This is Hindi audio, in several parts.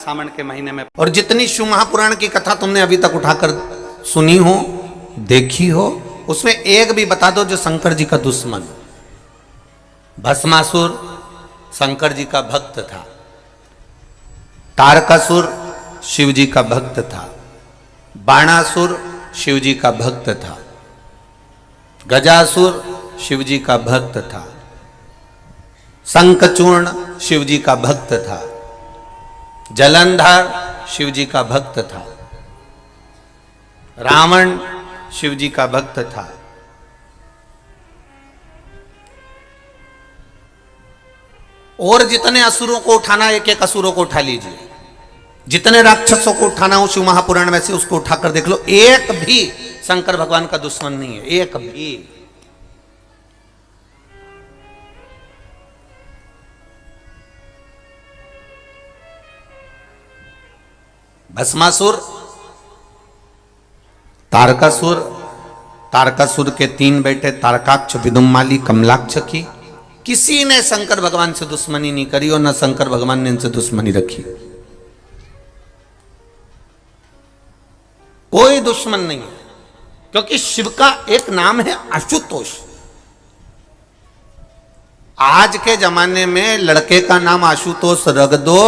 सावन के महीने में। और जितनी शिव महापुराण की कथा तुमने अभी तक उठाकर सुनी हो, देखी हो, उसमें एक भी बता दो जो शंकर जी का दुश्मन। भस्मासुर शंकर जी का भक्त था, तारकासुर शिव जी का भक्त था, बाणासुर शिव जी का भक्त था, गजासुर शिव जी का भक्त था, शंखचूर्ण शिव जी का भक्त था, जलंधर शिव जी का भक्त था, रावण शिव जी का भक्त था, और जितने असुरों को उठाना, एक एक असुरों को उठा लीजिए, जितने राक्षसों को उठाना हो शिव महापुराण में से उसको उठाकर देख लो, एक भी शंकर भगवान का दुश्मन नहीं है, एक भी। भस्मासुर, तारकासुर, तारकासुर के 3 बेटे तारकाक्ष, विदुम्माली, कमलाक्ष की किसी ने शंकर भगवान से दुश्मनी नहीं करी और न शंकर भगवान ने इनसे दुश्मनी रखी। कोई दुश्मन नहीं है, क्योंकि शिव का एक नाम है आशुतोष। आज के जमाने में लड़के का नाम आशुतोष रख दो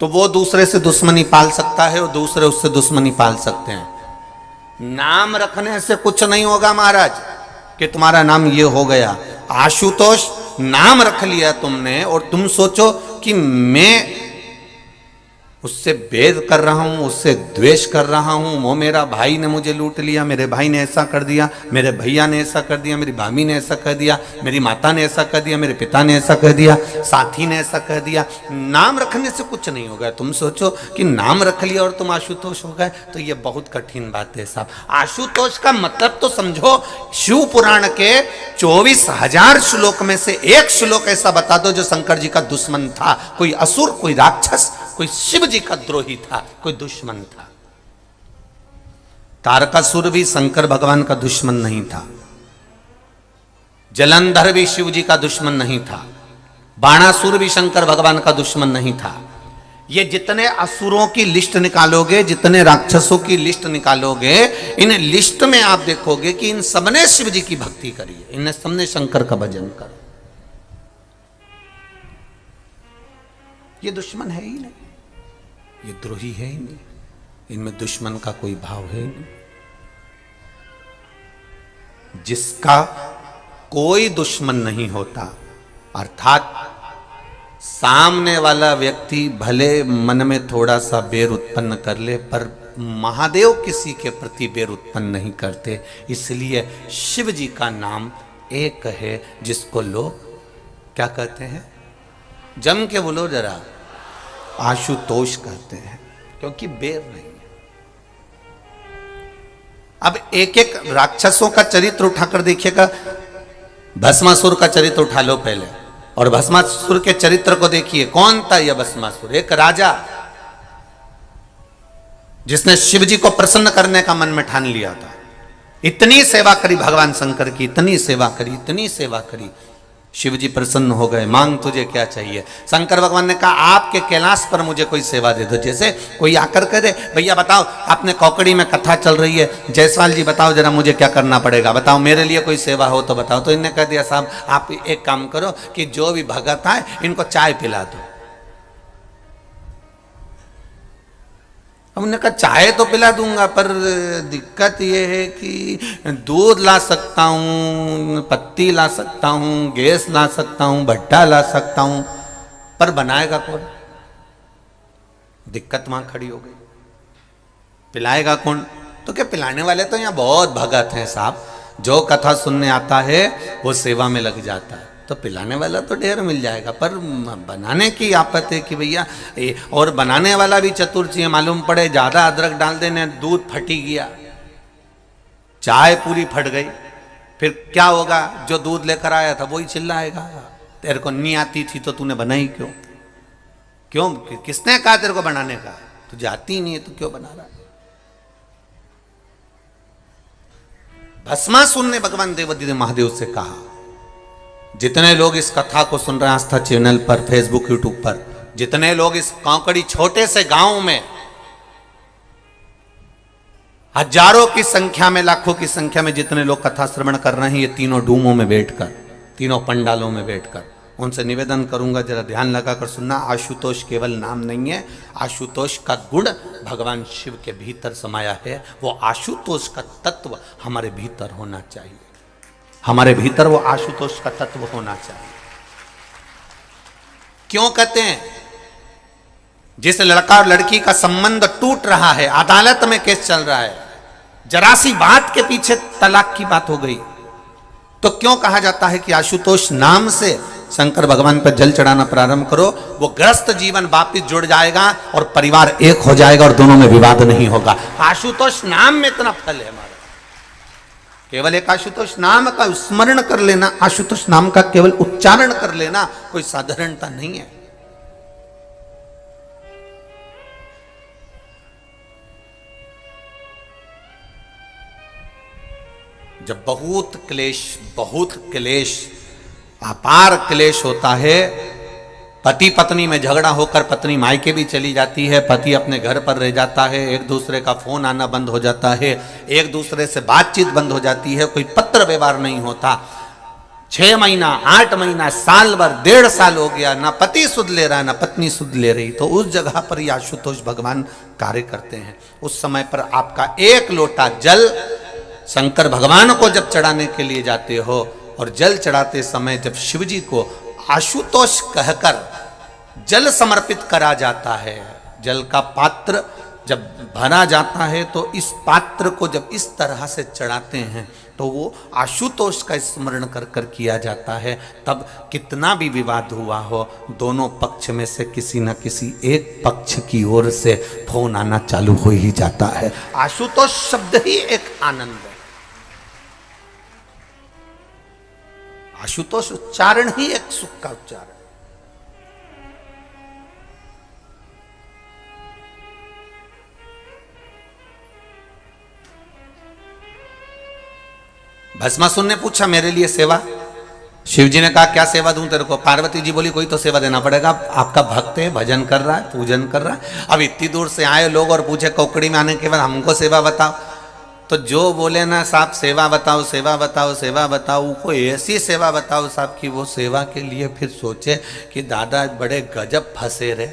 तो वो दूसरे से दुश्मनी पाल सकता है और दूसरे उससे दुश्मनी पाल सकते हैं। नाम रखने से कुछ नहीं होगा महाराज कि तुम्हारा नाम ये हो गया। आशुतोष नाम रख लिया तुमने और तुम सोचो कि मैं उससे भेद कर रहा हूं, उससे द्वेष कर रहा हूं, वो मेरा भाई ने मुझे लूट लिया, मेरे भाई ने ऐसा कर दिया, मेरे भैया ने ऐसा कर दिया, मेरी भाभी ने ऐसा कर दिया, मेरी माता ने ऐसा कर दिया, मेरे पिता ने ऐसा कर दिया, साथी ने ऐसा कर दिया। नाम रखने से कुछ नहीं होगा। तुम सोचो कि नाम रख लिया और तुम आशुतोष हो गए, तो ये बहुत कठिन बात है साहब। आशुतोष का मतलब तो समझो, शिव पुराण के 24,000 श्लोक में से एक श्लोक ऐसा बता दो जो शंकर जी का दुश्मन था। कोई असुर, कोई राक्षस, कोई शिव जी का द्रोही था, कोई दुश्मन था। तारकासुर भी शंकर भगवान का दुश्मन नहीं था, जलंधर भी शिव जी का दुश्मन नहीं था, बाणासुर भी शंकर भगवान का दुश्मन नहीं था। ये जितने असुरों की लिस्ट निकालोगे, जितने राक्षसों की लिस्ट निकालोगे, इन लिस्ट में आप देखोगे कि इन सबने शिव जी की भक्ति करी है, इन सबने शंकर का भजन करा। ये दुश्मन है ही नहीं, ये द्रोही है ही नहीं, इनमें दुश्मन का कोई भाव है ही नहीं। जिसका कोई दुश्मन नहीं होता, अर्थात सामने वाला व्यक्ति भले मन में थोड़ा सा बैर उत्पन्न कर ले, पर महादेव किसी के प्रति बैर उत्पन्न नहीं करते। इसलिए शिव जी का नाम एक है जिसको लोग क्या कहते हैं, जम के बोलो जरा, आशुतोष कहते हैं, क्योंकि बैर नहीं है। अब एक एक राक्षसों का चरित्र उठाकर देखिएगा। भस्मासुर का चरित्र उठा लो पहले, और भस्मासुर के चरित्र को देखिए। कौन था यह भस्मासुर? एक राजा जिसने शिव जी को प्रसन्न करने का मन में ठान लिया था। इतनी सेवा करी भगवान शंकर की, इतनी सेवा करी, इतनी सेवा करी, शिव जी प्रसन्न हो गए। मांग तुझे क्या चाहिए? शंकर भगवान ने कहा आपके कैलाश पर मुझे कोई सेवा दे दो। जैसे कोई आकर करे, भैया बताओ, आपने कौकड़ी में कथा चल रही है, जायसवाल जी बताओ जरा मुझे क्या करना पड़ेगा, बताओ मेरे लिए कोई सेवा हो तो बताओ। तो इन्होंने कह दिया साहब आप एक काम करो कि जो भी भगत आए इनको चाय पिला दो। हमने कहा चाय तो पिला दूंगा, पर दिक्कत यह है कि दूध ला सकता हूँ, पत्ती ला सकता हूँ, गैस ला सकता हूँ, भट्टा ला सकता हूँ, पर बनाएगा कौन? दिक्कत वहां खड़ी हो गई। पिलाएगा कौन? तो क्या पिलाने वाले तो यहाँ बहुत भगत हैं साहब, जो कथा सुनने आता है वो सेवा में लग जाता है, तो पिलाने वाला तो ढेर मिल जाएगा, पर बनाने की आपत है कि भैया। और बनाने वाला भी चतुर चाहिए। मालूम पड़े ज्यादा अदरक डाल देने, दूध फटी गया, चाय पूरी फट गई, फिर क्या होगा? जो दूध लेकर आया था वही चिल्लाएगा, तेरे को नहीं आती थी तो तूने बनाई क्यों? क्यों? किसने कहा तेरे को बनाने का? तुझे आती नहीं है तो क्यों बना रहा? भस्मासुर ने भगवान देवाधिदेव महादेव से कहा, जितने लोग इस कथा को सुन रहे हैं आस्था चैनल पर, फेसबुक, यूट्यूब पर, जितने लोग इस कांकड़ी छोटे से गांव में हजारों की संख्या में, लाखों की संख्या में जितने लोग कथा श्रवण कर रहे हैं, ये तीनों डूमों में बैठकर, तीनों पंडालों में बैठकर, उनसे निवेदन करूंगा जरा ध्यान लगाकर सुनना। आशुतोष केवल नाम नहीं है, आशुतोष का गुण भगवान शिव के भीतर समाया है। वो आशुतोष का तत्व हमारे भीतर होना चाहिए, हमारे भीतर वो आशुतोष का तत्व होना चाहिए। क्यों कहते हैं? जिस लड़का और लड़की का संबंध टूट रहा है, अदालत में केस चल रहा है, जरा सी बात के पीछे तलाक की बात हो गई, तो क्यों कहा जाता है कि आशुतोष नाम से शंकर भगवान पर जल चढ़ाना प्रारंभ करो? वो ग्रस्त जीवन वापिस जुड़ जाएगा और परिवार एक हो जाएगा और दोनों में विवाद नहीं होगा। आशुतोष नाम में इतना फल है हमारा। केवल एक आशुतोष नाम का स्मरण कर लेना, आशुतोष नाम का केवल उच्चारण कर लेना कोई साधारणता नहीं है। जब बहुत क्लेश अपार क्लेश होता है, पति पत्नी में झगड़ा होकर पत्नी मायके भी चली जाती है, पति अपने घर पर रह जाता है, एक दूसरे का फोन आना बंद हो जाता है, एक दूसरे से बातचीत बंद हो जाती है, कोई पत्र व्यवहार नहीं होता, 6 महीना 8 महीना साल भर 1.5 साल हो गया, ना पति सुध ले रहा ना पत्नी सुध ले रही, तो उस जगह पर ही आशुतोष भगवान कार्य करते हैं। उस समय पर आपका एक लोटा जल शंकर भगवान को जब चढ़ाने के लिए जाते हो, और जल चढ़ाते समय जब शिव जी को आशुतोष कहकर जल समर्पित करा जाता है, जल का पात्र जब भरा जाता है, तो इस पात्र को जब इस तरह से चढ़ाते हैं तो वो आशुतोष का स्मरण कर कर किया जाता है। तब कितना भी विवाद हुआ हो, दोनों पक्ष में से किसी न किसी एक पक्ष की ओर से फोन आना चालू हो ही जाता है। आशुतोष शब्द ही एक आनंद है, आशुतोष उच्चारण ही एक सुख का उच्चारण। भस्मासुर ने पूछा मेरे लिए सेवा, शिव जी ने कहा क्या सेवा दूं तेरे को? पार्वती जी बोली कोई तो सेवा देना पड़ेगा, आपका भक्त है, भजन कर रहा है, पूजन कर रहा है। अब इतनी दूर से आए लोग और पूछे कोकड़ी में आने के बाद हमको सेवा बताओ, तो जो बोले ना साहब सेवा बताओ सेवा बताओ सेवा बताओ, कोई ऐसी सेवा बताओ साहब कि वो सेवा के लिए फिर सोचे कि दादा बड़े गजब फंसे रे,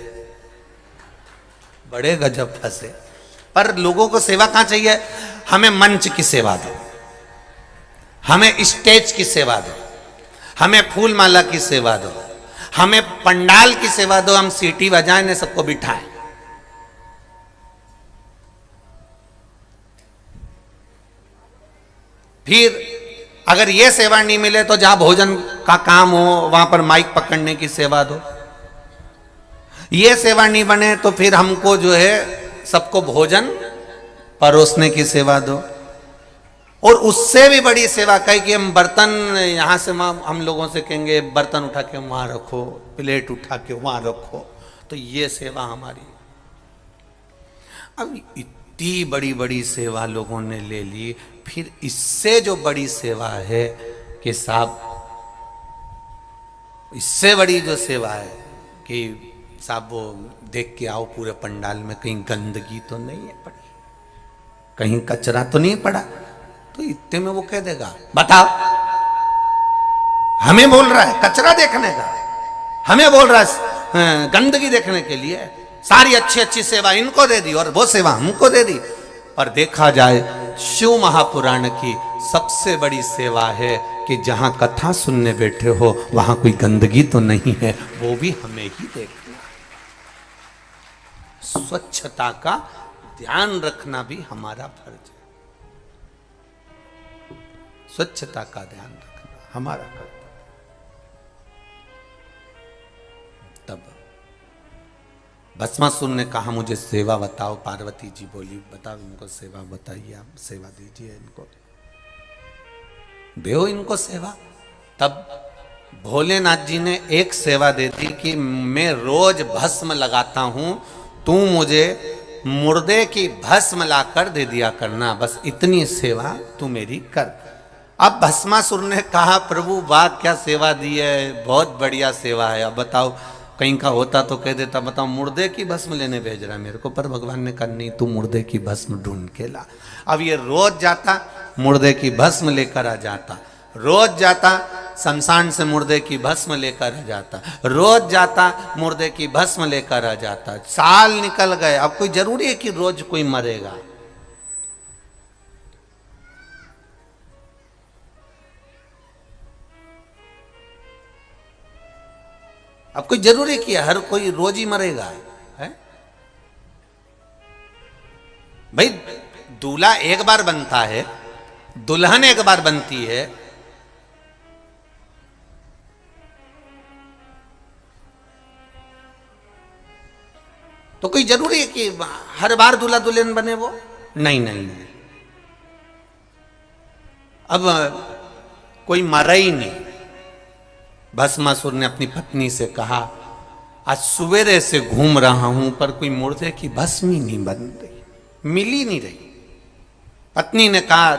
बड़े गजब फंसे। पर लोगों को सेवा कहाँ चाहिए? हमें मंच की सेवा दो, हमें स्टेज की सेवा दो, हमें फूल माला की सेवा दो, हमें पंडाल की सेवा दो, हम सीटी बजाएं ने सबको बिठाएं। फिर अगर ये सेवा नहीं मिले तो जहां भोजन का काम हो वहां पर माइक पकड़ने की सेवा दो। ये सेवा नहीं बने तो फिर हमको जो है सबको भोजन परोसने की सेवा दो। और उससे भी बड़ी सेवा कही कि हम बर्तन यहां से हम लोगों से कहेंगे बर्तन उठा के वहां रखो, प्लेट उठा के वहां रखो, तो ये सेवा हमारी। अब इतनी बड़ी बड़ी सेवा लोगों ने ले ली, फिर इससे जो बड़ी सेवा है कि साहब, इससे बड़ी जो सेवा है कि साहब वो देख के आओ पूरे पंडाल में कहीं गंदगी तो नहीं है पड़ी, कहीं कचरा तो नहीं पड़ा, तो इतने में वो कह देगा बताओ, हमें बोल रहा है कचरा देखने का, हमें बोल रहा है गंदगी देखने के लिए, सारी अच्छी अच्छी सेवा इनको दे दी और वो सेवा हमको दे दी। पर देखा जाए शिव महापुराण की सबसे बड़ी सेवा है कि जहां कथा सुनने बैठे हो वहां कोई गंदगी तो नहीं है, वो भी हमें ही देखना। स्वच्छता का ध्यान रखना भी हमारा फर्ज है, स्वच्छता का ध्यान रखना हमारा कर्तव्य। तब भस्मासुर ने कहा मुझे सेवा बताओ। पार्वती जी बोली बताओ इनको सेवा बताइए, आप सेवा दीजिए, इनको दो इनको सेवा। तब भोलेनाथ जी ने एक सेवा दे दी कि मैं रोज भस्म लगाता हूं, तू मुझे मुर्दे की भस्म लाकर दे दिया करना, बस इतनी सेवा तू मेरी कर। अब भस्मासुर ने कहा प्रभु वाह क्या सेवा दी है, बहुत बढ़िया सेवा है, अब बताओ कहीं का होता तो कह देता बताओ मुर्दे की भस्म लेने भेज रहा मेरे को, पर भगवान ने कहा नहीं, तू मुर्दे की भस्म ढूंढ के ला। अब ये रोज जाता मुर्दे की भस्म लेकर आ जाता, रोज जाता शमशान से मुर्दे की भस्म लेकर आ जाता, रोज जाता मुर्दे की भस्म लेकर आ जाता। साल निकल गए, अब कोई जरूरी है कि रोज कोई मरेगा? अब कोई जरूरी कि हर कोई रोज ही मरेगा है? भाई दूल्हा एक बार बनता है, दुल्हन एक बार बनती है, तो कोई जरूरी है कि हर बार दूल्हा दुल्हन बने वो? नहीं नहीं नहीं। अब कोई मरा ही नहीं। भस्मासुर ने अपनी पत्नी से कहा आज सवेरे से घूम रहा हूं पर कोई मुर्दे की भस्म ही नहीं बन रही, मिल ही नहीं रही। पत्नी ने कहा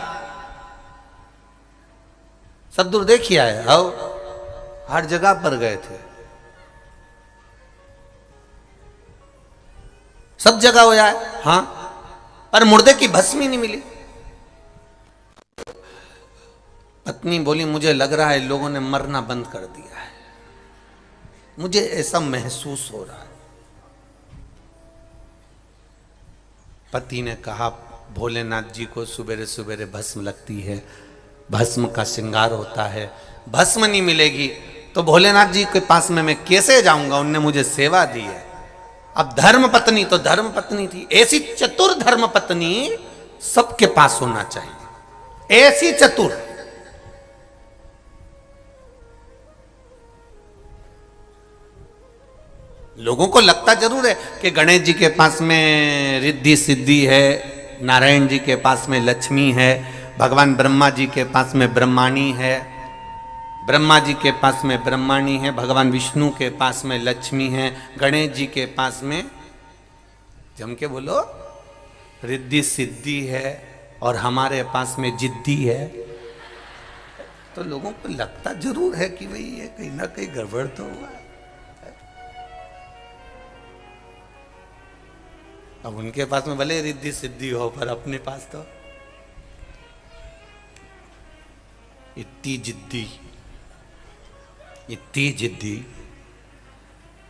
सद्दूर देखिए आए, आओ हर जगह पर गए थे, सब जगह हो जाए, हाँ, पर मुर्दे की भस्म ही नहीं मिली। पत्नी बोली मुझे लग रहा है लोगों ने मरना बंद कर दिया है, मुझे ऐसा महसूस हो रहा है। पति ने कहा भोलेनाथ जी को सुबेरे सुबेरे भस्म लगती है, भस्म का श्रृंगार होता है, भस्म नहीं मिलेगी तो भोलेनाथ जी के पास में मैं कैसे जाऊंगा? उनने मुझे सेवा दी है। अब धर्म पत्नी तो धर्म पत्नी थी, ऐसी चतुर धर्म पत्नी सबके पास होना चाहिए, ऐसी चतुर। लोगों को लगता जरूर है कि गणेश जी के पास में रिद्धि सिद्धि है, नारायण जी के पास में लक्ष्मी है, भगवान ब्रह्मा जी के पास में ब्रह्माणी है, ब्रह्मा जी के पास में ब्रह्माणी है, भगवान विष्णु के पास में लक्ष्मी है, गणेश जी के पास में जम के बोलो रिद्धि सिद्धि है, और हमारे पास में जिद्दी है। तो लोगों को लगता जरूर है कि भाई ये कहीं ना कहीं गड़बड़ तो हुआ। अब उनके पास में भले रिद्धि सिद्धि हो पर अपने पास तो इतनी जिद्दी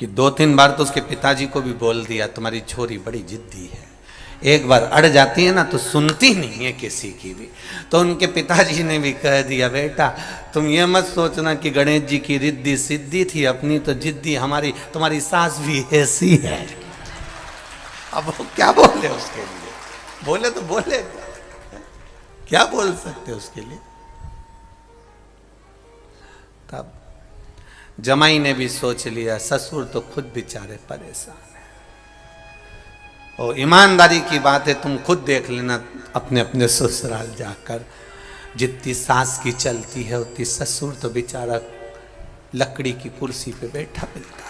कि 2-3 बार तो उसके पिताजी को भी बोल दिया तुम्हारी छोरी बड़ी जिद्दी है। एक बार अड़ जाती है ना तो सुनती नहीं है किसी की भी। तो उनके पिताजी ने भी कह दिया बेटा तुम ये मत सोचना कि गणेश जी की रिद्धि सिद्धि थी, अपनी तो जिद्दी हमारी, तुम्हारी सास भी ऐसी है। अब वो क्या बोले उसके लिए? बोले तो बोले, क्या बोल सकते उसके लिए? तब जमाई ने भी सोच लिया ससुर तो खुद बेचारे परेशान है। और ईमानदारी की बात है, तुम खुद देख लेना अपने अपने ससुराल जाकर, जितनी सास की चलती है उतनी ससुर तो बेचारा लकड़ी की कुर्सी पे बैठा मिलता है।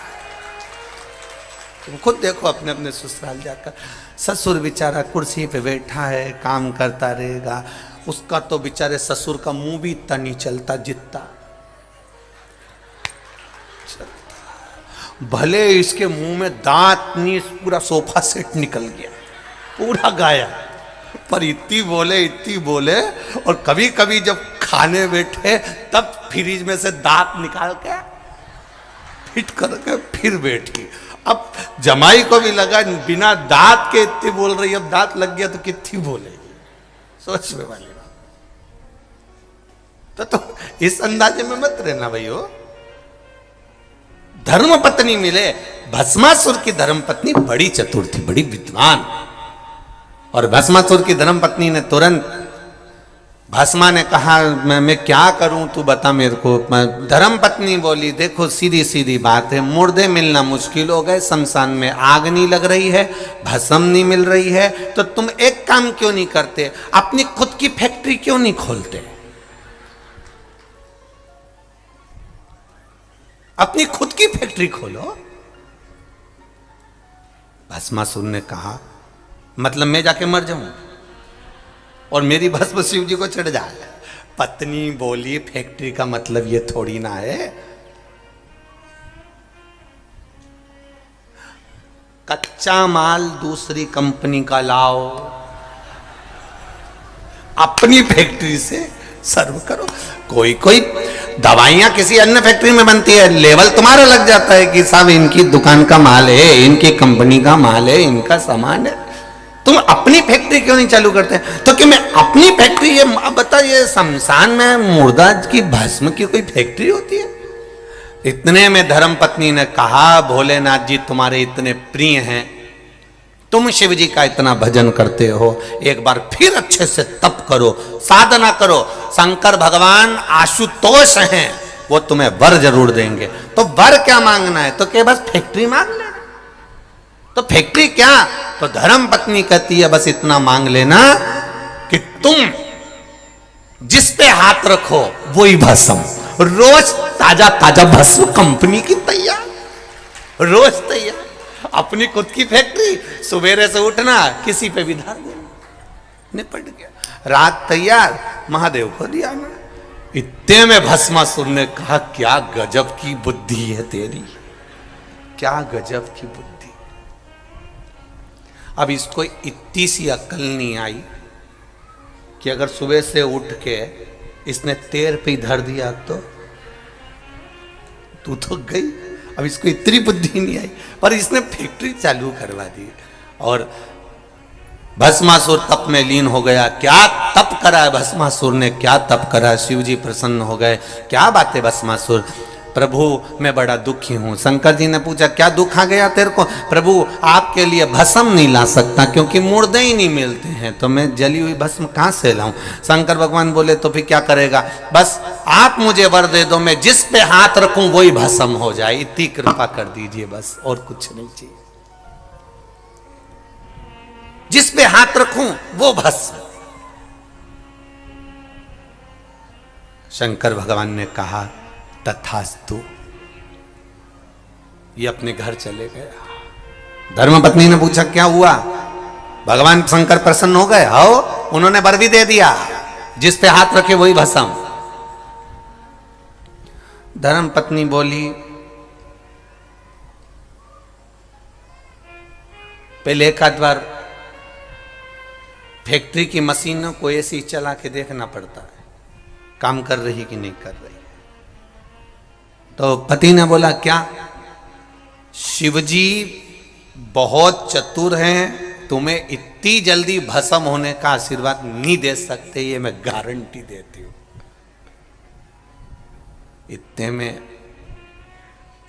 तुम खुद देखो अपने अपने ससुराल जाकर, ससुर बेचारा कुर्सी पे बैठा है, काम करता रहेगा, उसका तो बेचारे ससुर का मुंह भी इतना नहीं चलता जितना, भले इसके मुंह में दांत नहीं, पूरा सोफा सेट निकल गया, पूरा गाया, पर इतनी बोले। और कभी कभी जब खाने बैठे तब फ्रिज में से दांत निकाल के फिट करके फिर बैठी। अब जमाई को भी लगा बिना दांत के इतनी बोल रही, अब दांत लग गया तो कितनी बोलेगी, सोचने वाली बात। तो इस अंदाजे में मत रहना भाइयों। धर्म पत्नी मिले, भस्मासुर की धर्म पत्नी बड़ी चतुर थी, बड़ी विद्वान। और भस्मासुर की धर्म पत्नी ने तुरंत, भस्मा ने कहा मैं क्या करूं तू बता मेरे को। धर्म पत्नी बोली देखो सीधी सीधी बात है, मुर्दे मिलना मुश्किल हो गए, शमशान में आग नहीं लग रही है, भस्म नहीं मिल रही है, तो तुम एक काम क्यों नहीं करते, अपनी खुद की फैक्ट्री क्यों नहीं खोलते, अपनी खुद की फैक्ट्री खोलो। भस्मासुर ने कहा मतलब मैं जाके मर जाऊं और मेरी भस्म शिव जी को चढ़ जाए। पत्नी बोली फैक्ट्री का मतलब ये थोड़ी ना है, कच्चा माल दूसरी कंपनी का लाओ, अपनी फैक्ट्री से सर्व करो। कोई कोई दवाइयां किसी अन्य फैक्ट्री में बनती है, लेवल तुम्हारा लग जाता है कि साहब इनकी दुकान का माल है, इनकी कंपनी का माल है, इनका सामान है। तुम अपनी फैक्ट्री क्यों नहीं चालू करते? तो कि मैं अपनी फैक्ट्री, ये अब बताइए शमशान में मुर्दा की भस्म की कोई फैक्ट्री होती है? इतने में धर्मपत्नी ने कहा, भोलेनाथ जी तुम्हारे इतने प्रिय हैं, तुम शिव जी का इतना भजन करते हो, एक बार फिर अच्छे से तप करो, साधना करो। शंकर भगवान आशुतोष हैं, वो तुम्हें वर जरूर देंगे। तो वर क्या मांगना है? तो क्या बस फैक्ट्री मांग लेना? तो फैक्ट्री क्या? तो धर्म पत्नी कहती है बस इतना मांग लेना कि तुम जिस पे हाथ रखो वही भस्म, रोज ताजा ताजा भस्म कंपनी की तैयार, रोज तैयार। अपनी खुद की फैक्ट्री, सवेरे से उठना, किसी पे भी धार देना, निपट गया। रात तैयार, महादेव को दिया ना। इतने में भस्मासुर ने कहा क्या गजब की बुद्धि है तेरी, क्या गजब की बुद्धि। अब इसको इतनी सी अक्ल नहीं आई कि अगर सुबह से उठ के इसने तेर पे धर दिया तो तू तो गई। अब इसको इतनी बुद्धि नहीं आई, पर इसने फैक्ट्री चालू करवा दी और भस्मासुर तप में लीन हो गया। क्या तप करा है भस्मासुर ने, क्या तप करा। शिव जी प्रसन्न हो गए। क्या बात है भस्मासुर? प्रभु मैं बड़ा दुखी हूं। शंकर जी ने पूछा क्या दुख आ गया तेरे को? प्रभु आपके लिए भस्म नहीं ला सकता क्योंकि मुर्दे ही नहीं मिलते हैं, तो मैं जली हुई भस्म कहां से लाऊं? शंकर भगवान बोले तो फिर क्या करेगा? बस आप मुझे वर दे दो, मैं जिस पे हाथ रखूं वही भस्म हो जाए, इतनी कृपा कर दीजिए बस, और कुछ नहीं चाहिए। जिस पे हाथ रखूं वो भस्म। शंकर भगवान ने कहा तथास्तु। ये अपने घर चले गया। धर्मपत्नी ने पूछा क्या हुआ? भगवान शंकर प्रसन्न हो गए? आओ, उन्होंने वर भी दे दिया, जिस पे हाथ रखे वही भस्म। धर्मपत्नी बोली पहले एक आध बार फैक्ट्री की मशीनों को ऐसे ही चला के देखना पड़ता है काम कर रही कि नहीं कर रही। तो पति ने बोला क्या? शिवजी बहुत चतुर हैं, तुम्हें इतनी जल्दी भस्म होने का आशीर्वाद नहीं दे सकते, ये मैं गारंटी देती हूं। इतने में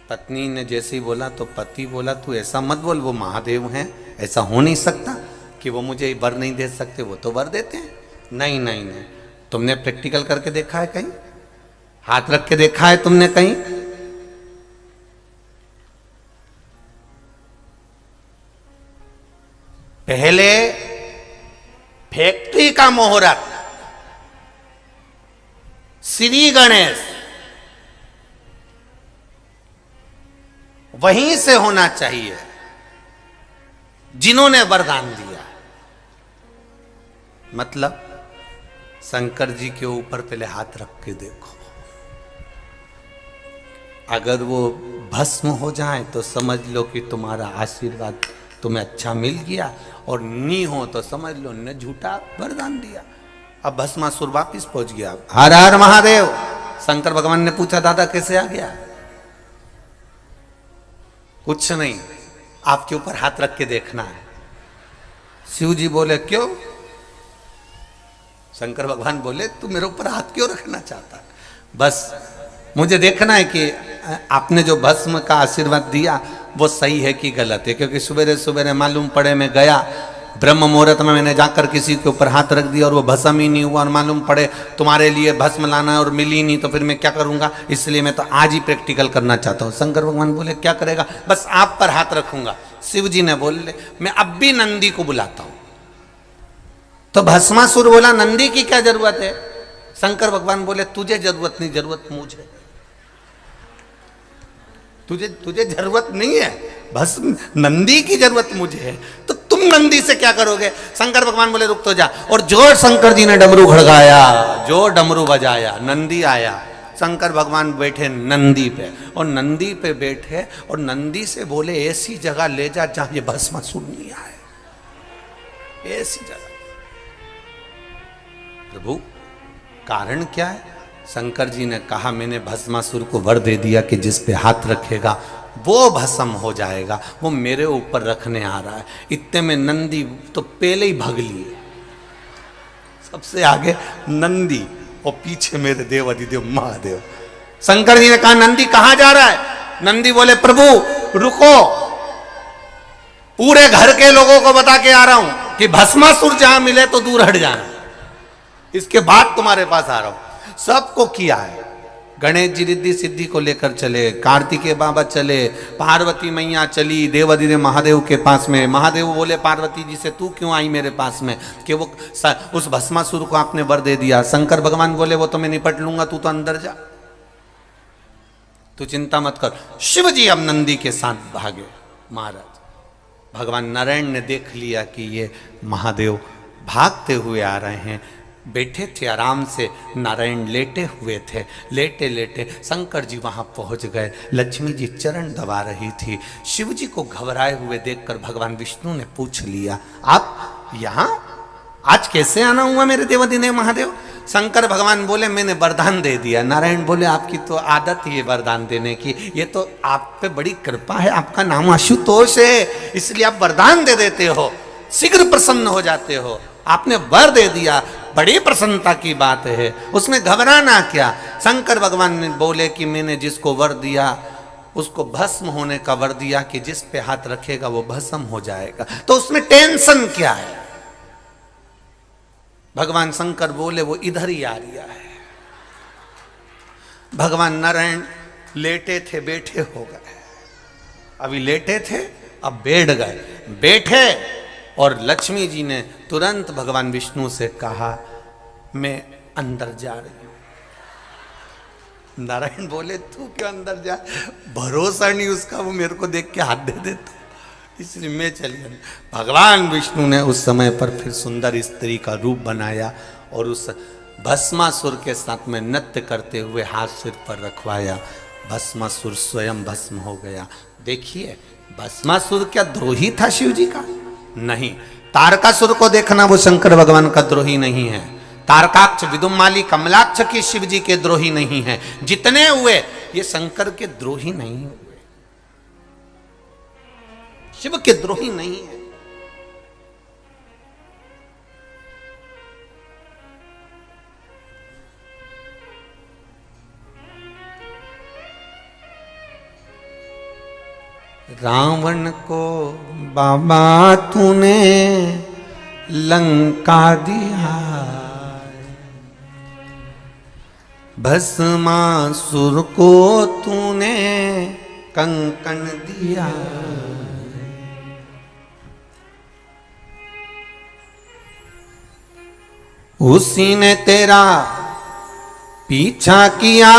पत्नी ने जैसे ही बोला तो पति बोला तू ऐसा मत बोल, वो महादेव हैं, ऐसा हो नहीं सकता कि वो मुझे वर नहीं दे सकते, वो तो वर देते हैं। नहीं नहीं नहीं, तुमने प्रैक्टिकल करके देखा है कहीं? हाथ रख के देखा है तुमने कहीं? पहले फैक्ट्री का मुहूर्त श्री गणेश वहीं से होना चाहिए जिन्होंने वरदान दिया। मतलब शंकर जी के ऊपर पहले हाथ रख के देखो, अगर वो भस्म हो जाए तो समझ लो कि तुम्हारा आशीर्वाद तुम्हें अच्छा मिल गया, और नहीं हो तो समझ लो ने झूठा वरदान दिया। अब भस्मासुर वापिस पहुंच गया। हर हर महादेव। शंकर भगवान ने पूछा दादा कैसे आ गया? कुछ नहीं, आपके ऊपर हाथ रख के देखना है। शिव जी बोले क्यों? शंकर भगवान बोले तू मेरे ऊपर हाथ क्यों रखना चाहता? बस मुझे देखना है कि आपने जो भस्म का आशीर्वाद दिया वो सही है कि गलत है, क्योंकि सवेरे सवेरे मालूम पड़े मैं गया ब्रह्म मुहूर्त में, मैंने जाकर किसी के ऊपर हाथ रख दिया और वो भस्म ही नहीं हुआ, और मालूम पड़े तुम्हारे लिए भस्म लाना है और मिली नहीं, तो फिर मैं क्या करूंगा? इसलिए मैं तो आज ही प्रैक्टिकल करना चाहता हूँ। शंकर भगवान बोले क्या करेगा? बस आप पर हाथ रखूंगा। शिव जी ने बोले मैं अब भी नंदी को बुलाता हूं। तो भस्मासुर बोला नंदी की क्या जरूरत है? शंकर भगवान बोले तुझे जरूरत नहीं, जरूरत मुझे। तुझे जरूरत नहीं है, भस्म नंदी की जरूरत मुझे है। तो तुम नंदी से क्या करोगे? शंकर भगवान बोले रुक तो जा। और जो शंकर जी ने डमरू खड़काया, जो डमरू बजाया, नंदी आया, शंकर भगवान बैठे नंदी पे, और नंदी पे बैठे और नंदी से बोले ऐसी जगह ले जा जहां ये भस्मासुर नहीं आए, ऐसी जगह। प्रभु कारण क्या है? शंकर जी ने कहा मैंने भस्मासुर को वर दे दिया कि जिस पे हाथ रखेगा वो भस्म हो जाएगा, वो मेरे ऊपर रखने आ रहा है। इतने में नंदी तो पहले ही भग लिए, सबसे आगे नंदी और पीछे मेरे देव अधिदेव महादेव। शंकर जी ने कहा नंदी कहां जा रहा है? नंदी बोले प्रभु रुको, पूरे घर के लोगों को बता के आ रहा हूं कि भस्मासुर जहां मिले तो दूर हट जाना, इसके बाद तुम्हारे पास आ रहा हूं। सबको किया है। गणेश जी रिद्धि सिद्धि को लेकर चले, कार्तिकेय बाबा चले, पार्वती मैया चली देवाधिदेव महादेव के पास में। महादेव बोले पार्वती जी से तू क्यों आई मेरे पास में, कि वो उस भस्मासुर को आपने वर दे दिया। शंकर भगवान बोले वो तो मैं निपट लूंगा, तू तो अंदर जा, तू चिंता मत कर। शिव जी अब नंदी के साथ भागे। महाराज भगवान नारायण ने देख लिया कि ये महादेव भागते हुए आ रहे हैं। बैठे थे आराम से, नारायण लेटे हुए थे। लेटे लेटे शंकर जी वहां पहुंच गए। लक्ष्मी जी चरण दबा रही थी। शिव जी को घबराए हुए देखकर भगवान विष्णु ने पूछ लिया आप यहां आज कैसे आना हुआ मेरे देवाधिदेव महादेव? शंकर भगवान बोले मैंने वरदान दे दिया। नारायण बोले आपकी तो आदत ही है वरदान देने की, ये तो आप पे बड़ी कृपा है, आपका नाम आशुतोष है, इसलिए आप वरदान दे देते हो, शीघ्र प्रसन्न हो जाते हो। आपने वर दे दिया, बड़ी प्रसन्नता की बात है, उसमें घबराना क्या। शंकर भगवान ने बोले कि मैंने जिसको वर दिया उसको भस्म होने का वर दिया कि जिस पे हाथ रखेगा वो भस्म हो जाएगा, तो उसमें टेंशन क्या है। भगवान शंकर बोले वो इधर ही आ रहा है। भगवान नारायण लेटे थे बैठे हो गए, अभी लेटे थे अब बैठ गए। बैठे और लक्ष्मी जी ने तुरंत भगवान विष्णु से कहा मैं अंदर जा रही हूं। नारायण बोले तू क्यों अंदर जा, भरोसा नहीं उसका, वो मेरे को देख के हाथ दे देता, इसलिए मैं चली। भगवान विष्णु ने उस समय पर फिर सुंदर स्त्री का रूप बनाया और उस भस्मासुर के साथ में नृत्य करते हुए हाथ सिर पर रखवाया। भस्मासुर स्वयं भस्म हो गया। देखिए भस्मासुर क्या द्रोही था शिव जी का? नहीं। तारकासुर को देखना, वो शंकर भगवान का द्रोही नहीं है। तारकाक्ष, विदुमाली, कमलाक्ष के शिव जी के द्रोही नहीं है। जितने हुए ये शंकर के द्रोही नहीं हुए, शिव के द्रोही नहीं है। रावण को बाबा तूने लंका दिया, भस्मासुर को तूने कंकण दिया। उसी ने तेरा पीछा किया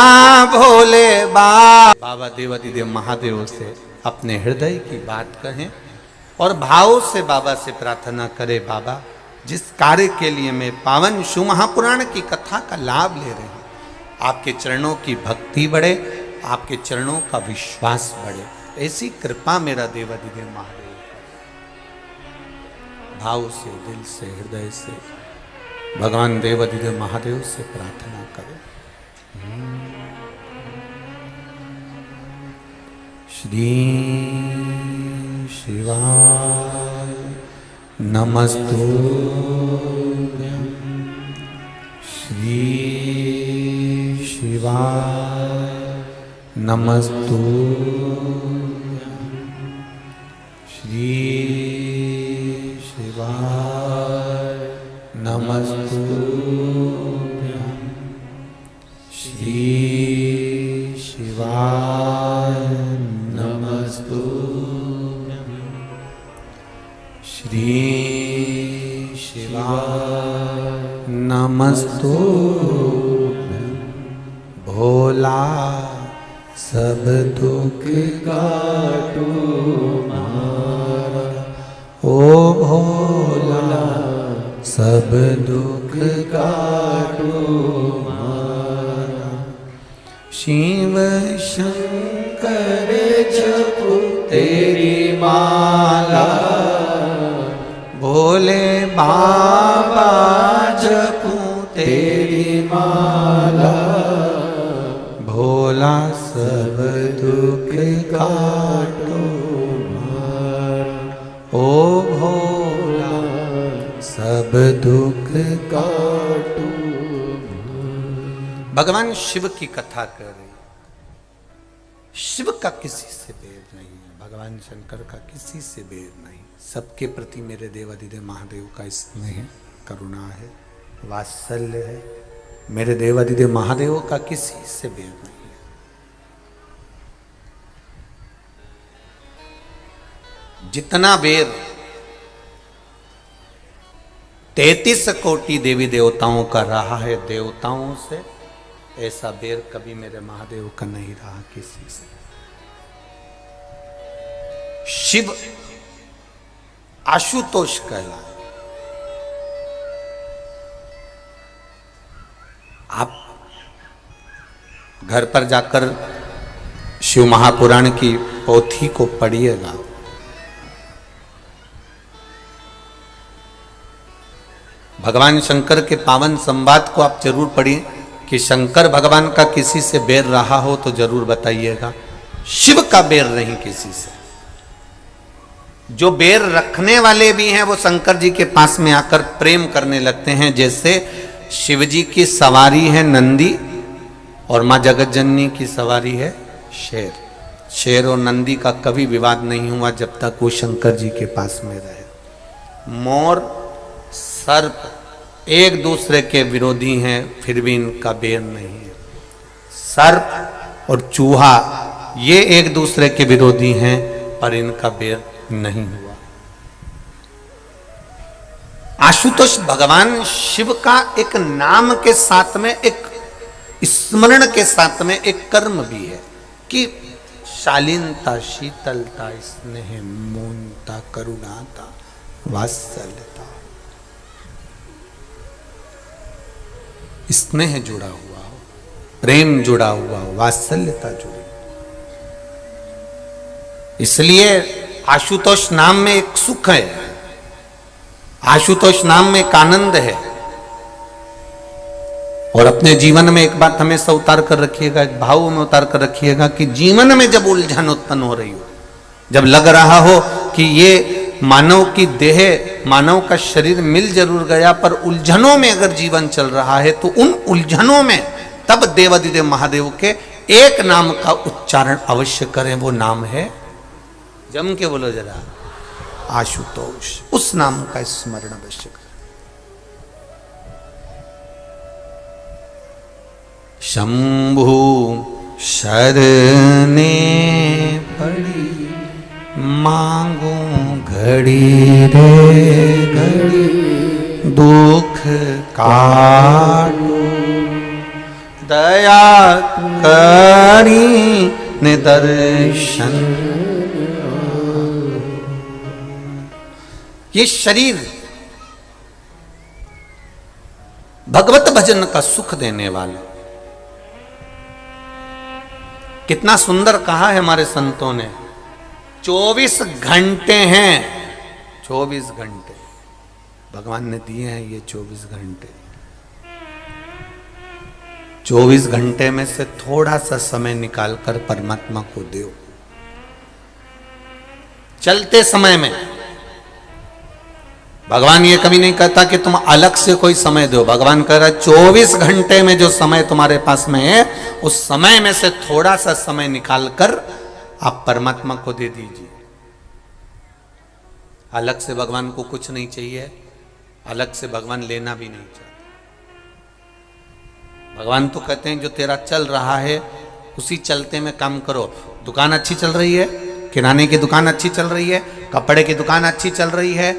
भोले बाबा देवाधिदेव महादेव से अपने हृदय की बात कहें और भाव से बाबा से प्रार्थना करे। बाबा जिस कार्य के लिए मैं पावन शिव महापुराण की कथा का लाभ ले रही हूं, आपके चरणों की भक्ति बढ़े, आपके चरणों का विश्वास बढ़े, ऐसी कृपा मेरा देवाधिदेव महादेव। भाव से, दिल से, हृदय से भगवान देवाधिदेव महादेव से प्रार्थना करें। श्री शिवाय नमस्तुभ्यं, श्री शिवाय नमस्तुभ्यं, श्री शिवाय नमस्तुभ्यं, श्री शिवाय नमस्तुभ्यं, श्री शिवाय नमस्तुभ्यं। भोला सब दुख काटो मारा, ओ भोला सब दुख काटो मारा, शिव शंकर जपू तेरी माला, भोले बाबा जपू तेरी माला, भोला सब दुख काटो ओ भोला सब दुख काटो। भगवान शिव की कथा कर रही। शिव का किसी से भेद नहीं है, भगवान शंकर का किसी से भेद नहीं। सबके प्रति मेरे देवाधिदेव महादेव का स्नेह है, करुणा है, वात्सल्य है। मेरे देवाधिदेव महादेव का किसी से भेद नहीं है। जितना बेर 33 कोटि देवी देवताओं का रहा है देवताओं से, ऐसा बेर कभी मेरे महादेव का नहीं रहा किसी से। शिव आशुतोष कहलाए। आप घर पर जाकर शिव महापुराण की पोथी को पढ़िएगा। भगवान शंकर के पावन संवाद को आप जरूर पढ़िए कि शंकर भगवान का किसी से बैर रहा हो तो जरूर बताइएगा। शिव का बैर नहीं किसी से। जो बैर रखने वाले भी हैं वो शंकर जी के पास में आकर प्रेम करने लगते हैं। जैसे शिव जी की सवारी है नंदी और मां जगत जननी की सवारी है शेर। शेर और नंदी का कभी विवाद नहीं हुआ जब तक वो शंकर जी के पास में रहे। मोर सर्प एक दूसरे के विरोधी हैं, फिर भी इनका बैर नहीं है। सर्प और चूहा ये एक दूसरे के विरोधी हैं, पर इनका बैर नहीं हुआ। आशुतोष भगवान शिव का एक नाम के साथ में, एक स्मरण के साथ में एक कर्म भी है कि शालीनता, शीतलता, स्नेह, मौनता, करुणाता, वात्सल्यता, स्नेह जुड़ा हुआ हो, प्रेम जुड़ा हुआ हो, वात्सल्यता जुड़ी। इसलिए आशुतोष नाम में एक सुख है, आशुतोष नाम में एक आनंद है। और अपने जीवन में एक बात हमेशा उतार कर रखिएगा, एक भाव में उतार कर रखिएगा कि जीवन में जब उलझन उत्पन्न हो रही हो, जब लग रहा हो कि ये मानव की देह, मानव का शरीर मिल जरूर गया पर उलझनों में अगर जीवन चल रहा है, तो उन उलझनों में तब देवाधिदेव महादेव के एक नाम का उच्चारण अवश्य करें। वो नाम है, जम के बोलो जरा, आशुतोष। उस नाम का स्मरण अवश्य करें। शंभु शरणे पड़ी मांगू घड़ी रे घड़ी, दुख काटो दया करी निदर्शन। ये शरीर भगवत भजन का सुख देने वाला। कितना सुंदर कहा है हमारे संतों ने, 24 घंटे हैं, 24 घंटे भगवान ने दिए हैं। ये 24 घंटे, 24 घंटे में से थोड़ा सा समय निकालकर परमात्मा को दो। चलते समय में भगवान ये कभी नहीं कहता कि तुम अलग से कोई समय दो। भगवान कह रहा है 24 घंटे में जो समय तुम्हारे पास में है, उस समय में से थोड़ा सा समय निकालकर आप परमात्मा को दे दीजिए। अलग से भगवान को कुछ नहीं चाहिए, अलग से भगवान लेना भी नहीं चाहते। भगवान तो कहते हैं जो तेरा चल रहा है उसी चलते में काम करो। दुकान अच्छी चल रही है, किराने की दुकान अच्छी चल रही है, कपड़े की दुकान अच्छी चल रही है,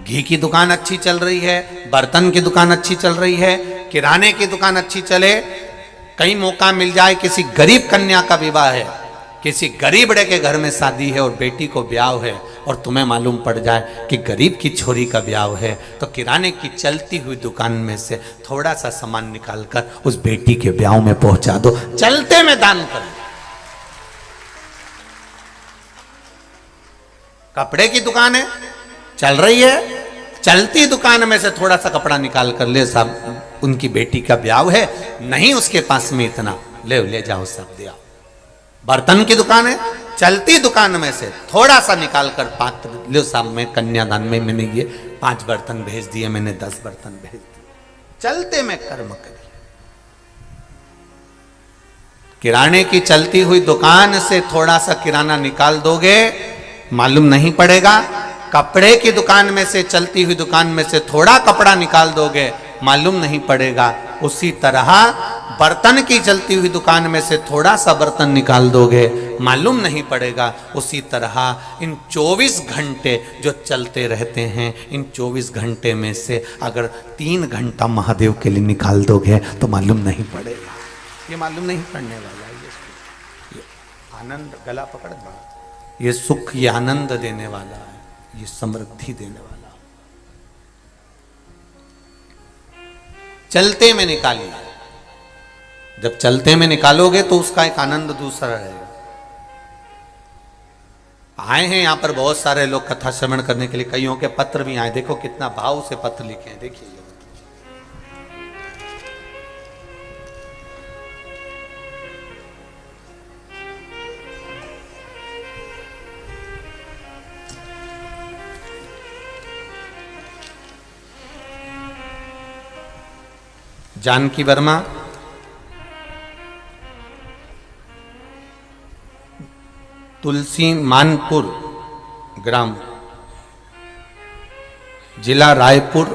घी की दुकान अच्छी चल रही है, बर्तन की दुकान अच्छी चल रही है, किराने की दुकान अच्छी चले। कहीं मौका मिल जाए, किसी गरीब कन्या का विवाह है, किसी गरीब बड़े के घर में शादी है और बेटी को ब्याह है, और तुम्हें मालूम पड़ जाए कि गरीब की छोरी का ब्याह है, तो किराने की चलती हुई दुकान में से थोड़ा सा सामान निकालकर उस बेटी के ब्याह में पहुंचा दो, चलते में दान कर। कपड़े की दुकान है, चल रही है, चलती दुकान में से थोड़ा सा कपड़ा निकाल कर ले साहब, उनकी बेटी का ब्याह है, नहीं उसके पास में इतना, ले जाओ सब दिया। बर्तन की दुकान है, चलती दुकान में से थोड़ा सा निकाल कर पात्र लो साहब, मैं कन्यादान में मैंने ये 5 बर्तन भेज दिए, मैंने 10 बर्तन भेज दिए, चलते में कर्म करिए। किराने की चलती हुई दुकान से थोड़ा सा किराना निकाल दोगे, मालूम नहीं पड़ेगा। कपड़े की दुकान में से, चलती हुई दुकान में से थोड़ा कपड़ा निकाल दोगे, मालूम नहीं पड़ेगा। उसी तरह बर्तन की चलती हुई दुकान में से थोड़ा सा बर्तन निकाल दोगे, मालूम नहीं पड़ेगा। उसी तरह इन 24 घंटे जो चलते रहते हैं, इन 24 घंटे में से अगर 3 घंटा महादेव के लिए निकाल दोगे तो मालूम नहीं पड़ेगा। ये मालूम नहीं पड़ने वाला है। ये आनंद, गला पकड़ दो, ये सुख, ये आनंद देने वाला है, ये समृद्धि देने वाला। चलते में निकालिए, जब चलते में निकालोगे तो उसका एक आनंद दूसरा रहेगा। आए हैं यहां पर बहुत सारे लोग कथा श्रवण करने के लिए, कईयों के पत्र भी आए, देखो कितना भाव से पत्र लिखे हैं, देखिए। जानकी वर्मा, तुलसी मानपुर ग्राम, जिला रायपुर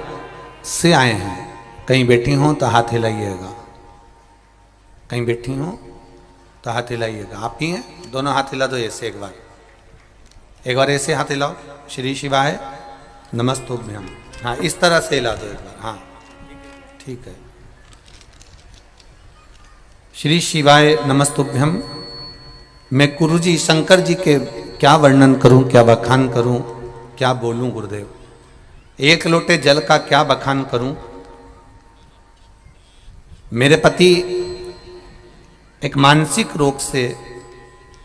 से आए हैं। कहीं बैठी हो तो हाथ हिलाइएगा, कहीं बैठी हो तो हाथ हिलाइएगा। आप ही हैं, दोनों हाथ हिला दो ऐसे, एक बार ऐसे हाथ हिलाओ। श्री शिवाय नमस्तुभ्यम, हाँ इस तरह से हिला दो एक बार, हाँ ठीक है। श्री शिवाय नमस्तुभ्यम। मैं गुरुजी शंकर जी के क्या वर्णन करूं, क्या बखान करूं, क्या बोलूं गुरुदेव। एक लोटे जल का क्या बखान करूं। मेरे पति एक मानसिक रोग से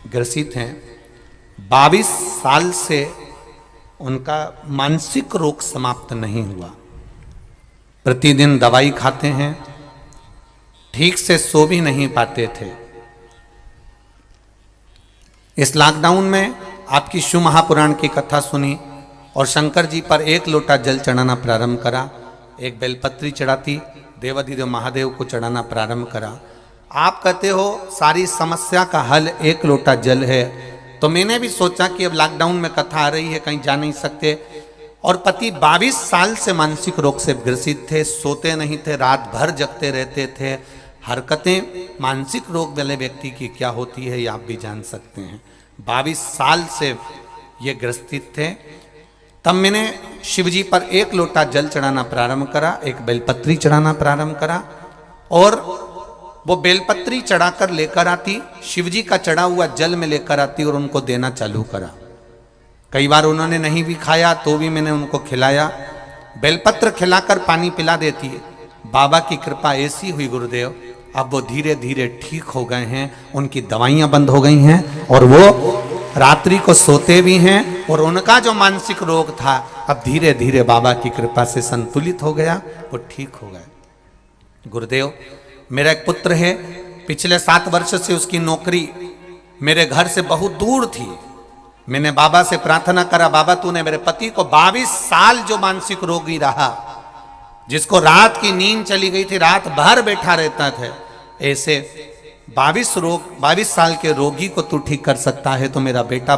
ग्रसित हैं। 22 साल से उनका मानसिक रोग समाप्त नहीं हुआ। प्रतिदिन दवाई खाते हैं, ठीक से सो भी नहीं पाते थे। इस लॉकडाउन में आपकी शिव महापुराण की कथा सुनी और शंकर जी पर 1 लोटा जल चढ़ाना प्रारंभ करा। एक बेलपत्री चढ़ाती, देवाधिदेव महादेव को चढ़ाना प्रारंभ करा। आप कहते हो सारी समस्या का हल 1 लोटा जल है, तो मैंने भी सोचा कि अब लॉकडाउन में कथा आ रही है, कहीं जा नहीं सकते। और पति 22 साल से मानसिक रोग से ग्रसित थे, सोते नहीं थे, रात भर जगते रहते थे। हरकतें मानसिक रोग वाले व्यक्ति की क्या होती है ये आप भी जान सकते हैं। 22 साल से ये ग्रसित थे। तब मैंने शिवजी पर 1 लोटा जल चढ़ाना प्रारंभ करा, एक बेलपत्री चढ़ाना प्रारंभ करा और वो बेलपत्री चढ़ाकर लेकर आती, शिवजी का चढ़ा हुआ जल में लेकर आती और उनको देना चालू करा। कई बार उन्होंने नहीं भी खाया तो भी मैंने उनको खिलाया। बेलपत्र खिलाकर पानी पिला देती है। बाबा की कृपा ऐसी हुई गुरुदेव, अब वो धीरे धीरे ठीक हो गए हैं, उनकी दवाइयां बंद हो गई हैं और वो रात्रि को सोते भी हैं और उनका जो मानसिक रोग था अब धीरे धीरे बाबा की कृपा से संतुलित हो गया, वो ठीक हो गए। गुरुदेव, मेरा एक पुत्र है, पिछले 7 वर्ष से उसकी नौकरी मेरे घर से बहुत दूर थी। मैंने बाबा से प्रार्थना करा, बाबा तूने मेरे पति को 22 साल जो मानसिक रोगी रहा, जिसको रात की नींद चली गई थी, रात भर बैठा रहता था, ऐसे 22 साल के रोगी को तू ठीक कर सकता है तो मेरा बेटा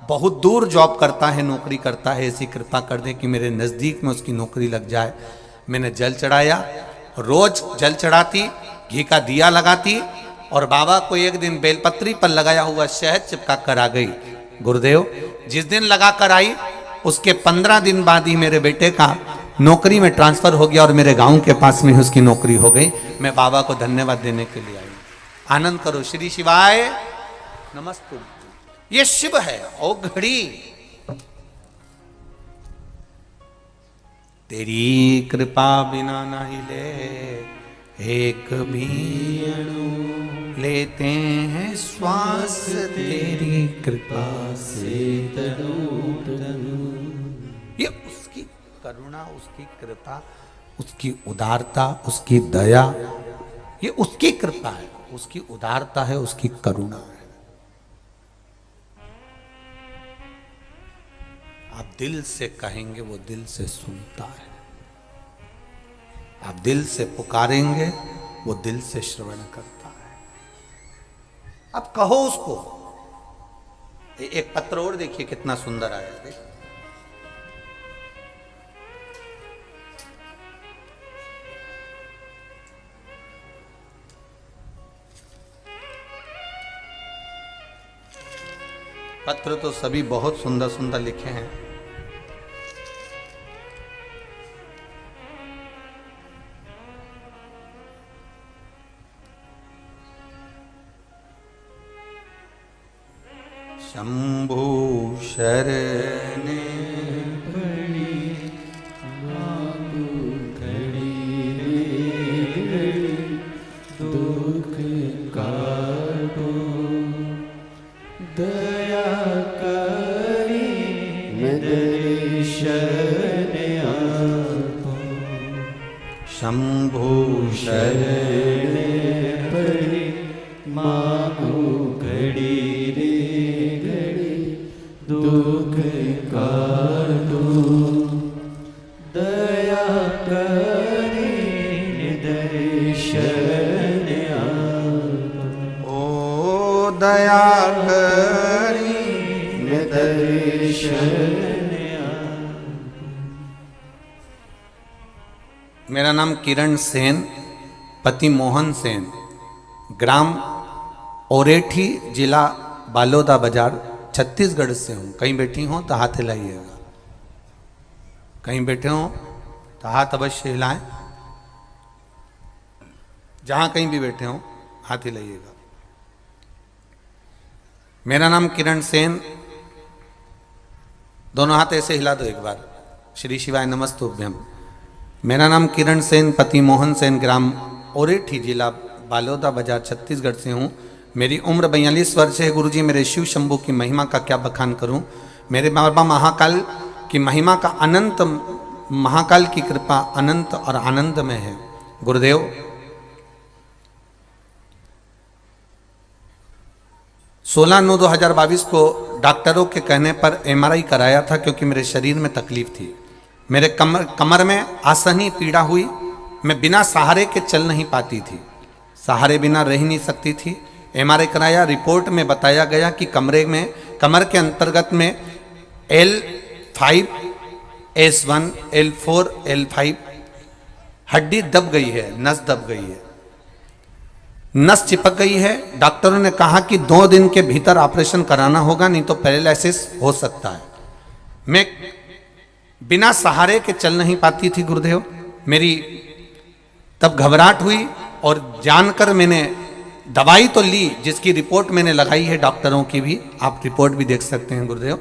बहुत दूर जॉब करता है, नौकरी करता है, ऐसी कृपा कर दे कि मेरे नज़दीक में उसकी नौकरी लग जाए। मैंने जल चढ़ाया, रोज जल चढ़ाती, घी का दिया लगाती और बाबा को एक दिन बेलपत्री पर लगाया हुआ शहद चिपका कर आ गई। गुरुदेव, जिस दिन लगा कर आई उसके 15 दिन बाद ही मेरे बेटे का नौकरी में ट्रांसफर हो गया और मेरे गांव के पास में उसकी नौकरी हो गई। मैं बाबा को धन्यवाद देने के लिए आई। आनंद करो। श्री शिवाय नमस्ते। ये शिव है, ओ घड़ी तेरी कृपा बिना नहीं ले एक भी अणु, लेते हैं श्वास तेरी कृपा से तनु तनु। ये उसकी करुणा, उसकी कृपा, उसकी उदारता, उसकी दया, ये उसकी कृपा है, उसकी उदारता है, उसकी करुणा है। आप दिल से कहेंगे वो दिल से सुनता है, आप दिल से पुकारेंगे वो दिल से श्रवण करता है। आप कहो उसको। एक पत्र और देखिए कितना सुंदर आया है। पत्र तो सभी बहुत सुंदर सुंदर लिखे हैं। शंभु शरणे पड़ी मांगू घड़ी दुख काटो दया करी मेरे शरण आपो। शंभु शरणे पड़ी मांगू घड़ी दुख काटो दया करी दर्शन आपो। ओ दया करी दर्शन आपो। मेरा नाम किरण सेन, पति मोहन सेन, ग्राम ओरेठी, जिला बालोदा बाजार, छत्तीसगढ़ से हूँ। कहीं बैठी हो तो हाथ हिलाइएगा, कहीं बैठे हो तो हाथ अवश्य हिलाएं। जहां कहीं भी बैठे हो हाथ हिलाइएगा। मेरा नाम किरण सेन, दोनों हाथ ऐसे हिला दो एक बार। श्री शिवाय नमस्तुभ्यम। मेरा नाम किरण सेन, पति मोहन सेन, ग्राम ओरेठी, जिला बालोदा बाजार, छत्तीसगढ़ से हूँ। मेरी उम्र 42 वर्ष है। गुरुजी, मेरे शिव शंभू की महिमा का क्या बखान करूं। मेरे बाबा महाकाल की महिमा का अनंत, महाकाल की कृपा अनंत और आनंद में है। गुरुदेव, सोलह 9/2022 को डॉक्टरों के कहने पर MRI कराया था, क्योंकि मेरे शरीर में तकलीफ थी। मेरे कमर में आसनी पीड़ा हुई। मैं बिना सहारे के चल नहीं पाती थी, सहारे बिना रह नहीं सकती थी। MRI कराया, रिपोर्ट में बताया गया कि कमर के अंतर्गत में L5, S1, L4, L5 हड्डी दब गई है, नस दब गई है, नस चिपक गई है। डॉक्टरों ने कहा कि 2 दिन के भीतर ऑपरेशन कराना होगा, नहीं तो पैरालिसिस हो सकता है। मैं बिना सहारे के चल नहीं पाती थी गुरुदेव। मेरी तब घबराहट हुई और जानकर मैंने दवाई तो ली, जिसकी रिपोर्ट मैंने लगाई है डॉक्टरों की भी, आप रिपोर्ट भी देख सकते हैं गुरुदेव।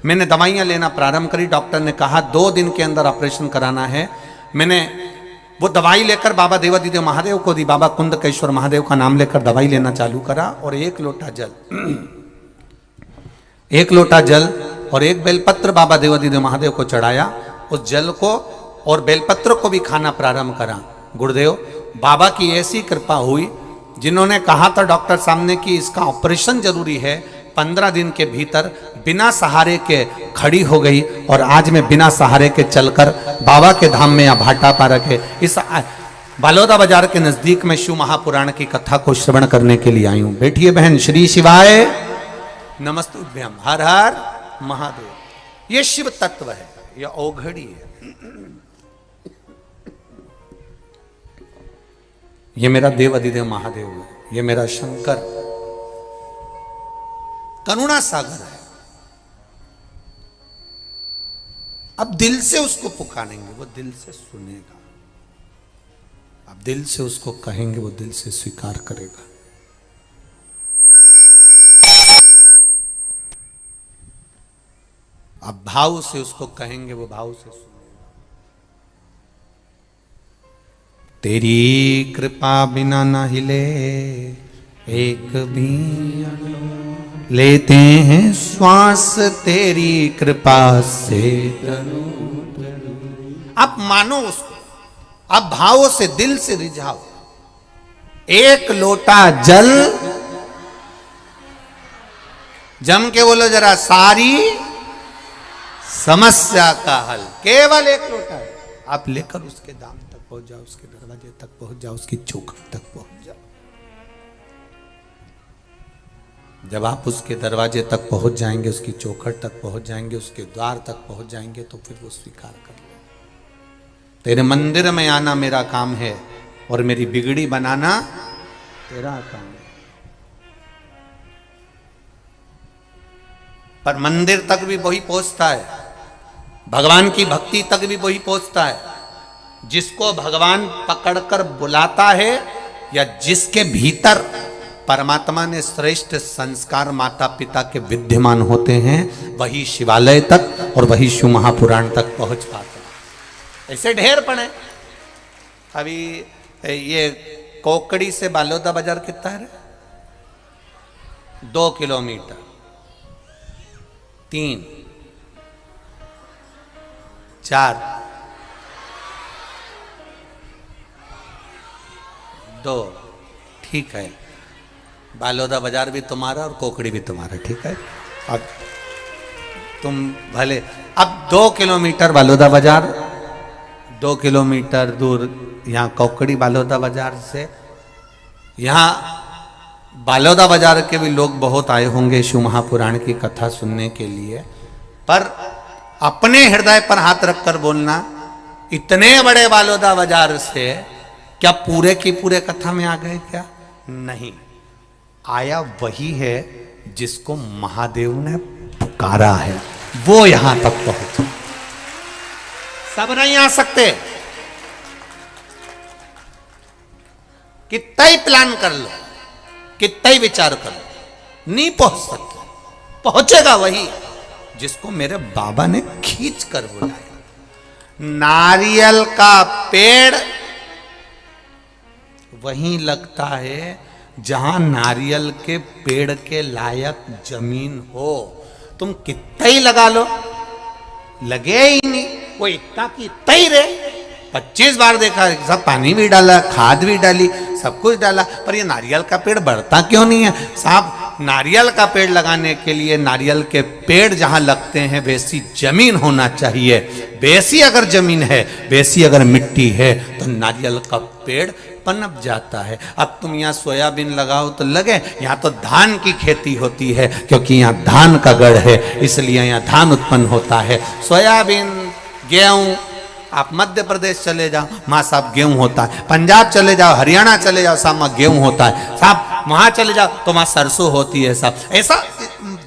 मैंने दवाइयाँ लेना प्रारंभ करी। डॉक्टर ने कहा 2 दिन के अंदर ऑपरेशन कराना है। मैंने वो दवाई लेकर बाबा देवादिदेव महादेव को दी, बाबा कुंदकेश्वर महादेव का नाम लेकर दवाई लेना चालू करा। और 1 लोटा जल, 1 लोटा जल और 1 बेलपत्र बाबा देवादिदेव महादेव को चढ़ाया। उस जल को और बेलपत्र को भी खाना प्रारंभ करा। गुरुदेव, बाबा की ऐसी कृपा हुई, जिन्होंने कहा था डॉक्टर सामने कि इसका ऑपरेशन जरूरी है, 15 दिन के भीतर बिना सहारे के खड़ी हो गई। और आज मैं बिना सहारे के चलकर बाबा के धाम में या भाटा पा रखे इस बालोदा बाजार के नजदीक में शिव महापुराण की कथा को श्रवण करने के लिए आई हूं। बैठिए बहन। श्री शिवाय नमस्तुभ्यम। हर हर महादेव। ये शिव तत्व है, ये औघड़ी है। ये मेरा देव अधिदेव महादेव है, ये मेरा शंकर करुणा सागर है। अब दिल से उसको पुकारेंगे, वो दिल से सुनेगा। अब दिल से उसको कहेंगे, वो दिल से स्वीकार करेगा। अब भाव से उसको कहेंगे, वो भाव से सुनेगा। तेरी कृपा बिना न हिले एक भी अणु, लेते हैं श्वास तेरी कृपा से। आप मानो उसको, आप भावों से दिल से रिझाओ। एक लोटा जल, जम के बोलो जरा, सारी समस्या का हल। केवल एक लोटा है, आप लेकर उसके दाम तक पहुंच जाओ, उसके दरवाजे तक पहुंच जाओ, उसकी चौखट तक पहुंच जाओ। जब आप उसके दरवाजे तक पहुंच जाएंगे, उसकी चौखट तक पहुंच जाएंगे, उसके द्वार तक पहुंच जाएंगे, तो फिर वो स्वीकार कर ले, तेरे मंदिर में आना मेरा काम है और मेरी बिगड़ी बनाना तेरा काम है। पर मंदिर तक भी वही पहुंचता है, भगवान की भक्ति तक भी वही पहुंचता है जिसको भगवान पकड़कर बुलाता है, या जिसके भीतर परमात्मा ने श्रेष्ठ संस्कार माता पिता के विद्यमान होते हैं, वही शिवालय तक और वही शिव महापुराण तक पहुंच पाते हैं। ऐसे ढेर पड़े। अभी ये कोकड़ी से बालोदा बाजार कितना है? 2 किलोमीटर, 3, 4, 2, ठीक है। बालोदा बाजार भी तुम्हारा और कोकड़ी भी तुम्हारा, ठीक है। अब तुम भले, अब 2 किलोमीटर बालोदा बाजार, 2 किलोमीटर दूर यहाँ कोकड़ी बालोदा बाजार से। यहाँ बालोदा बाजार के भी लोग बहुत आए होंगे शिव महापुराण की कथा सुनने के लिए, पर अपने हृदय पर हाथ रखकर बोलना, इतने बड़े बालोदा बाजार से क्या पूरे की पूरे कथा में आ गए? क्या नहीं, आया वही है जिसको महादेव ने पुकारा है, वो यहां तक पहुंचा। सब नहीं आ सकते। कितना ही प्लान कर लो, कितना ही विचार कर लो, नहीं पहुंच सकते। पहुंचेगा वही जिसको मेरे बाबा ने खींच कर बुलाया। नारियल का पेड़ वहीं लगता है जहां नारियल के पेड़ के लायक जमीन हो। तुम कितना ही लगा लो, लगे ही नहीं, वो इतना की इतना ही रहे। 25 बार देखा, सब पानी भी डाला, खाद भी डाली, सब कुछ डाला, पर ये नारियल का पेड़ बढ़ता क्यों नहीं है? साहब, नारियल का पेड़ लगाने के लिए नारियल के पेड़ जहां लगते हैं वैसी जमीन होना चाहिए। वैसी अगर जमीन है, वैसी अगर मिट्टी है, तो नारियल का पेड़ पनप जाता है। अब तुम यहाँ सोयाबीन लगाओ तो लगे, यहाँ तो धान की खेती होती है, क्योंकि यहाँ धान का गढ़ है, इसलिए यहाँ धान उत्पन्न होता है। सोयाबीन, गेहूं, आप मध्य प्रदेश चले जाओ, माँ साहब गेहूं होता है। पंजाब चले जाओ, हरियाणा चले जाओ, साहब वहाँ गेहूं होता है। साहब वहां चले जाओ तो वहां सरसों होती है। साहब ऐसा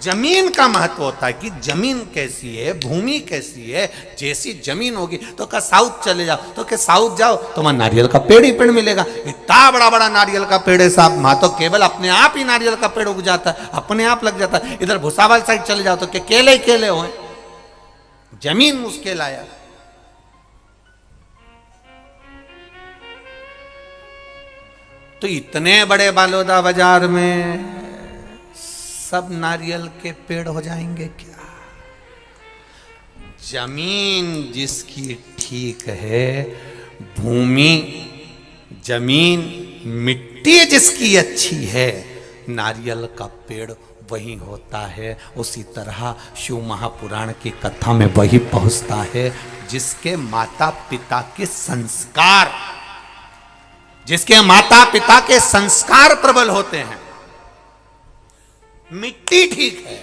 जमीन का महत्व होता है कि जमीन कैसी है, भूमि कैसी है। जैसी जमीन होगी तो क्या साउथ चले जाओ, तो क्या साउथ जाओ तो वहां नारियल का पेड़ ही पेड़ मिलेगा। इतना बड़ा बड़ा नारियल का पेड़ है साहब, वहां तो केवल अपने आप ही नारियल का पेड़ उग जाता है, अपने आप लग जाता है। इधर भुसावल साइड चले जाओ तो क्या केले केले हो, जमीन उसके लायक। तो इतने बड़े बालोदा बाजार में सब नारियल के पेड़ हो जाएंगे क्या? जमीन जिसकी ठीक है, भूमि, जमीन, मिट्टी जिसकी अच्छी है, नारियल का पेड़ वही होता है। उसी तरह शिव महापुराण की कथा में वही पहुंचता है जिसके माता पिता के संस्कार, जिसके माता पिता के संस्कार प्रबल होते हैं। मिट्टी ठीक है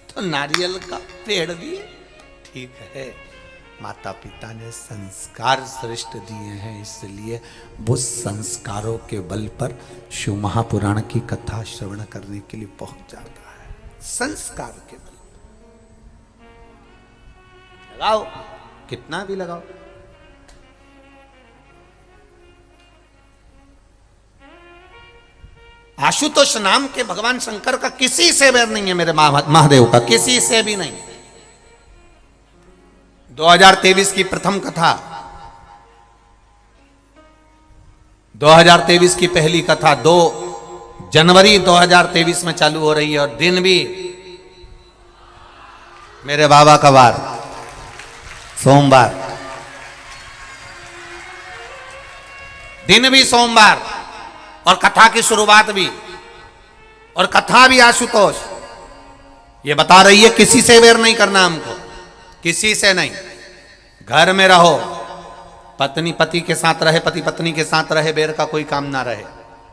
तो नारियल का पेड़ भी ठीक है। माता पिता ने संस्कार श्रेष्ठ दिए हैं, इसलिए वो संस्कारों के बल पर शिव महापुराण की कथा श्रवण करने के लिए पहुंच जाता है। संस्कार के बल लगाओ, कितना भी लगाओ। आशुतोष नाम के भगवान शंकर का किसी से बैर नहीं है, मेरे महादेव का किसी से भी नहीं। 2023 की प्रथम कथा 2023 की पहली कथा 2 जनवरी 2023 में चालू हो रही है और दिन भी मेरे बाबा का वार सोमवार, दिन भी सोमवार और कथा की शुरुआत भी, और कथा भी आशुतोष ये बता रही है किसी से वेर नहीं करना हमको, किसी से नहीं। घर में रहो, पत्नी पति के साथ रहे, पति पत्नी के साथ रहे, बेर का कोई काम ना रहे।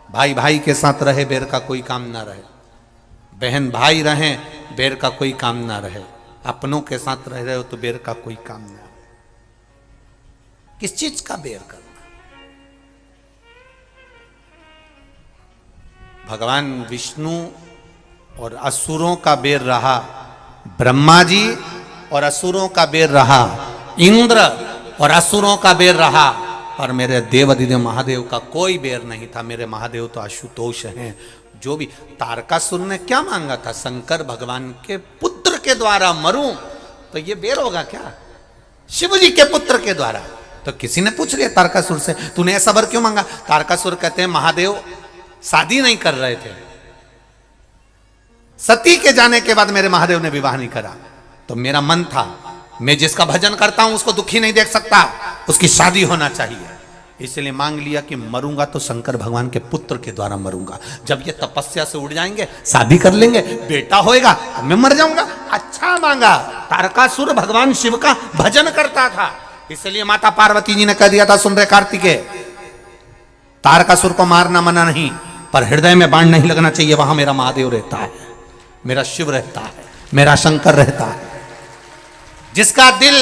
भाई भाई के साथ रहे, बेर का कोई काम ना रहे। बहन भाई रहें, बेर का कोई काम ना रहे। अपनों के साथ रह रहे हो तो बेर का कोई काम ना रहे। किस चीज का बेर करना? भगवान विष्णु और असुरों का बेर रहा ब्रह्मा जी, और असुरों का बेर रहा इंद्र, और असुरों का बेर रहा, और मेरे देवाधिदेव महादेव का कोई बेर नहीं था। मेरे महादेव तो आशुतोष हैं। जो भी तारकासुर ने क्या मांगा था? शंकर भगवान के पुत्र के द्वारा मरूं, तो ये बेर होगा क्या? शिव जी के पुत्र के द्वारा। तो किसी ने पूछ लिया तारकासुर से, तूने ऐसा वर क्यों मांगा? तारकासुर कहते हैं महादेव शादी नहीं कर रहे थे, सती के जाने के बाद मेरे महादेव ने विवाह नहीं करा, तो मेरा मन था मैं जिसका भजन करता हूं उसको दुखी नहीं देख सकता, उसकी शादी होना चाहिए। इसलिए मांग लिया कि मरूंगा तो शंकर भगवान के पुत्र के द्वारा मरूंगा। जब ये तपस्या से उड़ जाएंगे, शादी कर लेंगे, बेटा होएगा, मैं मर जाऊंगा। अच्छा मांगा। तारकासुर भगवान शिव का भजन करता था, इसलिए माता पार्वती जी ने कह दिया था, सुन रहे कार्तिकेय, तारकासुर को मारना मना नहीं, पर हृदय में बाण नहीं लगना चाहिए। वहां मेरा महादेव रहता है, मेरा शिव रहता है, मेरा शंकर रहता है। जिसका दिल,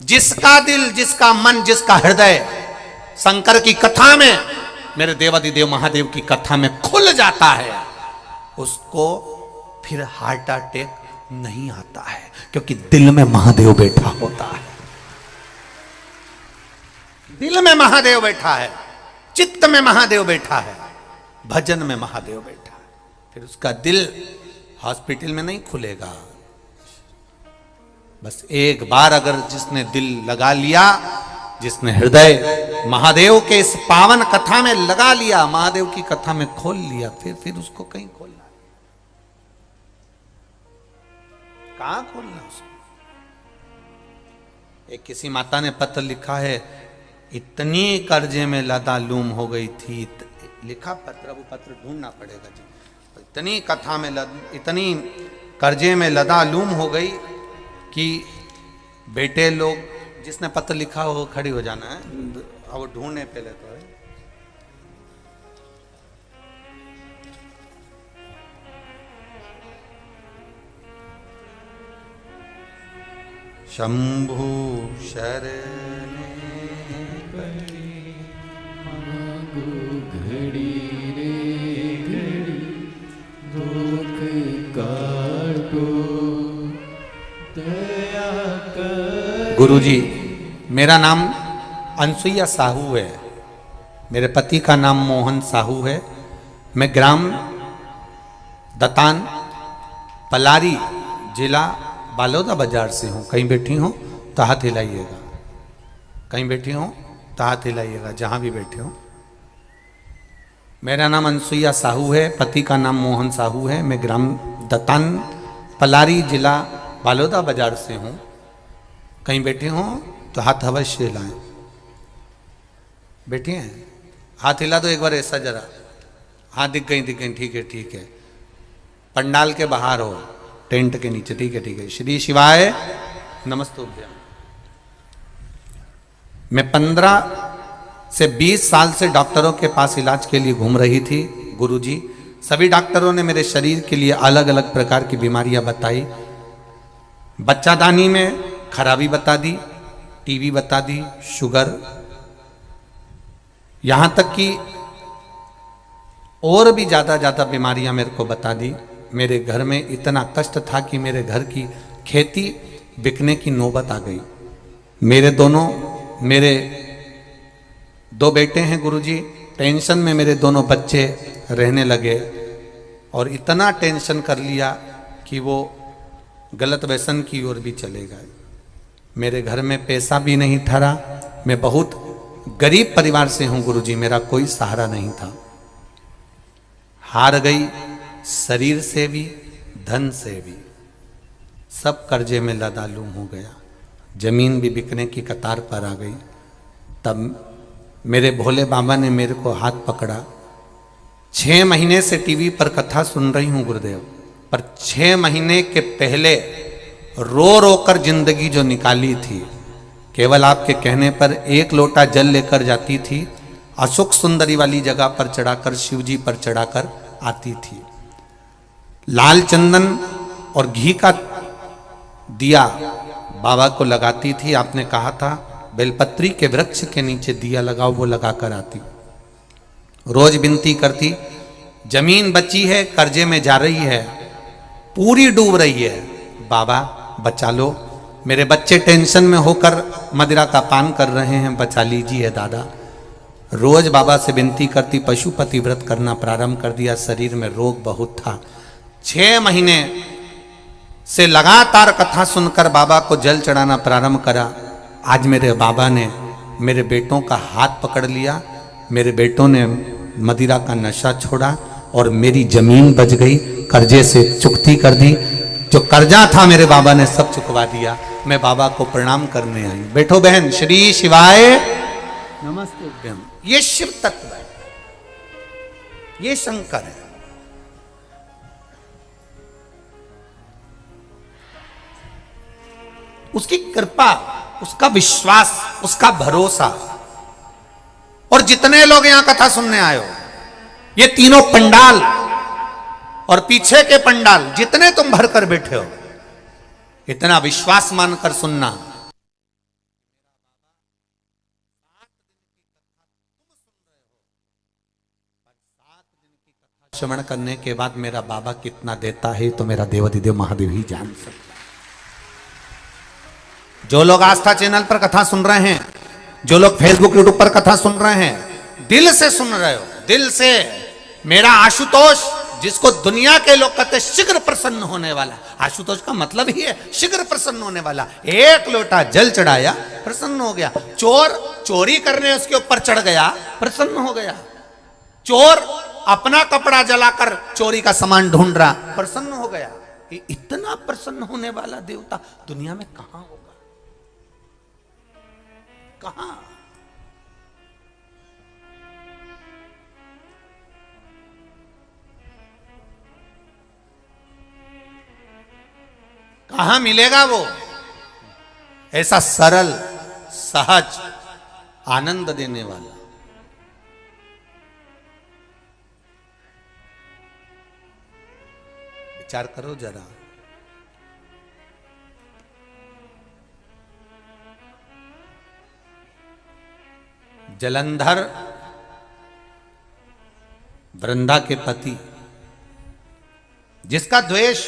जिसका मन, जिसका हृदय शंकर की कथा में, मेरे देवाधिदेव महादेव की कथा में खुल जाता है, उसको फिर हार्ट अटैक नहीं आता है, क्योंकि दिल में महादेव बैठा होता है। दिल में महादेव बैठा है, चित्त में महादेव बैठा है, भजन में महादेव बैठा है। फिर उसका दिल हॉस्पिटल में नहीं खुलेगा। बस एक बार अगर जिसने दिल लगा लिया, जिसने हृदय महादेव के इस पावन कथा में लगा लिया, महादेव की कथा में खोल लिया, फिर उसको कहीं खोलना, कहां खोलना उसको? एक किसी माता ने पत्र लिखा है, इतनी कर्जे में लदालूम हो गई थी, लिखा पत्र, वो पत्र ढूंढना पड़ेगा जी। इतनी कथा में इतनी कर्जे में लदालूम हो गई कि बेटे लोग, जिसने पत्र लिखा हो वो खड़ी हो जाना है, वो ढूंढने पहले तो है। शंभु शरणे घड़ी रे घड़ी दुख काटो दया कर। गुरुजी, मेरा नाम अनसुईया साहू है, मेरे पति का नाम मोहन साहू है। मैं ग्राम दतान पलारी जिला बालोदा बाजार से हूँ। कहीं बैठी हो तो हाथ हिलाइएगा, कहीं बैठी हो तो हाथ हिलाइएगा, जहाँ भी बैठे हो। मेरा नाम अनसुईया साहू है, पति का नाम मोहन साहू है। मैं ग्राम दतान पलारी जिला बालोदा बाजार से हूँ। कहीं बैठे हो तो हाथ अवश्य हिलाएं। बैठे हैं? हाथ हिला दो एक बार ऐसा जरा। हाँ, दिख गई, ठीक है, ठीक है। पंडाल के बाहर हो, टेंट के नीचे, ठीक है। श्री शिवाय नमस्तुभ्यम। मैं 15 से 20 साल से डॉक्टरों के पास इलाज के लिए घूम रही थी। गुरुजी, सभी डॉक्टरों ने मेरे शरीर के लिए अलग अलग प्रकार की बीमारियां बताई। बच्चादानी में खराबी बता दी, टीबी बता दी, शुगर, यहां तक कि और भी ज्यादा बीमारियां मेरे को बता दी। मेरे घर में इतना कष्ट था कि मेरे घर की खेती बिकने की नौबत आ गई। मेरे 2 बेटे हैं गुरुजी, टेंशन में मेरे 2 बच्चे रहने लगे और इतना टेंशन कर लिया कि वो गलत व्यसन की ओर भी चले गए। मेरे घर में पैसा भी नहीं ठहरा। मैं बहुत गरीब परिवार से हूं गुरुजी, मेरा कोई सहारा नहीं था। हार गई शरीर से भी, धन से भी, सब कर्जे में लदालूम हो गया, जमीन भी बिकने की कतार पर आ गई। तब मेरे भोले बाबा ने मेरे को हाथ पकड़ा। 6 महीने से टीवी पर कथा सुन रही हूं गुरुदेव, पर 6 महीने के पहले रो रो कर जिंदगी जो निकाली थी, केवल आपके कहने पर 1 लोटा जल लेकर जाती थी, अशोक सुंदरी वाली जगह पर चढ़ाकर, शिव जी पर चढ़ाकर आती थी। लाल चंदन और घी का दिया बाबा को लगाती थी। आपने कहा था बेलपत्री के वृक्ष के नीचे दिया लगाओ, वो लगा कर आती। रोज विनती करती, जमीन बची है, कर्जे में जा रही है, पूरी डूब रही है, बाबा बचा लो, मेरे बच्चे टेंशन में होकर मदिरा का पान कर रहे हैं, बचा लीजिए दादा। रोज बाबा से विनती करती, पशुपति व्रत करना प्रारंभ कर दिया। शरीर में रोग बहुत था। 6 महीने से लगातार कथा सुनकर बाबा को जल चढ़ाना प्रारंभ करा। आज मेरे बाबा ने मेरे बेटों का हाथ पकड़ लिया, मेरे बेटों ने मदिरा का नशा छोड़ा और मेरी जमीन बच गई, कर्जे से चुकती कर दी। जो कर्जा था मेरे बाबा ने सब चुकवा दिया। मैं बाबा को प्रणाम करने आई। बैठो बहन, श्री शिवाय नमस्ते। ये शिव तत्व है, ये शंकर है। उसकी कृपा, उसका विश्वास, उसका भरोसा। और जितने लोग यहां कथा सुनने आए हो, ये तीनों पंडाल और पीछे के पंडाल जितने तुम भर कर बैठे हो, इतना विश्वास मानकर सुनना। श्रवण करने के बाद मेरा बाबा कितना देता है तो मेरा देवाधिदेव महादेव ही जान सकता। जो लोग आस्था चैनल पर कथा सुन रहे हैं, जो लोग फेसबुक यूट्यूब पर कथा सुन रहे हैं, दिल से सुन रहे हो, दिल से। मेरा आशुतोष, जिसको दुनिया के लोग कहते शीघ्र प्रसन्न होने वाला, आशुतोष का मतलब ही है शीघ्र प्रसन्न होने वाला। 1 लोटा जल चढ़ाया, प्रसन्न हो गया। चोर चोरी करने उसके ऊपर चढ़ गया, प्रसन्न हो गया। चोर अपना कपड़ा जलाकर चोरी का सामान ढूंढ रहा, प्रसन्न हो गया। इतना प्रसन्न होने वाला देवता दुनिया में कहां होगा? कहां? कहां मिलेगा वो ऐसा सरल, सहज, आनंद देने वाला? विचार करो जरा। जलंधर वृंदा के पति, जिसका द्वेष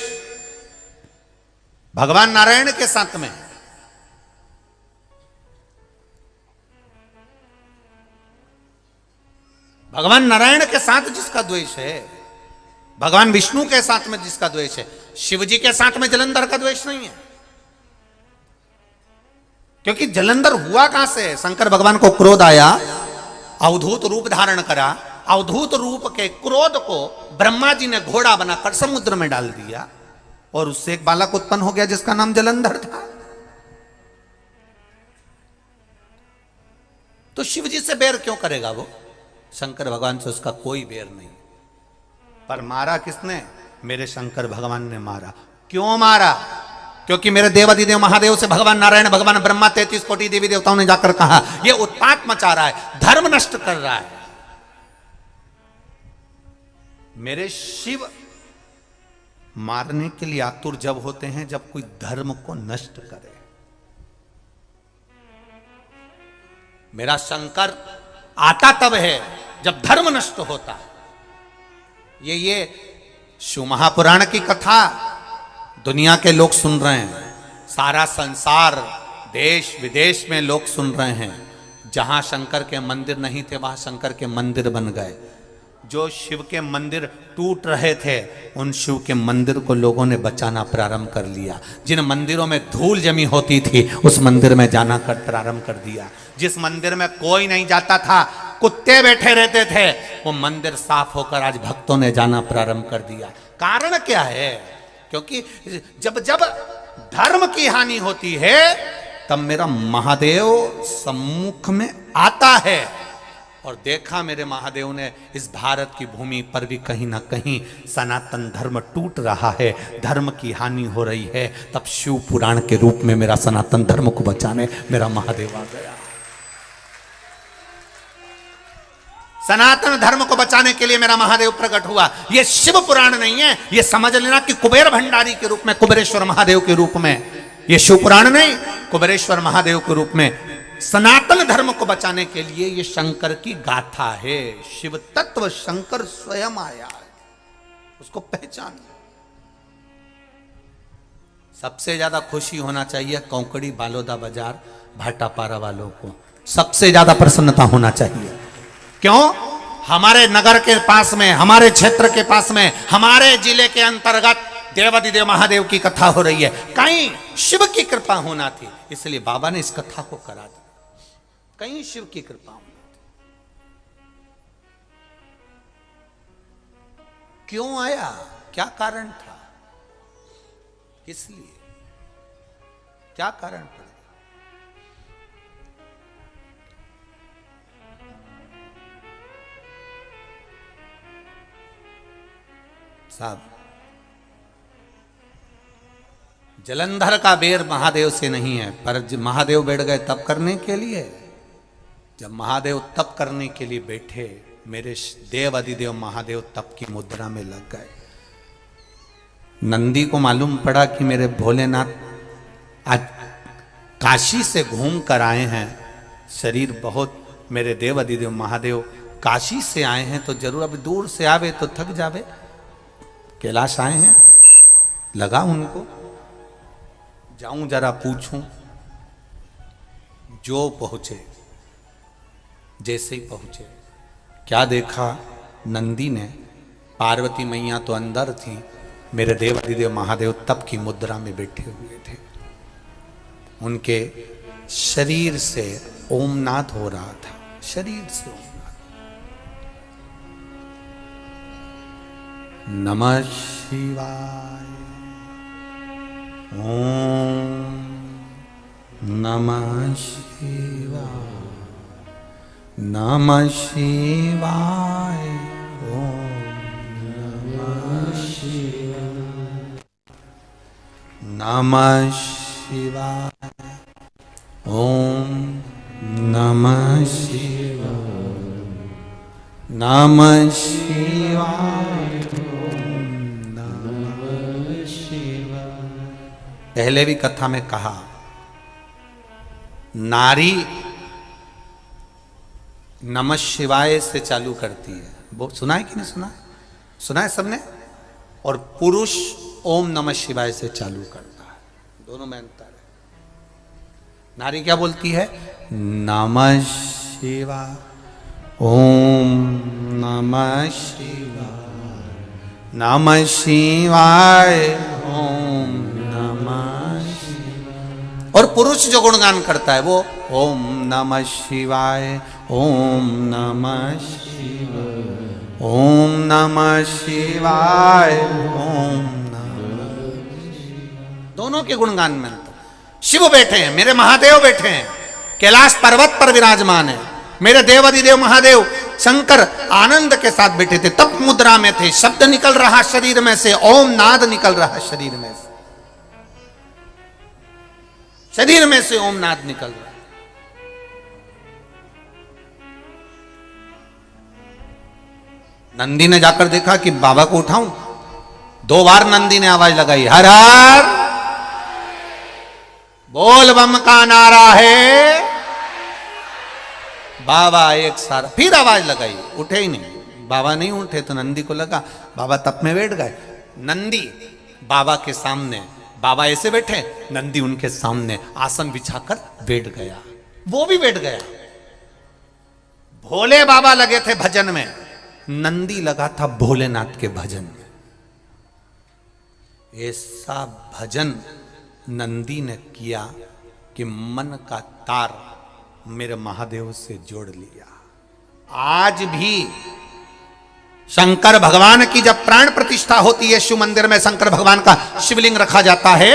भगवान नारायण के साथ में, भगवान नारायण के साथ जिसका द्वेष है, भगवान विष्णु के साथ में जिसका द्वेष है, शिव जी के साथ में जलंधर का द्वेष नहीं है। क्योंकि जलंधर हुआ कहां से? शंकर भगवान को क्रोध आया, अवधूत रूप धारण करा। अवधूत रूप के क्रोध को ब्रह्मा जी ने घोड़ा बनाकर समुद्र में डाल दिया और उससे एक बालक उत्पन्न हो गया जिसका नाम जलंधर था। तो शिव जी से बैर क्यों करेगा वो? शंकर भगवान से उसका कोई बैर नहीं। पर मारा किसने? मेरे शंकर भगवान ने मारा। क्यों मारा? क्योंकि मेरे देवाधिदेव महादेव से भगवान नारायण, भगवान ब्रह्मा, 33 कोटि देवी देवताओं ने जाकर कहा ये उत्पात मचा रहा है, धर्म नष्ट कर रहा है। मेरे शिव मारने के लिए आतुर जब होते हैं जब कोई धर्म को नष्ट करे। मेरा शंकर आता तब है जब धर्म नष्ट होता है। ये शिव महापुराण की कथा दुनिया के लोग सुन रहे हैं, सारा संसार, देश विदेश में लोग सुन रहे हैं। जहां शंकर के मंदिर नहीं थे वहां शंकर के मंदिर बन गए। जो शिव के मंदिर टूट रहे थे, उन शिव के मंदिर को लोगों ने बचाना प्रारंभ कर लिया। जिन मंदिरों में धूल जमी होती थी, उस मंदिर में जाना प्रारंभ कर दिया। जिस मंदिर में कोई नहीं जाता था, कुत्ते बैठे रहते थे, वो मंदिर साफ होकर आज भक्तों ने जाना प्रारंभ कर दिया। कारण क्या है? क्योंकि जब जब धर्म की हानि होती है, तब मेरा महादेव सम्मुख में आता है। और देखा मेरे महादेव ने इस भारत की भूमि पर भी कहीं ना कहीं सनातन धर्म टूट रहा है, धर्म की हानि हो रही है, तब शिव पुराण के रूप में मेरा सनातन धर्म को बचाने मेरा महादेव आ गया। सनातन धर्म को बचाने के लिए मेरा महादेव प्रकट हुआ। यह शिव पुराण नहीं है, यह समझ लेना कि कुबेर भंडारी के रूप में, कुबेरेश्वर महादेव के रूप में, यह शिव पुराण नहीं, कुबेरेश्वर महादेव के रूप में सनातन धर्म को बचाने के लिए यह शंकर की गाथा है। शिव तत्व शंकर स्वयं आया है, उसको पहचान। सबसे ज्यादा खुशी होना चाहिए कौकड़ी बालोदा बाजार भाटापारा वालों को, सबसे ज्यादा प्रसन्नता होना चाहिए। क्यों? हमारे नगर के पास में, हमारे क्षेत्र के पास में, हमारे जिले के अंतर्गत देवादिदेव महादेव की कथा हो रही है। कहीं शिव की कृपा होना थी, इसलिए बाबा ने इस कथा को करा दिया। कहीं शिव की कृपा होना थी। क्यों आया? क्या कारण था? इसलिए क्या कारण था? साहब, जलंधर का बेर महादेव से नहीं है, पर जब महादेव बैठ गए तप करने के लिए, जब महादेव तप करने के लिए बैठे, मेरे देव अधिदेव महादेव तप की मुद्रा में लग गए। नंदी को मालूम पड़ा कि मेरे भोलेनाथ आज काशी से घूम कर आए हैं, शरीर बहुत, मेरे देव अधिदेव महादेव काशी से आए हैं, तो जरूर अभी दूर से आवे तो थक जावे, कैलाश आए हैं। लगा उनको जाऊं जरा पूछूं। जो पहुंचे, जैसे ही पहुंचे, क्या देखा? नंदी ने, पार्वती मैया तो अंदर थी, मेरे देव अधिदेव महादेव तप की मुद्रा में बैठे हुए थे। उनके शरीर से ओमनाद हो रहा था, शरीर से ओमनाद। नमः शिवाय, ओम नमः शिवाय, नमः शिवाय, ओम नमः शिवाय, नमः शिवाय, ओम नमः शिवाय, नमः शिवाय, ओम नमः शिवाय। पहले भी कथा में कहा, नारी नमः शिवाय से चालू करती है। वो सुना है कि नहीं सुना है? सुना है सबने? और पुरुष ओम नमः शिवाय से चालू करता है। दोनों में अंतर है। नारी क्या बोलती है? नमः शिवाय, ओम नमः शिवाय, नमः शिवाय, ओम नमः शिवाय। और पुरुष जो गुणगान करता है वो ओम नमः शिवाय, ओम नमः शिवाय, ओम नमः शिवाय, ओम नमः शिवाय। दोनों के गुणगान में शिव बैठे हैं, मेरे महादेव बैठे हैं, कैलाश पर्वत पर विराजमान है। मेरे देवादिदेव महादेव शंकर आनंद के साथ बैठे थे, तप मुद्रा में थे। शब्द निकल रहा शरीर में से, ओम नाद निकल रहा शरीर में से, शरीर में से ओम नाद निकल रहा। नंदी ने जाकर देखा कि बाबा को उठाऊं। 2 बार नंदी ने आवाज लगाई, हर हर बोल बम का नारा है। बाबा एक सारा फिर आवाज लगाई, उठे ही नहीं। बाबा नहीं उठे तो नंदी को लगा बाबा तप में बैठ गए। नंदी बाबा के सामने, बाबा ऐसे बैठे, नंदी उनके सामने आसन बिछाकर बैठ गया। वो भी बैठ गया। भोले बाबा लगे थे भजन में, नंदी लगा था भोलेनाथ के भजन में। ऐसा भजन नंदी ने किया कि मन का तार मेरे महादेव से जोड़ लिया। आज भी शंकर भगवान की जब प्राण प्रतिष्ठा होती है, शिव मंदिर में शंकर भगवान का शिवलिंग रखा जाता है,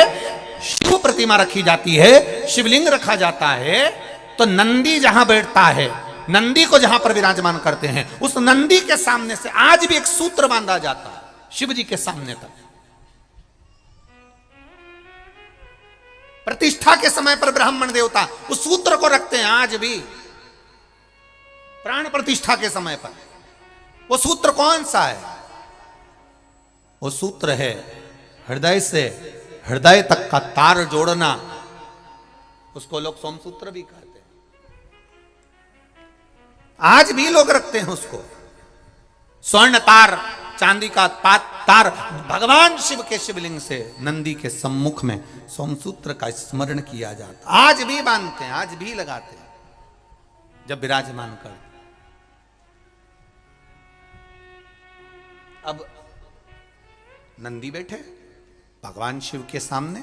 शिव प्रतिमा रखी जाती है, शिवलिंग रखा जाता है, तो नंदी जहां बैठता है, नंदी को जहां पर विराजमान करते हैं, उस नंदी के सामने से आज भी एक सूत्र बांधा जाता है शिव जी के सामने तक। प्रतिष्ठा के समय पर ब्राह्मण देवता उस सूत्र को रखते हैं आज भी। प्राण प्रतिष्ठा के समय पर वो सूत्र कौन सा है? वो सूत्र है हृदय से हृदय तक का तार जोड़ना। उसको लोग सोमसूत्र भी कहते हैं। आज भी लोग रखते हैं उसको। स्वर्ण तार, चांदी का तार भगवान शिव के शिवलिंग से नंदी के सम्मुख में सोमसूत्र का स्मरण किया जाता। आज भी बांधते हैं, आज भी लगाते हैं जब विराजमान करते। अब नंदी बैठे भगवान शिव के सामने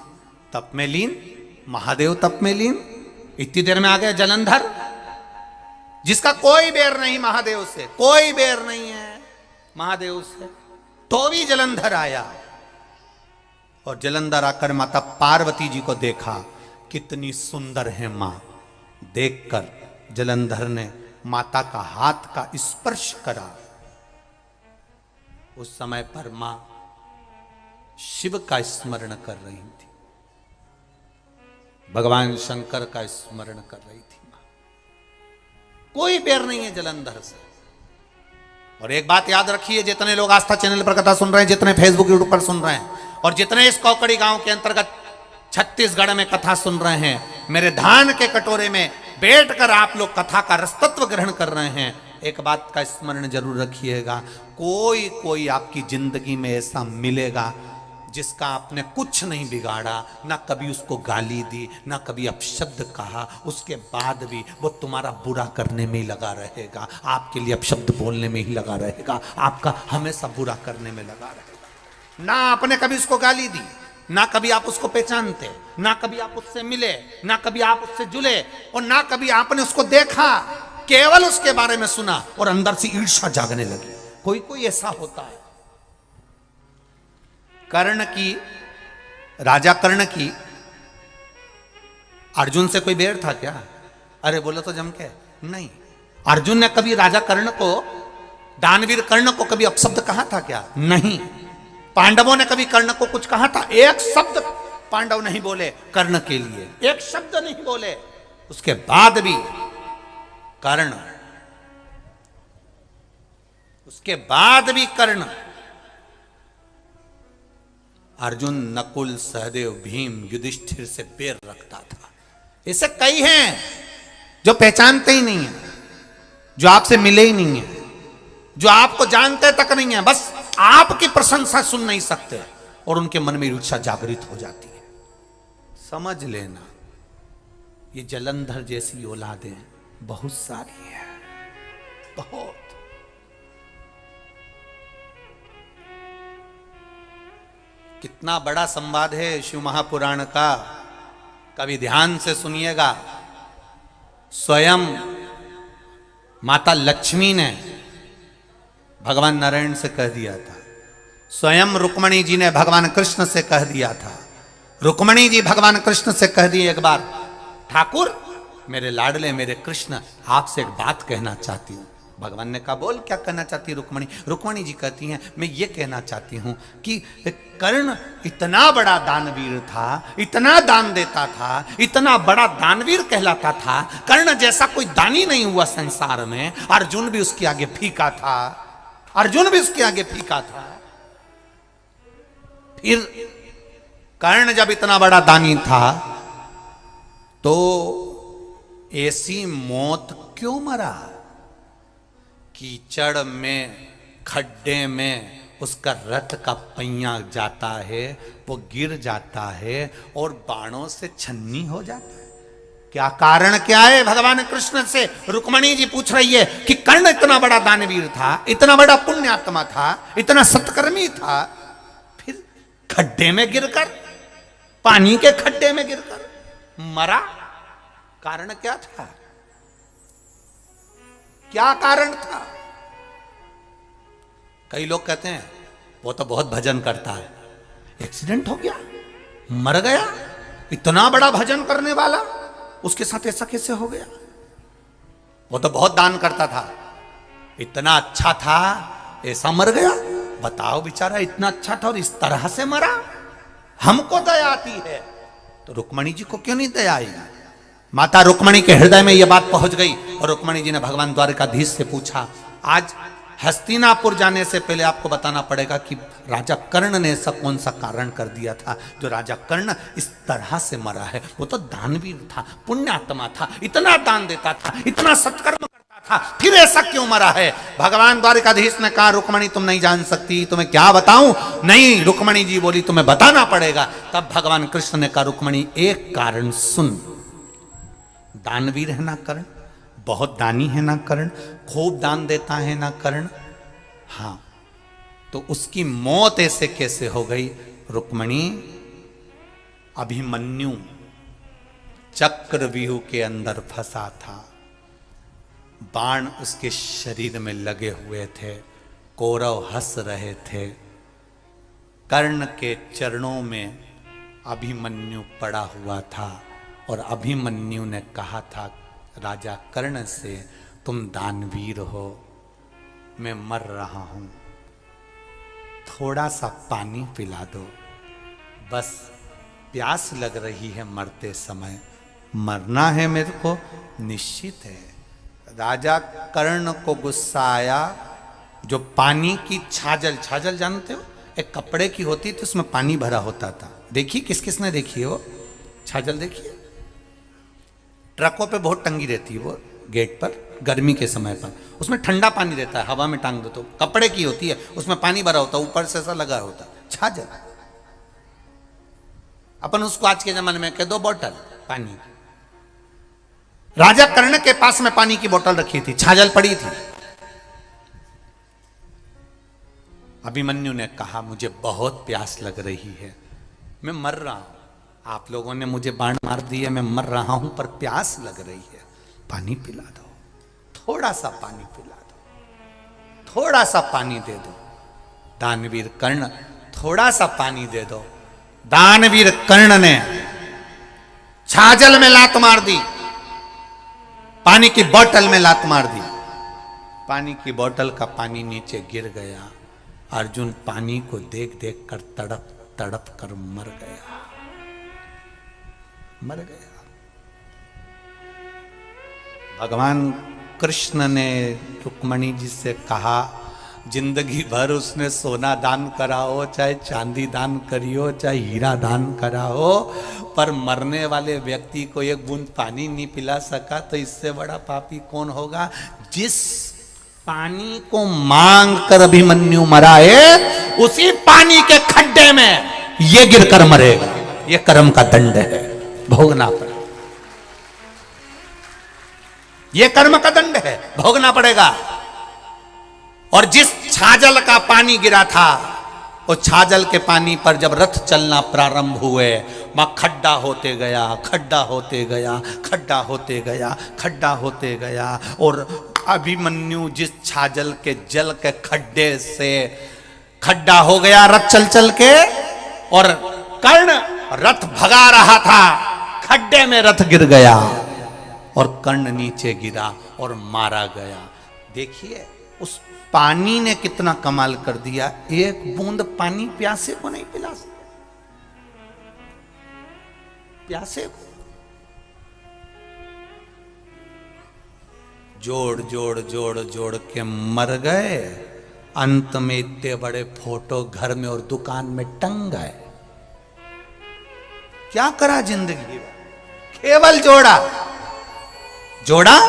तप में लीन, महादेव तप में लीन। इतनी देर में आ गया जलंधर, जिसका कोई बैर नहीं महादेव से, कोई बैर नहीं है महादेव से, तो भी जलंधर आया। और जलंधर आकर माता पार्वती जी को देखा, कितनी सुंदर है मां। देखकर जलंधर ने माता का हाथ का स्पर्श करा। उस समय पर मां शिव का स्मरण कर रही थी, भगवान शंकर का स्मरण कर रही थी मां। कोई बैर नहीं है जलंधर से। और एक बात याद रखिए, जितने लोग आस्था चैनल पर कथा सुन रहे हैं, जितने फेसबुक यूट्यूब पर सुन रहे हैं, और जितने इस कौकड़ी गांव के अंतर्गत छत्तीसगढ़ में कथा सुन रहे हैं, मेरे धान के कटोरे में बैठकर आप लोग कथा का रसतत्व ग्रहण कर रहे हैं, एक बात का स्मरण जरूर रखिएगा, कोई आपकी जिंदगी में ऐसा मिलेगा जिसका आपने कुछ नहीं बिगाड़ा, ना कभी उसको गाली दी, ना कभी अपशब्द कहा, उसके बाद भी वो तुम्हारा बुरा करने में ही लगा रहेगा, आपके लिए अपशब्द बोलने में ही लगा रहेगा, आपका हमेशा बुरा करने में लगा रहेगा। ना आपने कभी उसको गाली दी, ना कभी आप उसको पहचानते, ना कभी आप उससे मिले, ना कभी आप उससे जुले, और ना कभी आपने उसको देखा, केवल उसके बारे में सुना और अंदर से ईर्ष्या जागने लगी। कोई ऐसा होता है। कर्ण की, राजा कर्ण की अर्जुन से कोई बैर था क्या? अरे बोलो तो जम के नहीं। अर्जुन ने कभी राजा कर्ण को, दानवीर कर्ण को कभी अपशब्द कहा था क्या? नहीं। पांडवों ने कभी कर्ण को कुछ कहा था? एक शब्द पांडव नहीं बोले कर्ण के लिए, एक शब्द नहीं बोले। उसके बाद भी कर्ण, उसके बाद भी कर्ण, अर्जुन, नकुल, सहदेव, भीम, युधिष्ठिर से बैर रखता था। ऐसे कई हैं जो पहचानते ही नहीं है, जो आपसे मिले ही नहीं है, जो आपको जानते तक नहीं है, बस आपकी प्रशंसा सुन नहीं सकते और उनके मन में ईर्ष्या जागृत हो जाती है। समझ लेना, ये जलंधर जैसी औलादें बहुत सारी हैं, बहुत। कितना बड़ा संवाद है शिव महापुराण का, कभी ध्यान से सुनिएगा। स्वयं माता लक्ष्मी ने भगवान नारायण से कह दिया था, स्वयं रुक्मणी जी ने भगवान कृष्ण से कह दिया था। रुक्मणी जी भगवान कृष्ण से कह दिए एक बार, ठाकुर मेरे लाडले, मेरे कृष्ण, आपसे एक बात कहना चाहती हूं। भगवान ने कहा, बोल क्या कहना चाहती है रुक्मणी? रुक्मणी जी कहती हैं, मैं ये कहना चाहती हूं कि कर्ण इतना बड़ा दानवीर था, इतना दान देता था, इतना बड़ा दानवीर कहलाता था, कर्ण जैसा कोई दानी नहीं हुआ संसार में। अर्जुन भी उसके आगे फीका था, अर्जुन भी उसके आगे फीका था। फिर कर्ण जब इतना बड़ा दानी था तो ऐसी मौत क्यों मरा? कीचड़ में, खड्डे में उसका रथ का पहिया जाता है, वो गिर जाता है और बाणों से छन्नी हो जाता है। क्या कारण क्या है भगवान कृष्ण से रुक्मणी जी पूछ रही है कि कर्ण इतना बड़ा दानवीर था, इतना बड़ा पुण्यात्मा था, इतना सत्कर्मी था, फिर खड्डे में गिरकर, पानी के खड्डे में गिरकर मरा। कारण क्या था? क्या कारण था? कई लोग कहते हैं वो तो बहुत भजन करता है, एक्सीडेंट हो गया, मर गया, इतना बड़ा भजन करने वाला, उसके साथ ऐसा कैसे हो गया? वो तो बहुत दान करता था, इतना अच्छा था, ऐसा मर गया। बताओ बेचारा इतना अच्छा था और इस तरह से मरा। हमको दया आती है तो रुक्मणी जी को क्यों नहीं दया आएगी? माता रुक्मणी के हृदय में यह बात पहुंच गई और रुक्मणी जी ने भगवान द्वारकाधीश से पूछा। आज हस्तिनापुर जाने से पहले आपको बताना पड़ेगा कि राजा कर्ण ने ऐसा कौन सा कारण कर दिया था जो राजा कर्ण इस तरह से मरा है। वो तो दानवीर था, पुण्यात्मा था, इतना दान देता था, इतना सत्कर्म करता था, फिर ऐसा क्यों मरा है? भगवान द्वारकाधीश ने कहा रुक्मणी तुम नहीं जान सकती, तुम्हें क्या बताऊं? नहीं, रुक्मणी जी बोली तुम्हें बताना पड़ेगा। तब भगवान कृष्ण ने कहा रुक्मणी एक कारण सुन। दानवीर है ना कर्ण, बहुत दानी है ना कर्ण, खूब दान देता है ना कर्ण, हाँ, तो उसकी मौत ऐसे कैसे हो गई? रुक्मणी, अभिमन्यु चक्रव्यूह के अंदर फंसा था, बाण उसके शरीर में लगे हुए थे, कौरव हंस रहे थे, कर्ण के चरणों में अभिमन्यु पड़ा हुआ था और अभिमन्यु ने कहा था राजा कर्ण से, तुम दानवीर हो, मैं मर रहा हूं, थोड़ा सा पानी पिला दो, बस प्यास लग रही है मरते समय, मरना है मेरे को, निश्चित है। राजा कर्ण को गुस्सा आया। जो पानी की छाजल, छाजल जानते हो, एक कपड़े की होती थी, उसमें पानी भरा होता था। देखिए किस किस ने देखी है वो छाजल? देखिए ट्रकों पे बहुत टंगी रहती है वो गेट पर, गर्मी के समय पर, उसमें ठंडा पानी रहता है, हवा में टांग दो तो, कपड़े की होती है, उसमें पानी भरा होता है, ऊपर से ऐसा लगा होता है, छाजल। अपन उसको आज के जमाने में कह दो बोतल पानी। राजा कर्ण के पास में पानी की बोतल रखी थी, छाजल पड़ी थी। अभिमन्यु ने कहा मुझे बहुत प्यास लग रही है, मैं मर रहा हूं, आप लोगों ने मुझे बाण मार दिए, मैं मर रहा हूं, पर प्यास लग रही है, पानी पिला दो, थोड़ा सा पानी पिला दो, थोड़ा सा पानी दे दो। दानवीर कर्ण, थोड़ा सा पानी दे दो। दानवीर कर्ण ने छाजल में लात मार दी, पानी की बोतल में लात मार दी, पानी की बोतल का पानी नीचे गिर गया। अर्जुन पानी को देख देख कर तड़प तड़प कर मर गया, मर गया। भगवान कृष्ण ने रुक्मणी जी से कहा, जिंदगी भर उसने सोना दान करा हो, चाहे चांदी दान करी हो, चाहे हीरा दान करा हो, पर मरने वाले व्यक्ति को एक बूंद पानी नहीं पिला सका, तो इससे बड़ा पापी कौन होगा? जिस पानी को मांग कर अभिमन्यु मरा है, उसी पानी के खड्डे में ये गिरकर मरेगा। ये कर्म का दंड है, भोगना पड़ेगा। ये कर्म का दंड है, भोगना पड़ेगा। और जिस छाजल का पानी गिरा था, वो छाजल के पानी पर जब रथ चलना प्रारंभ हुए, वहां खड्डा होते गया, खड्डा होते गया, खड्डा होते गया, खड्डा होते गया। और अभिमन्यु जिस छाजल के जल के खड्डे से खड्डा हो गया रथ चल चल के, और कर्ण रथ भगा रहा था, खड्डे में रथ गिर गया और कर्ण नीचे गिरा और मारा गया। देखिए उस पानी ने कितना कमाल कर दिया, एक बूंद पानी प्यासे को नहीं पिला सकता, प्यासे को। जोड़ जोड़ जोड़ जोड़ के मर गए, अंत में इतने बड़े फोटो घर में और दुकान में टंग गए। क्या करा जिंदगी में? केवल जोड़ा, जोड़ा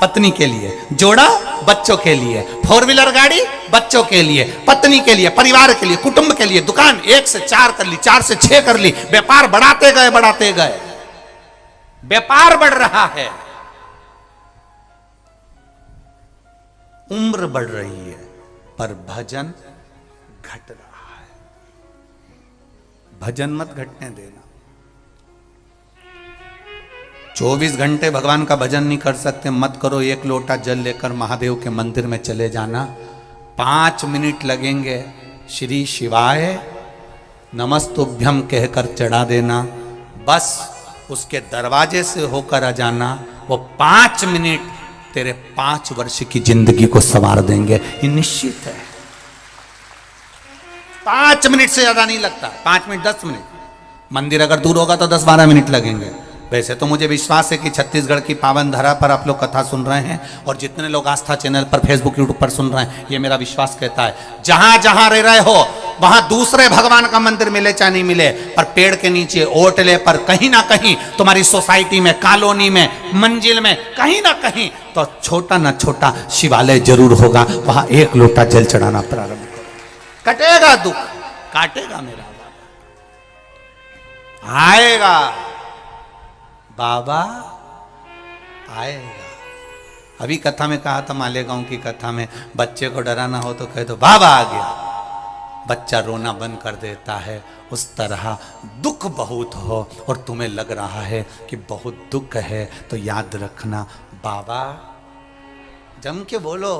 पत्नी के लिए, जोड़ा बच्चों के लिए, 4 व्हीलर गाड़ी बच्चों के लिए, पत्नी के लिए, परिवार के लिए, कुटुंब के लिए, दुकान 1 से 4 कर ली, 4 से 6 कर ली, व्यापार बढ़ाते गए बढ़ाते गए। व्यापार बढ़ रहा है, उम्र बढ़ रही है, पर भजन घट रहा है। भजन मत घटने देना। 24 घंटे भगवान का भजन नहीं कर सकते, मत करो। एक लोटा जल लेकर महादेव के मंदिर में चले जाना, 5 मिनट लगेंगे, श्री शिवाय नमस्तुभ्यम कहकर चढ़ा देना, बस उसके दरवाजे से होकर आ जाना। वो 5 मिनट तेरे 5 वर्ष की जिंदगी को संवार देंगे, ये निश्चित है। 5 मिनट से ज्यादा नहीं लगता, 5 मिनट 10 मिनट। मंदिर अगर दूर होगा तो 10-12 मिनट लगेंगे। वैसे तो मुझे विश्वास है कि छत्तीसगढ़ की पावन धरा पर आप लोग कथा सुन रहे हैं, और जितने लोग आस्था चैनल पर, फेसबुक, यूट्यूब पर सुन रहे हैं, ये मेरा विश्वास कहता है, जहां जहां रह रहे हो वहां दूसरे भगवान का मंदिर मिले चाहे नहीं मिले, पर पेड़ के नीचे, ओटले पर, कहीं ना कहीं तुम्हारी सोसाइटी में, कॉलोनी में, मंजिल में, कहीं ना कहीं तो छोटा ना छोटा शिवालय जरूर होगा। वहां एक लोटा जल चढ़ाना प्रारंभ करो, कटेगा दुख, काटेगा मेरा आएगा, बाबा आएगा। अभी कथा में कहा था, मालेगांव की कथा में, बच्चे को डराना हो तो कह दो बाबा आ गया, बच्चा रोना बंद कर देता है। उस तरह दुख बहुत हो और तुम्हें लग रहा है कि बहुत दुख है, तो याद रखना बाबा, जम के बोलो,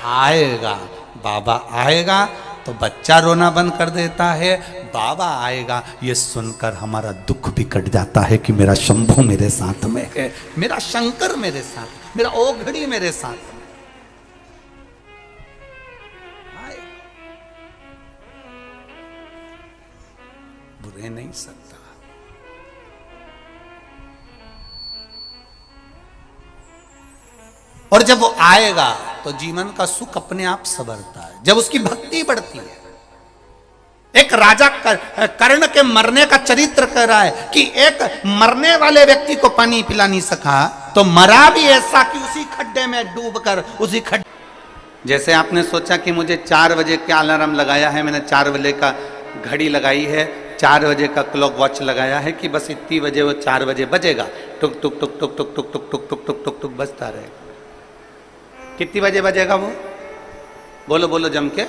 आएगा। बाबा आएगा तो बच्चा रोना बंद कर देता है, बाबा आएगा ये सुनकर हमारा दुख भी कट जाता है कि मेरा शंभू मेरे साथ में है, मेरा शंकर मेरे साथ, मेरा ओघड़ी मेरे साथ में आए। बुरे नहीं सकता। और जब वो आएगा तो जीवन का सुख अपने आप संवरता है, जब उसकी भक्ति बढ़ती है। एक राजा कर्ण के मरने का चरित्र कह रहा है कि एक मरने वाले व्यक्ति को पानी पिला नहीं सका तो मरा भी ऐसा कि उसी खड्डे में डूबकर, उसी खड्डे, जैसे आपने सोचा कि मुझे 4 बजे का अलार्म लगाया है, मैंने 4 बजे का घड़ी लगाई है, 4 बजे का क्लॉक वॉच लगाया है कि बस इतनी बजे वो 4 बजे बजेगा, टुक टुक टुक टुक टुक टुक टुक टुक टुक टुक टुक टुक बजता रहेगा। कितनी बजे बजेगा वो? बोलो बोलो जम के,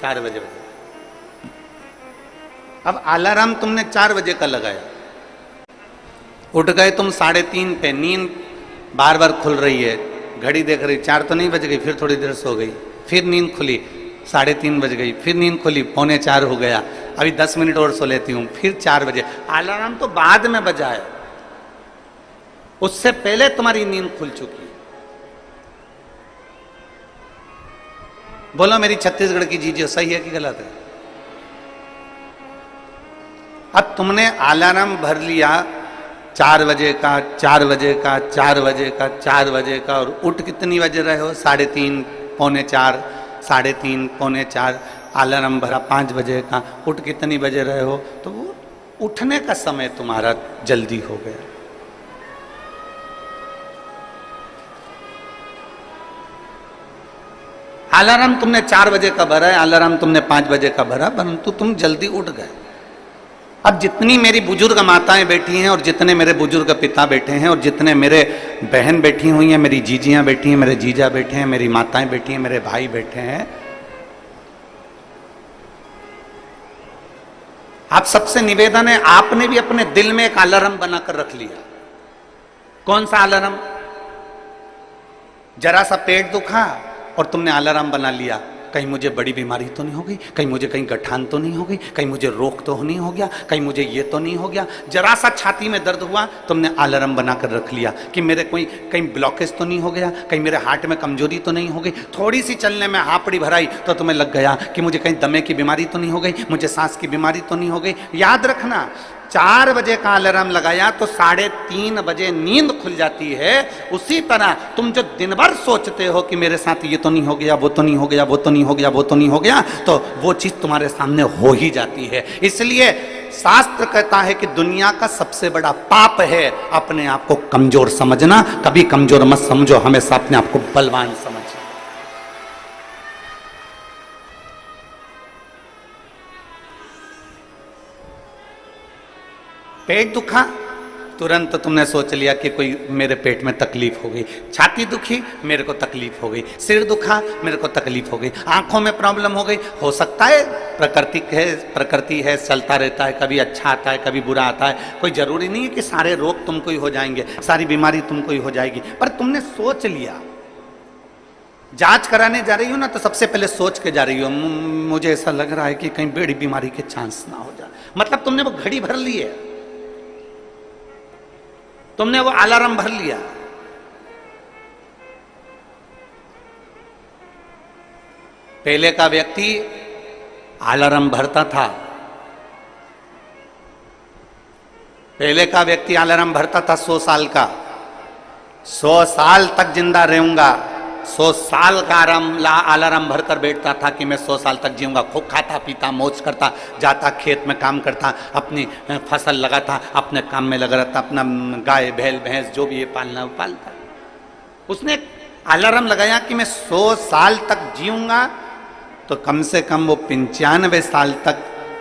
4 बजे बजेगा। अब अलार्म तुमने 4 बजे का लगाया, उठ गए तुम 3:30 पे, नींद बार बार खुल रही है, घड़ी देख रही, 4 तो नहीं बज गई, फिर थोड़ी देर सो गई, फिर नींद खुली, 3:30 बज गई, फिर नींद खुली, 3:45 हो गया, अभी 10 मिनट और सो लेती हूँ, फिर 4 बजे। अलार्म तो बाद में बजा है, उससे पहले तुम्हारी नींद खुल चुकी है। बोलो मेरी छत्तीसगढ़ की जीजियो सही है कि गलत है? अब तुमने अलार्म भर लिया 4 बजे का, 4 बजे का, 4 बजे का, 4 बजे का, और उठ कितनी बजे रहे हो? 3:30, 3:45, 3:30, 3:45, अलार्म भरा 5 बजे का, उठ कितनी बजे रहे हो? तो वो उठने का समय तुम्हारा जल्दी हो गया। अलार्म तुमने 4 बजे का भरा है, अलार्म तुमने 5 बजे का भरा, परंतु तुम जल्दी उठ गए। अब जितनी मेरी बुजुर्ग माताएं बैठी हैं और जितने मेरे बुजुर्ग पिता बैठे हैं और जितने मेरे बहन बैठी हुई हैं, मेरी जीजियां बैठी हैं, मेरे जीजा बैठे हैं, मेरी माताएं बैठी हैं, मेरे भाई बैठे हैं, आप सबसे निवेदन है, आपने भी अपने दिल में एक अलार्म बनाकर रख लिया। कौन सा अलार्म? जरा सा पेट दुखा और तुमने अलार्म बना लिया, कहीं मुझे बड़ी बीमारी तो नहीं हो गई, कहीं मुझे कहीं गठान तो नहीं हो गई, कहीं मुझे रोग तो नहीं हो गया, कहीं मुझे ये तो नहीं हो गया। जरा सा छाती में दर्द हुआ, तुमने अलार्म बनाकर रख लिया कि मेरे कोई कहीं ब्लॉकेज तो नहीं हो गया, कहीं मेरे हार्ट में कमजोरी तो नहीं हो गई। थोड़ी सी चलने में हापड़ी भराई तो तुम्हें लग गया कि मुझे कहीं दमे की बीमारी तो नहीं हो गई, मुझे सांस की बीमारी तो नहीं हो गई। याद रखना, 4 बजे का अलार्म लगाया तो 3:30 बजे नींद खुल जाती है। उसी तरह तुम जो दिन भर सोचते हो कि मेरे साथ ये तो नहीं हो गया, वो तो नहीं हो गया, वो तो नहीं हो गया, वो तो नहीं हो गया, तो वो चीज तुम्हारे सामने हो ही जाती है। इसलिए शास्त्र कहता है कि दुनिया का सबसे बड़ा पाप है अपने आप को कमजोर समझना। कभी कमजोर मत समझो, हमेशा अपने आप को बलवान समझो। पेट दुखा, तुरंत तुमने सोच लिया कि कोई मेरे पेट में तकलीफ हो गई, छाती दुखी मेरे को तकलीफ हो गई, सिर दुखा मेरे को तकलीफ हो गई, आंखों में प्रॉब्लम हो गई। हो सकता है प्रकृति है, चलता रहता है, कभी अच्छा आता है कभी बुरा आता है। कोई जरूरी नहीं है कि सारे रोग तुमको ही हो जाएंगे, सारी बीमारी तुमको ही हो जाएगी। पर तुमने सोच लिया, जांच कराने जा रही हो ना तो सबसे पहले सोच के जा रही हो, मुझे ऐसा लग रहा है कि कहीं बड़ी बीमारी के चांस ना हो जाए। मतलब तुमने वो घड़ी भर ली है, तुमने वो अलार्म भर लिया। पहले का व्यक्ति अलार्म भरता था, पहले का व्यक्ति अलार्म भरता था 100 साल का, 100 साल तक जिंदा रहूंगा, 100 साल का अलार्म भरकर बैठता था कि मैं 100 साल तक जीऊंगा। खूब खाता पीता मौज करता, जाता खेत में काम करता, अपनी फसल लगाता, अपने काम में लगा रहता, अपना गाय बैल भैंस जो भी ये पालना वो पालता। उसने अलार्म लगाया कि मैं 100 साल तक जीऊंगा, तो कम से कम वो 95 साल तक,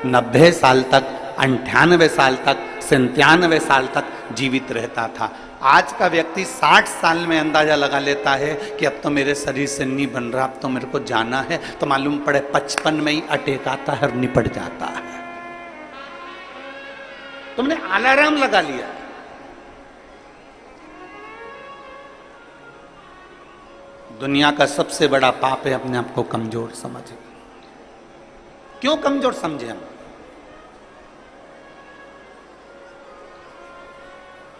90 साल तक, 98 साल तक, 97 साल तक जीवित रहता था। आज का व्यक्ति 60 साल में अंदाजा लगा लेता है कि अब तो मेरे शरीर से नहीं बन रहा, अब तो मेरे को जाना है, तो मालूम पड़े 55 में ही अटैक आता है और निपट जाता है। तुमने अलार्म लगा लिया। दुनिया का सबसे बड़ा पाप है अपने आप को कमजोर समझे। क्यों कमजोर समझे हम?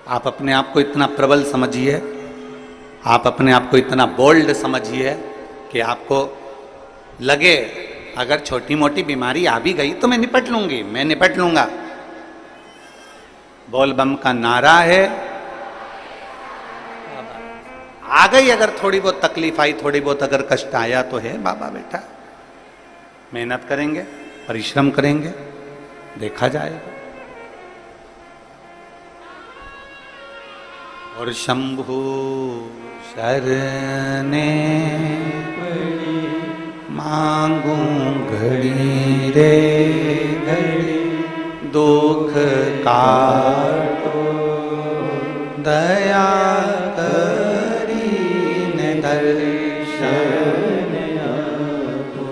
आप अपने आप को इतना प्रबल समझिए, आप अपने आप को इतना बोल्ड समझिए कि आपको लगे अगर छोटी मोटी बीमारी आ भी गई तो मैं निपट लूंगी, मैं निपट लूंगा। बोल बम का नारा है, आ गई अगर थोड़ी बहुत तकलीफ आई, थोड़ी बहुत अगर कष्ट आया तो है बाबा बेटा, मेहनत करेंगे, परिश्रम करेंगे, देखा जाएगा। और शंभु शरणे मांगू घड़ी रे घड़ी, दुख काटो दया करीने दर्शन आपो।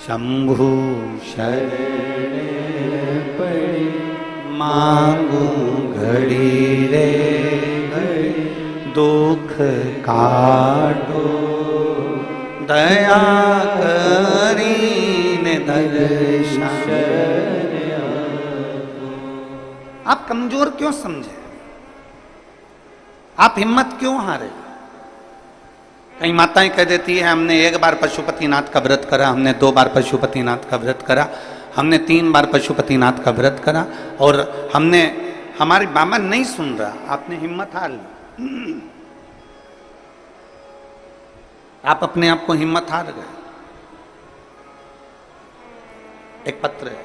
शंभु शरणे पड़ी मांगू घड़ी रे घड़ी, दुख काटो दया करीने दर्शन। आप कमजोर क्यों समझे? आप हिम्मत क्यों हारे? कई माताएं कह देती है हमने 1 बार पशुपतिनाथ का व्रत करा, हमने 2 बार पशुपतिनाथ का व्रत करा, हमने 3 बार पशुपतिनाथ का व्रत करा और हमारी बाबा नहीं सुन रहा। आपने हिम्मत हार ली, आप अपने आप को हिम्मत हार गए। एक पत्र है,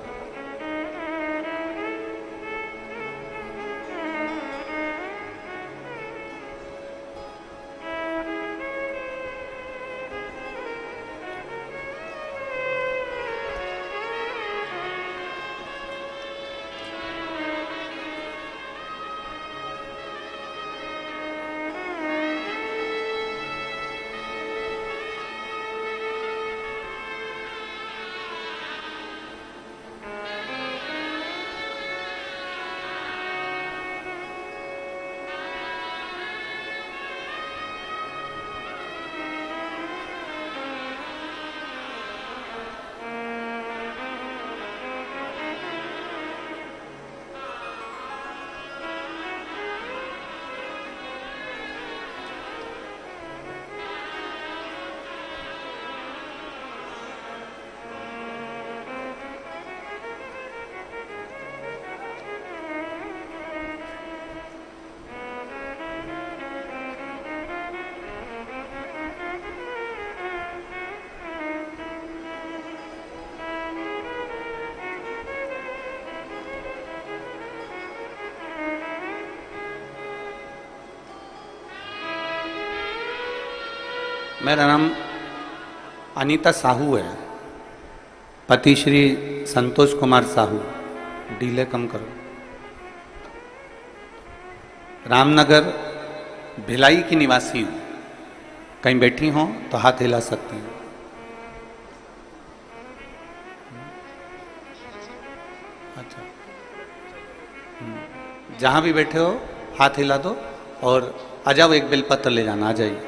मेरा नाम अनीता साहू है, पति श्री संतोष कुमार साहू। डीले कम करो। रामनगर भिलाई की निवासी हूँ। कहीं बैठी हों तो हाथ हिला सकती हैं। अच्छा, जहाँ भी बैठे हो हाथ हिला दो और आ जाओ, एक बेलपत्र ले जाना, आ जाइए।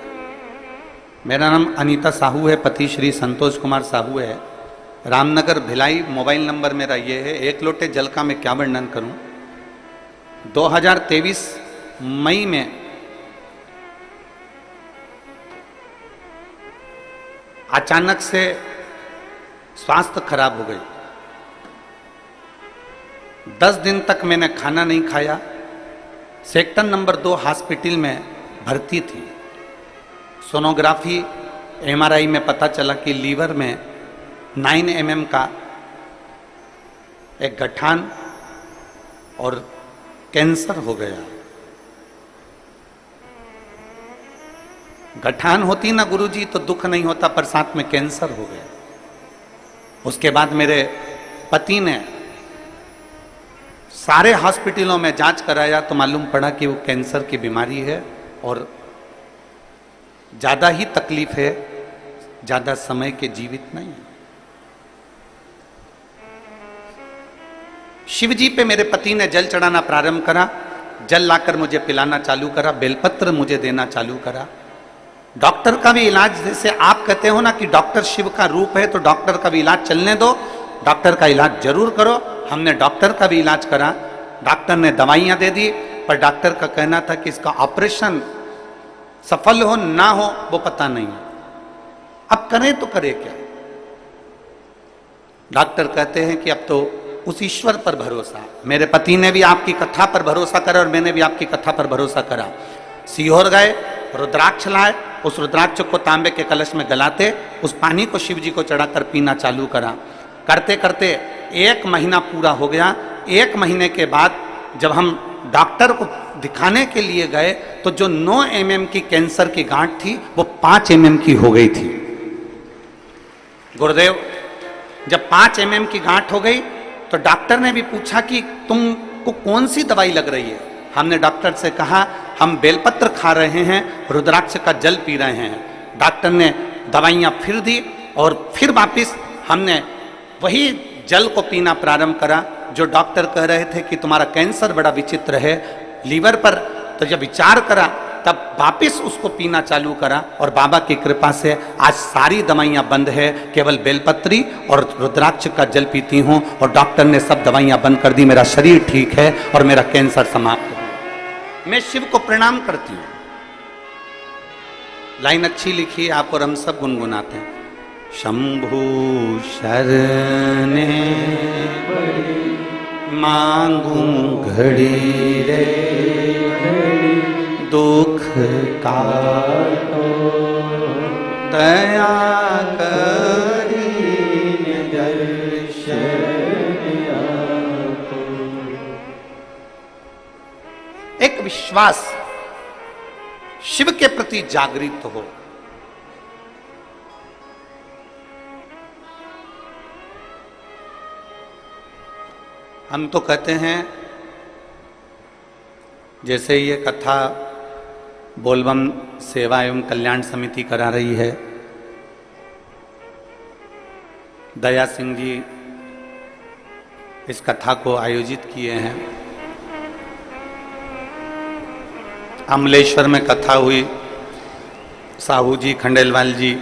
मेरा नाम अनीता साहू है, पति श्री संतोष कुमार साहू है, रामनगर भिलाई। मोबाइल नंबर मेरा ये है। एक लोटे जल का मैं क्या वर्णन करूं। 2023 मई में अचानक से स्वास्थ्य खराब हो गई। 10 दिन तक मैंने खाना नहीं खाया। सेक्टर नंबर 2 हॉस्पिटल में भर्ती थी। सोनोग्राफी MRI में पता चला कि लीवर में 9 mm का एक गठान और कैंसर हो गया। गठान होती ना गुरुजी तो दुख नहीं होता, पर साथ में कैंसर हो गया। उसके बाद मेरे पति ने सारे हॉस्पिटलों में जांच कराया तो मालूम पड़ा कि वो कैंसर की बीमारी है और ज़्यादा ही तकलीफ है, ज़्यादा समय के जीवित नहीं है। शिव जी पे मेरे पति ने जल चढ़ाना प्रारंभ करा। जल लाकर मुझे पिलाना चालू करा, बेलपत्र मुझे देना चालू करा। डॉक्टर का भी इलाज, जैसे आप कहते हो ना कि डॉक्टर शिव का रूप है, तो डॉक्टर का भी इलाज चलने दो, डॉक्टर का इलाज जरूर करो। हमने डॉक्टर का भी इलाज करा। डॉक्टर ने दवाइयां दे दी, पर डॉक्टर का कहना था कि इसका ऑपरेशन सफल हो ना हो वो पता नहीं। अब करें तो करें क्या। डॉक्टर कहते हैं कि अब तो उस ईश्वर पर भरोसा। मेरे पति ने भी आपकी कथा पर भरोसा करा और मैंने भी आपकी कथा पर भरोसा करा। सीहोर गए, रुद्राक्ष लाए, उस रुद्राक्ष को तांबे के कलश में गलाते, उस पानी को शिव जी को चढ़ाकर पीना चालू करा। करते करते 1 महीना पूरा हो गया। 1 महीने के बाद जब हम डॉक्टर को दिखाने के लिए गए तो जो 9 mm की कैंसर की गांठ थी वो 5 mm की हो गई थी। गुरुदेव, जब 5 mm की गांठ हो गई तो डॉक्टर ने भी पूछा कि तुमको कौन सी दवाई लग रही है। हमने डॉक्टर से कहा हम बेलपत्र खा रहे हैं, रुद्राक्ष का जल पी रहे हैं। डॉक्टर ने दवाइयाँ फिर दी और फिर वापिस हमने वही जल को पीना प्रारंभ करा। जो डॉक्टर कह रहे थे कि तुम्हारा कैंसर बड़ा विचित्र है लीवर पर, तो जब विचार करा तब वापिस उसको पीना चालू करा और बाबा की कृपा से आज सारी दवाइयाँ बंद है, केवल बेलपत्री और रुद्राक्ष का जल पीती हूँ और डॉक्टर ने सब दवाइयाँ बंद कर दी। मेरा शरीर ठीक है और मेरा कैंसर समाप्त हो गया। मैं शिव को प्रणाम करती हूँ। लाइन अच्छी लिखी आप और हम सब गुनगुनाते हैं। शंभु शरणे मांगू घड़ी रे, दुख काटो दया करी दर्शन आपो। एक विश्वास शिव के प्रति जागृत हो। हम तो कहते हैं जैसे ये कथा बोलबम सेवा एवं कल्याण समिति करा रही है, दया सिंह जी इस कथा को आयोजित किए हैं। अमलेश्वर में कथा हुई, साहू जी खंडेलवाल जी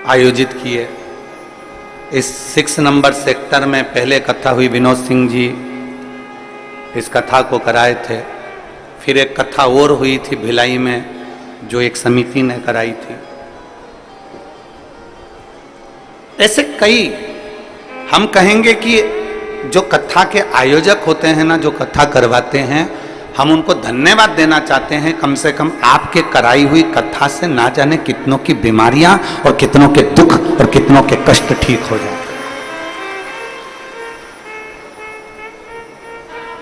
आयोजित किए। इस 6 नंबर सेक्टर में पहले कथा हुई, विनोद सिंह जी इस कथा को कराए थे। फिर एक कथा और हुई थी भिलाई में जो एक समिति ने कराई थी। ऐसे कई हम कहेंगे कि जो कथा के आयोजक होते हैं ना, जो कथा करवाते हैं, हम उनको धन्यवाद देना चाहते हैं। कम से कम आपके कराई हुई कथा से ना जाने कितनों की बीमारियां और कितनों के दुख और कितनों के कष्ट ठीक हो जाते।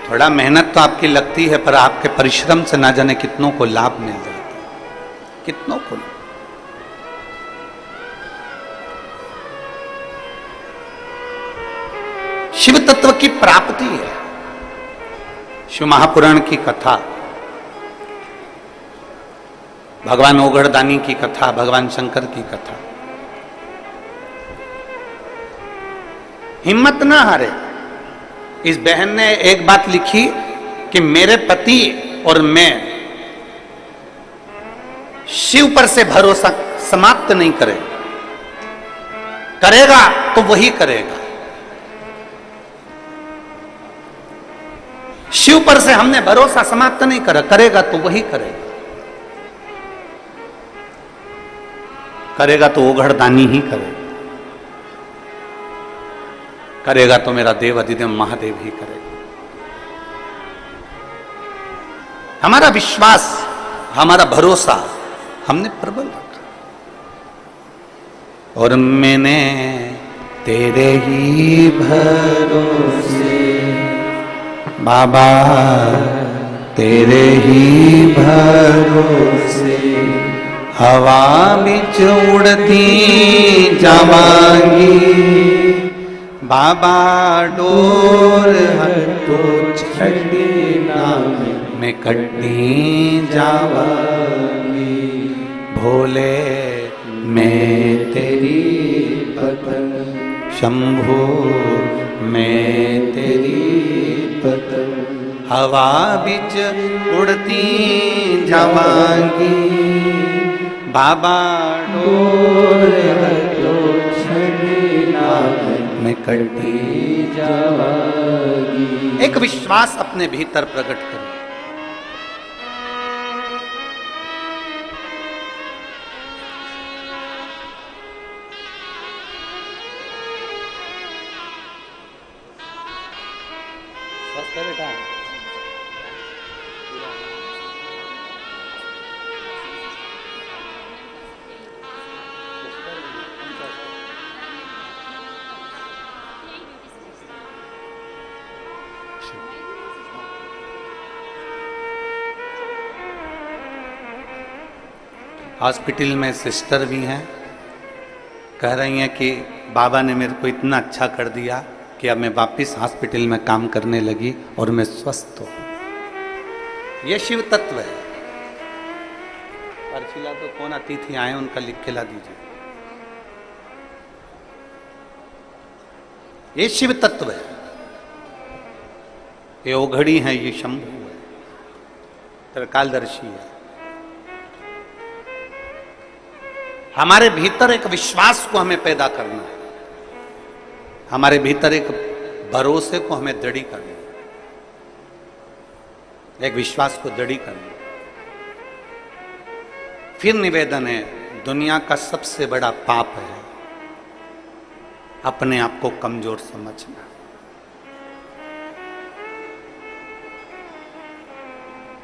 थोड़ा मेहनत तो आपकी लगती है, पर आपके परिश्रम से ना जाने कितनों को लाभ मिल जाता है, कितनों को। शिव तत्व की प्राप्ति है। शिव महापुराण की कथा, भगवान ओगड़दानी की कथा, भगवान शंकर की कथा। हिम्मत ना हारे। इस बहन ने एक बात लिखी कि मेरे पति और मैं शिव पर से भरोसा समाप्त नहीं करेगा तो वही करेगा। शिव पर से हमने भरोसा समाप्त नहीं करेगा तो वही करेगा तो ओघड़दानी ही करेगा तो मेरा देव अधिदेव महादेव ही करेगा। हमारा विश्वास, हमारा भरोसा हमने प्रबल रखा। और मैंने तेरे ही भरोसे बाबा, तेरे ही भरोसे हवा बिच उड़ती जावांगी बाबा, डोर हटो छड़ी नाम में कटी जावांगी। भोले मैं तेरी पतंग, शंभो मैं तेरी पतंग, हवा बिच उड़ती जावांगी बाबा, डोर हटो छड़ी नाम में कटी जावांगी। एक विश्वास अपने भीतर प्रकट करो। बेटा हॉस्पिटल में सिस्टर भी हैं, कह रही हैं कि बाबा ने मेरे को इतना अच्छा कर दिया कि अब मैं वापस हॉस्पिटल में काम करने लगी और मैं स्वस्थ हूं। यह शिव तत्व है। अर्चिला तो कौन अतिथि आए उनका लिख के ला दीजिए। ये शिव तत्व है, ये ओघड़ी है, ये शंभु है, त्रिकालदर्शी है। हमारे भीतर एक विश्वास को हमें पैदा करना है, हमारे भीतर एक भरोसे को हमें दृढ़ करना है, एक विश्वास को दृढ़ करना है। फिर निवेदन है, दुनिया का सबसे बड़ा पाप है अपने आप को कमजोर समझना।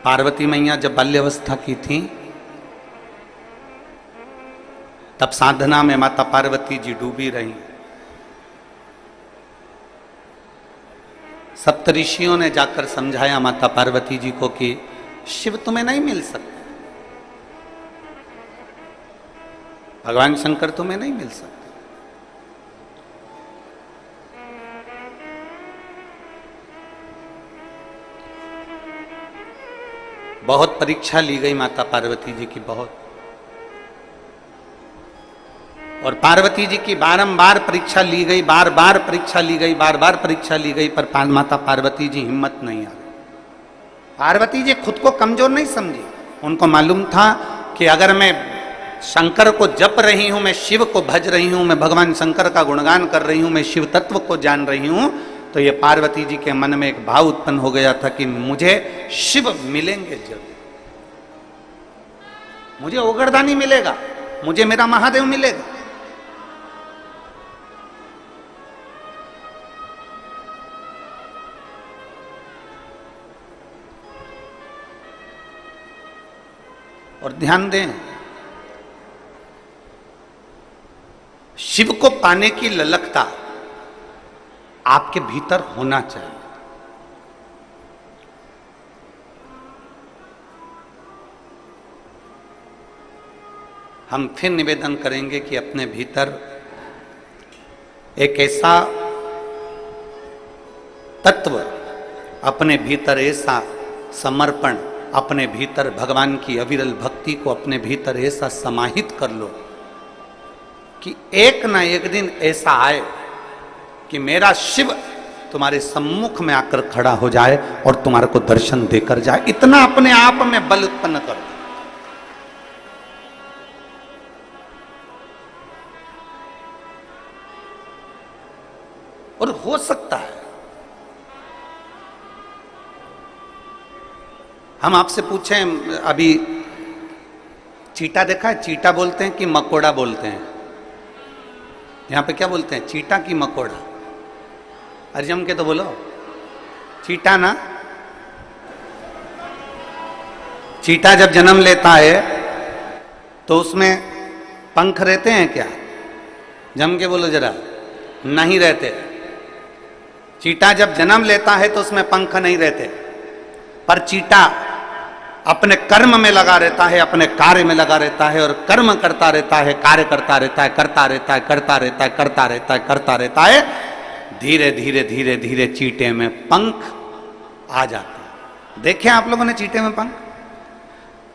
पार्वती मैया जब बाल्यावस्था की थी तब साधना में माता पार्वती जी डूबी रही। सप्तऋषियों ने जाकर समझाया माता पार्वती जी को कि शिव तुम्हें नहीं मिल सकते, भगवान शंकर तुम्हें नहीं मिल सकते। बहुत परीक्षा ली गई माता पार्वती जी की, बहुत। और पार्वती जी की बारंबार परीक्षा ली गई, बार बार परीक्षा ली गई, बार बार परीक्षा ली गई, पर माता पार्वती जी हिम्मत नहीं आ रही। पार्वती जी खुद को कमजोर नहीं समझी। उनको मालूम था कि अगर मैं शंकर को जप रही हूं, मैं शिव को भज रही हूं, मैं भगवान शंकर का गुणगान कर रही हूं, मैं शिव तत्व को जान रही हूं, तो ये पार्वती जी के मन में एक भाव उत्पन्न हो गया था कि मुझे शिव मिलेंगे जरूर, मुझे ओगड़दानी मिलेगा, मुझे मेरा महादेव मिलेगा। और ध्यान दें, शिव को पाने की ललकता आपके भीतर होना चाहिए। हम फिर निवेदन करेंगे कि अपने भीतर एक ऐसा तत्व, अपने भीतर ऐसा समर्पण, अपने भीतर भगवान की अविरल भक्ति को अपने भीतर ऐसा समाहित कर लो कि एक ना एक दिन ऐसा आए कि मेरा शिव तुम्हारे सम्मुख में आकर खड़ा हो जाए और तुम्हारे को दर्शन देकर जाए। इतना अपने आप में बल उत्पन्न करो। और हो सकता है। हम आपसे पूछें, अभी चीटा देखा है? चीटा बोलते हैं कि मकोड़ा बोलते हैं? यहां पे क्या बोलते हैं, चीटा की मकोड़ा? अरे जम के तो बोलो, चीटा ना। चीटा जब जन्म लेता है तो उसमें पंख रहते हैं क्या? जम के बोलो जरा। नहीं रहते। चीटा जब जन्म लेता है तो उसमें पंख नहीं रहते, पर चीटा अपने कर्म में लगा रहता है, अपने कार्य में लगा रहता है और कर्म करता रहता है, कार्य करता रहता है, करता रहता है, करता रहता है, करता रहता है, करता रहता है। धीरे धीरे धीरे धीरे चीटे में पंख आ जाते हैं। देखे आप लोगों ने चीटे में पंख?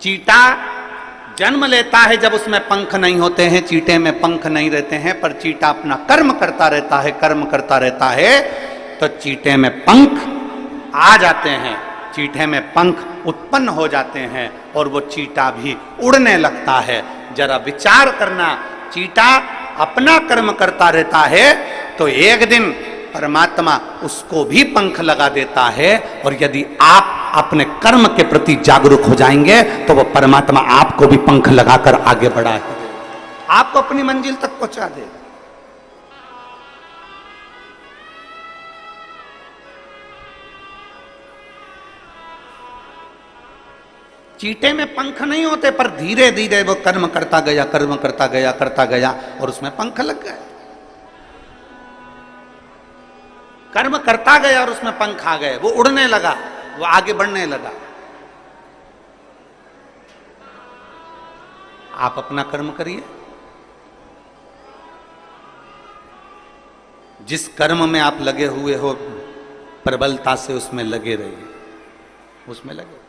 चीटा जन्म लेता है जब उसमें पंख नहीं होते हैं, चीटे में पंख नहीं रहते हैं, पर चीटा अपना कर्म करता रहता है, कर्म करता रहता है, तो चीटे में पंख आ जाते हैं, चीटे में पंख उत्पन्न हो जाते हैं और वो चीटा भी उड़ने लगता है। जरा विचार करना, चीटा अपना कर्म करता रहता है तो एक दिन परमात्मा उसको भी पंख लगा देता है, और यदि आप अपने कर्म के प्रति जागरूक हो जाएंगे तो वो परमात्मा आपको भी पंख लगाकर आगे बढ़ा है, आपको अपनी मंजिल तक पहुंचा दे। चीटे में पंख नहीं होते, पर धीरे धीरे वो कर्म करता गया, कर्म करता गया, करता गया और उसमें पंख लग गए। कर्म करता गया और उसमें पंख आ गए, वो उड़ने लगा, वो आगे बढ़ने लगा। आप अपना कर्म करिए, जिस कर्म में आप लगे हुए हो प्रबलता से उसमें लगे रहिए, उसमें लगे।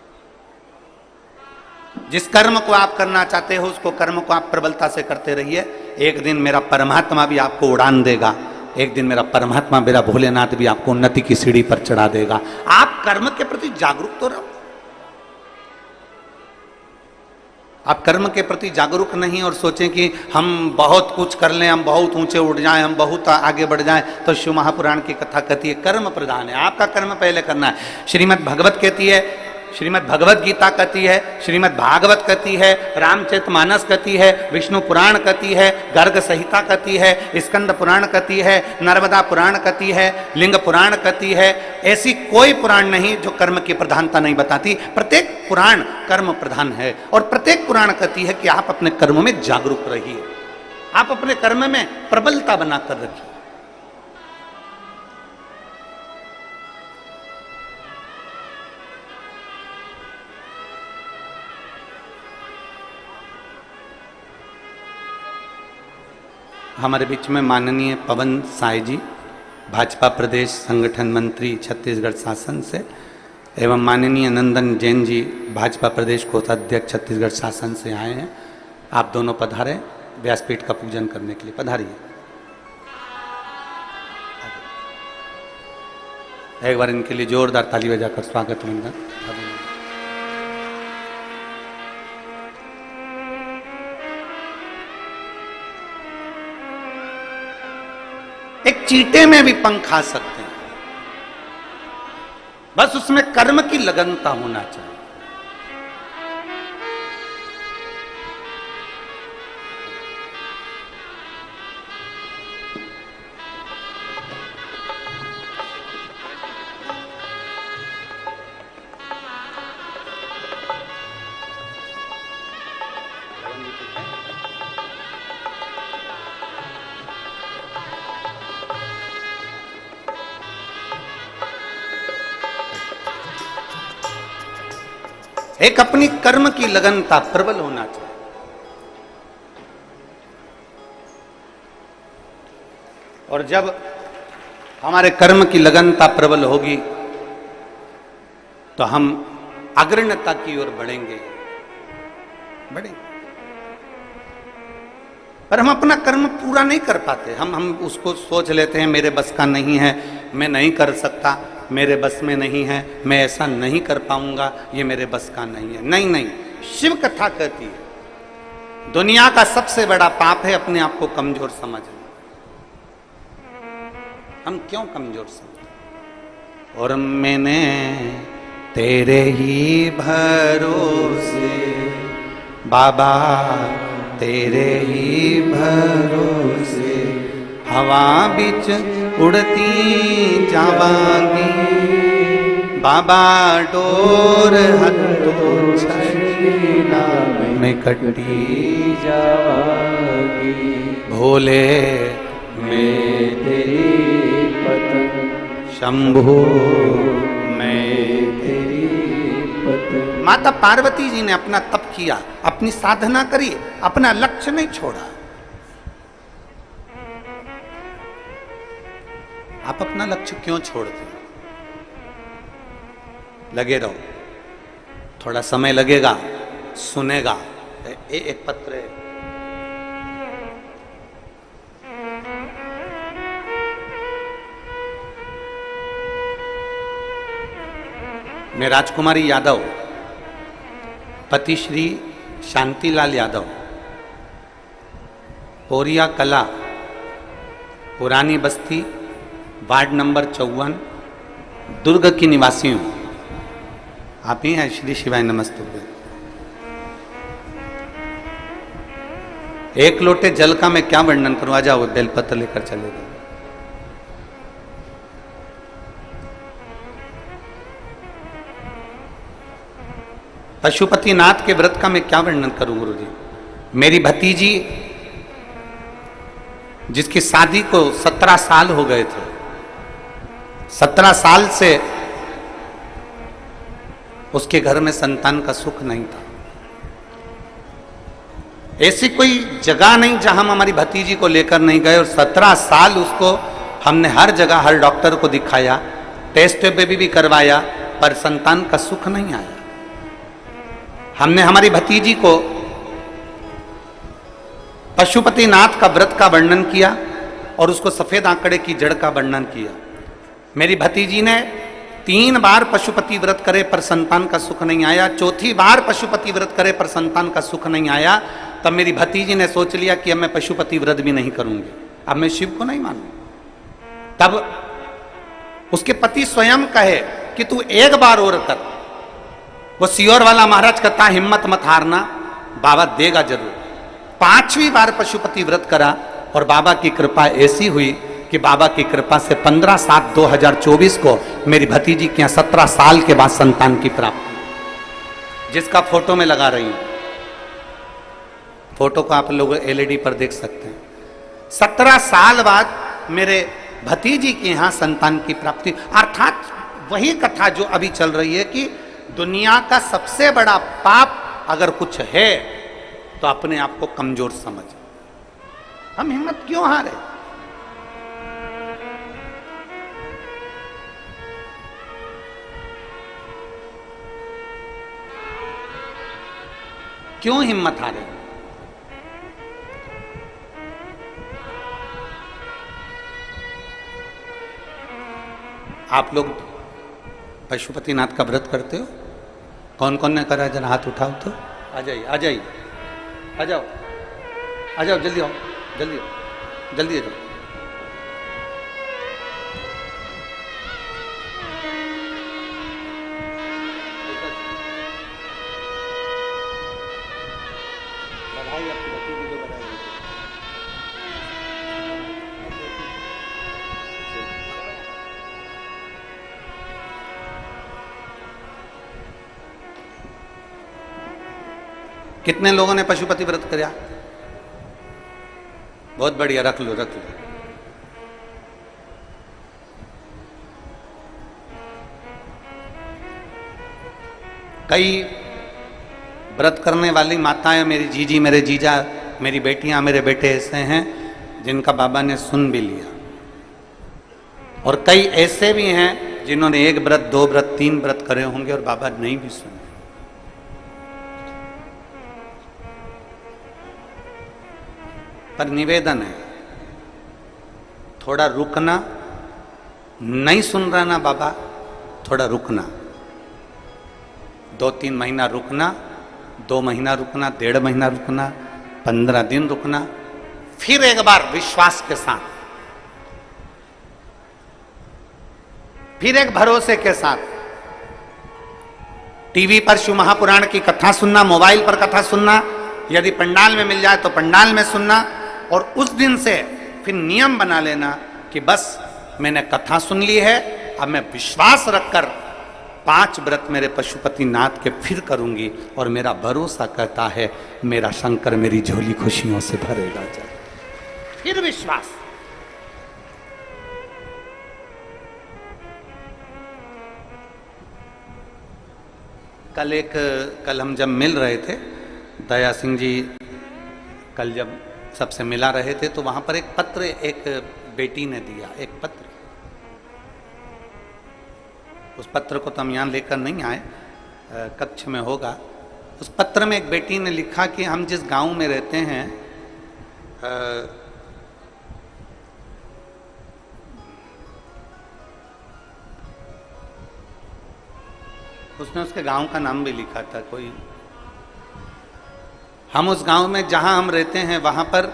जिस कर्म को आप करना चाहते हो उसको कर्म को आप प्रबलता से करते रहिए। एक दिन मेरा परमात्मा भी आपको उड़ान देगा, एक दिन मेरा परमात्मा, मेरा भोलेनाथ भी आपको उन्नति की सीढ़ी पर चढ़ा देगा। आप कर्म के प्रति जागरूक तो रहो। आप कर्म के प्रति जागरूक नहीं और सोचें कि हम बहुत कुछ कर लें, हम बहुत ऊंचे उठ जाएं, हम बहुत आगे बढ़ जाएं, तो शिव महापुराण की कथा कहती है कर्म प्रधान है, आपका कर्म पहले करना है। श्रीमद् भागवत कहती है, श्रीमद् भगवत गीता कहती है, श्रीमद् भागवत कहती है, रामचरितमानस कहती है, विष्णु पुराण कहती है, गर्ग संहिता कहती है, स्कंद पुराण कहती है, नर्मदा पुराण कहती है, लिंग पुराण कहती है। ऐसी कोई पुराण नहीं जो कर्म की प्रधानता नहीं बताती। प्रत्येक पुराण कर्म प्रधान है और प्रत्येक पुराण कहती है कि आप अपने कर्म में जागरूक रहिए, आप अपने कर्म में प्रबलता बनाकर रखिए। हमारे बीच में माननीय पवन साय जी, भाजपा प्रदेश संगठन मंत्री छत्तीसगढ़ शासन से, एवं माननीय नंदन जैन जी, भाजपा प्रदेश कोषाध्यक्ष छत्तीसगढ़ शासन से आए हैं। आप दोनों पधारें, व्यासपीठ का पूजन करने के लिए पधारिए। एक बार इनके लिए जोरदार ताली बजाकर स्वागत मंगल। एक चीटे में भी पंख आ सकते हैं, बस उसमें कर्म की लगनता होना चाहिए। एक अपनी कर्म की लगनता प्रबल होना चाहिए। और जब हमारे कर्म की लगनता प्रबल होगी तो हम अग्रणता की ओर बढ़ेंगे। पर हम अपना कर्म पूरा नहीं कर पाते। हम उसको सोच लेते हैं मेरे बस का नहीं है, मैं नहीं कर सकता, मेरे बस में नहीं है, मैं ऐसा नहीं कर पाऊंगा, ये मेरे बस का नहीं है। नहीं नहीं, शिव कथा कहती है दुनिया का सबसे बड़ा पाप है अपने आप को कमजोर समझना। हम क्यों कमजोर समझते? और मैंने तेरे ही भरोसे बाबा, तेरे ही भरोसे हवा बिच उड़ती जावांगी बाबा, डोर हथों छड़ीना में कटी जावांगी भोले मैं तेरी पतंग, शंभु मैं तेरी पतंग। माता पार्वती जी ने अपना तप किया, अपनी साधना करी, अपना लक्ष्य नहीं छोड़ा। आप अपना लक्ष्य क्यों छोड़ते? लगे रहो, थोड़ा समय लगेगा, सुनेगा। एक पत्र है, मैं राजकुमारी यादव, पति श्री शांतिलाल यादव, पोरिया कला, पुरानी बस्ती, वार्ड नंबर 54, दुर्ग की निवासी हूं। आप ही हैं? श्री शिवाय नमस्तुभ्यं। एक लोटे जल का मैं क्या वर्णन करूं? आ जाओ, बेलपत्र लेकर चले गए। पशुपतिनाथ के व्रत का मैं क्या वर्णन करूं गुरुजी? मेरी भतीजी जिसकी शादी को 17 साल हो गए थे, 17 साल से उसके घर में संतान का सुख नहीं था। ऐसी कोई जगह नहीं जहां हम हमारी भतीजी को लेकर नहीं गए, और 17 साल उसको हमने हर जगह हर डॉक्टर को दिखाया, टेस्ट बेबी भी करवाया, पर संतान का सुख नहीं आया। हमने हमारी भतीजी को पशुपतिनाथ का व्रत का वर्णन किया और उसको सफेद आंकड़े की जड़ का वर्णन किया। मेरी भतीजी ने 3 बार पशुपति व्रत करे पर संतान का सुख नहीं आया। चौथी बार पशुपति व्रत करे पर संतान का सुख नहीं आया। तब मेरी भतीजी ने सोच लिया कि अब मैं पशुपति व्रत भी नहीं करूंगी, अब मैं शिव को नहीं मानूंगी। तब उसके पति स्वयं कहे कि तू एक बार और कर। वो सियोर वाला महाराज कहता हिम्मत मत हारना, बाबा देगा जरूर। 5वीं बार पशुपति व्रत करा और बाबा की कृपा ऐसी हुई कि बाबा की कृपा से 15/7/2024 को मेरी भतीजी के यहाँ 17 साल के बाद संतान की प्राप्ति, जिसका फोटो में लगा रही हूं। फोटो को आप लोग LED पर देख सकते हैं। 17 साल बाद मेरे भतीजी के यहाँ संतान की प्राप्ति। अर्थात वही कथा जो अभी चल रही है कि दुनिया का सबसे बड़ा पाप अगर कुछ है तो अपने आप को कमजोर समझ। हम हिम्मत क्यों हारे? क्यों हिम्मत हारे? आप लोग पशुपतिनाथ का व्रत करते हो? कौन कौन ने करा? जरा हाथ उठाओ तो। आ जाइए, आ जाइए, आ जाओ, आ जाओ, जल्दी आओ, जल्दी आओ, जल्दी आ जाओ। बधाई आपकी भतीजी को, बधाई। कितने लोगों ने पशुपति व्रत किया? बहुत बढ़िया, रख लो, रख लो। कई व्रत करने वाली माताएं, मेरी जीजी, मेरे जीजा, मेरी बेटियां, मेरे बेटे ऐसे हैं जिनका बाबा ने सुन भी लिया। और कई ऐसे भी हैं जिन्होंने 1 व्रत, 2 व्रत, 3 व्रत करे होंगे और बाबा नहीं भी सुने। पर निवेदन है, थोड़ा रुकना, नहीं सुन रहा ना बाबा, थोड़ा रुकना, 2-3 महीना रुकना, 2 महीना रुकना, 1.5 महीना रुकना, 15 दिन रुकना, फिर एक बार विश्वास के साथ, फिर एक भरोसे के साथ टीवी पर शिव महापुराण की कथा सुनना, मोबाइल पर कथा सुनना, यदि पंडाल में मिल जाए तो पंडाल में सुनना, और उस दिन से फिर नियम बना लेना कि बस मैंने कथा सुन ली है, अब मैं विश्वास रखकर 5 व्रत मेरे पशुपति नाथ के फिर करूंगी, और मेरा भरोसा कहता है मेरा शंकर मेरी झोली खुशियों से भरेगा। जाए फिर विश्वास। कल हम जब मिल रहे थे, दया सिंह जी कल जब सबसे मिला रहे थे, तो वहां पर एक पत्र एक बेटी ने दिया, एक पत्र। उस पत्र को तो हम यहां लेकर नहीं आए, कक्ष में होगा। उस पत्र में एक बेटी ने लिखा कि हम जिस गांव में रहते हैं, उसने उसके गांव का नाम भी लिखा था कोई। हम उस गांव में जहां हम रहते हैं वहां पर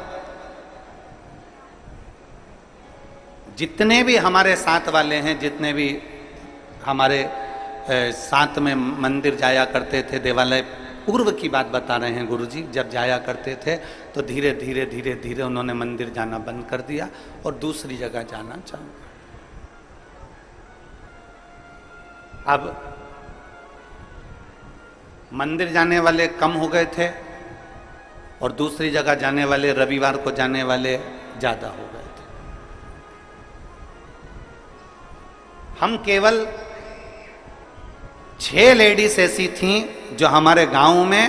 जितने भी हमारे साथ वाले हैं, जितने भी हमारे साथ में मंदिर जाया करते थे, देवालय, पूर्व की बात बता रहे हैं गुरुजी, जब जाया करते थे तो धीरे धीरे धीरे धीरे उन्होंने मंदिर जाना बंद कर दिया और दूसरी जगह जाना चालू। अब मंदिर जाने वाले कम हो गए थे और दूसरी जगह जाने वाले, रविवार को जाने वाले ज्यादा हो गए थे। हम केवल 6 लेडीज ऐसी थीं जो हमारे गांव में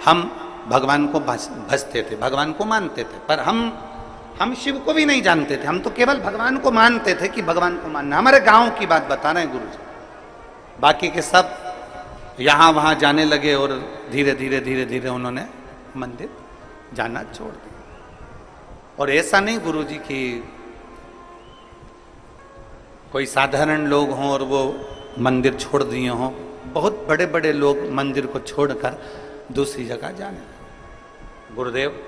हम भगवान को भजते थे, भगवान को मानते थे, पर हम शिव को भी नहीं जानते थे, हम तो केवल भगवान को मानते थे कि भगवान को मानना। हमारे गांव की बात बता रहे हैं गुरुजी। बाकी के सब यहां वहां जाने लगे और धीरे धीरे धीरे धीरे उन्होंने मंदिर जाना छोड़ दिया। और ऐसा नहीं गुरुजी कि कोई साधारण लोग हों और वो मंदिर छोड़ दिए हों, बहुत बड़े बड़े लोग मंदिर को छोड़कर दूसरी जगह जाने लगे। गुरुदेव,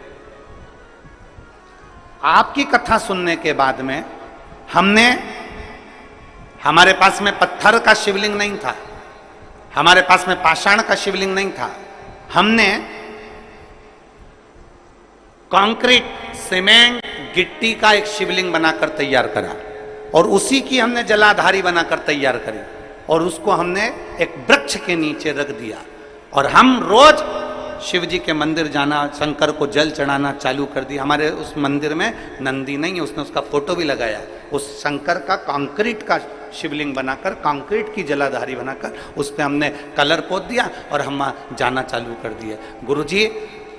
आपकी कथा सुनने के बाद में हमारे पास में पत्थर का शिवलिंग नहीं था, हमारे पास में पाषाण का शिवलिंग नहीं था, हमने कंक्रीट, सीमेंट, गिट्टी का एक शिवलिंग बनाकर तैयार करा और उसी की हमने जलाधारी बनाकर तैयार करी और उसको हमने एक वृक्ष के नीचे रख दिया और हम रोज शिव जी के मंदिर जाना, शंकर को जल चढ़ाना चालू कर दिया। हमारे उस मंदिर में नंदी नहीं है, उसने उसका फोटो भी लगाया। उस शंकर का कंक्रीट का शिवलिंग बनाकर, कंक्रीट की जलाधारी बनाकर उस पर हमने कलर पोत दिया और हम जाना चालू कर दिए। गुरुजी,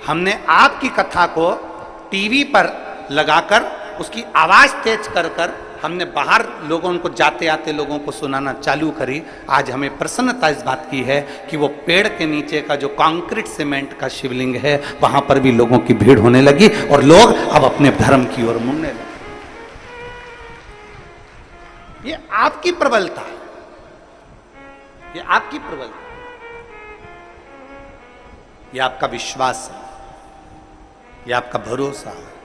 हमने आपकी कथा को टीवी पर लगाकर उसकी आवाज तेज कर कर हमने बाहर लोगों को, जाते आते लोगों को सुनाना चालू करी। आज हमें प्रसन्नता इस बात की है कि वो पेड़ के नीचे का जो कंक्रीट सीमेंट का शिवलिंग है वहां पर भी लोगों की भीड़ होने लगी और लोग अब अपने धर्म की ओर मुड़ने लगे। ये आपकी प्रबलता है, ये आपकी प्रबलता, ये आपका विश्वास है, ये आपका भरोसा है।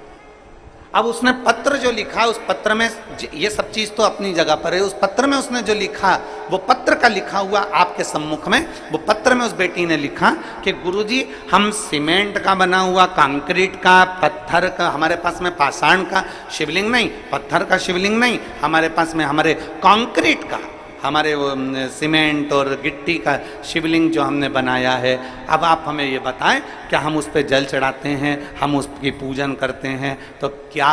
अब उसने पत्र जो लिखा, उस पत्र में ये सब चीज तो अपनी जगह पर है, उस पत्र में उसने जो लिखा, वो पत्र का लिखा हुआ आपके सम्मुख में, वो पत्र में उस बेटी ने लिखा कि गुरुजी, हम सीमेंट का बना हुआ, कंक्रीट का, पत्थर का, हमारे पास में पाषाण का शिवलिंग नहीं, पत्थर का शिवलिंग नहीं, हमारे पास में हमारे कंक्रीट का, हमारे वो सीमेंट और गिट्टी का शिवलिंग जो हमने बनाया है। अब आप हमें ये बताएं, क्या हम उस पर जल चढ़ाते हैं, हम उसकी पूजन करते हैं, तो क्या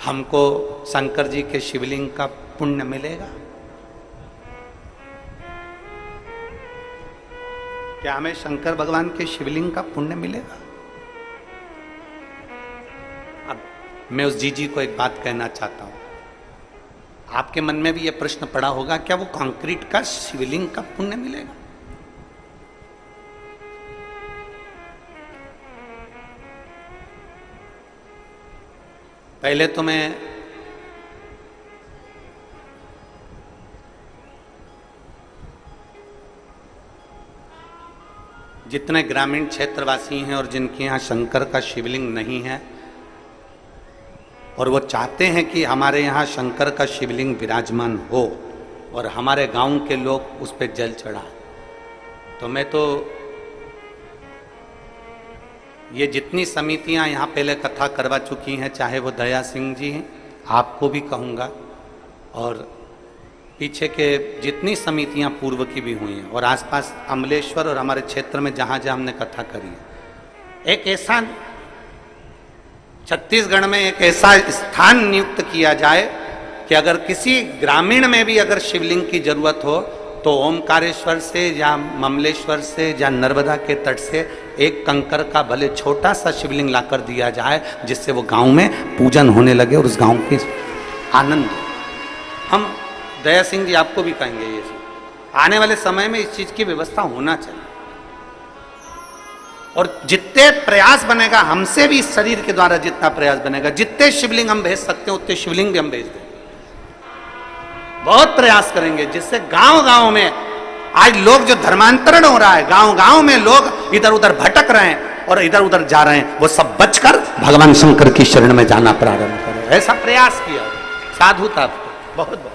हमको शंकर जी के शिवलिंग का पुण्य मिलेगा? क्या हमें शंकर भगवान के शिवलिंग का पुण्य मिलेगा? अब मैं उस जीजी को एक बात कहना चाहता हूं। आपके मन में भी यह प्रश्न पड़ा होगा, क्या वो कंक्रीट का शिवलिंग का पुण्य मिलेगा? पहले तो मैं जितने ग्रामीण क्षेत्रवासी हैं और जिनके यहाँ शंकर का शिवलिंग नहीं है और वो चाहते हैं कि हमारे यहाँ शंकर का शिवलिंग विराजमान हो और हमारे गांव के लोग उस पर जल चढ़ाएं, तो मैं तो ये जितनी समितियां यहाँ पहले कथा करवा चुकी हैं, चाहे वो दया सिंह जी हैं, आपको भी कहूँगा, और पीछे के जितनी समितियां पूर्व की भी हुई हैं और आसपास अमलेश्वर और हमारे क्षेत्र में जहाँ जहाँ हमने कथा करी है, एक ऐसा छत्तीसगढ़ में एक ऐसा स्थान नियुक्त किया जाए कि अगर किसी ग्रामीण में भी अगर शिवलिंग की जरूरत हो तो ओमकारेश्वर से या ममलेश्वर से या नर्मदा के तट से एक कंकर का भले छोटा सा शिवलिंग लाकर दिया जाए, जिससे वो गांव में पूजन होने लगे और उस गांव की आनंद। हम दया सिंह जी आपको भी कहेंगे, ये आने वाले समय में इस चीज की व्यवस्था होना चाहिए और जितने प्रयास बनेगा हमसे भी इस शरीर के द्वारा जितना प्रयास बनेगा, जितने शिवलिंग हम भेज सकते हैं उतने शिवलिंग भी हम भेज देंगे। बहुत प्रयास करेंगे जिससे गांव गांव में आज लोग जो धर्मांतरण हो रहा है, गांव गांव में लोग इधर उधर भटक रहे हैं और इधर उधर जा रहे हैं, वो सब बचकर भगवान शंकर की शरण में जाना प्रारंभ करें। ऐसा प्रयास किया, साधुता, बहुत बहुत।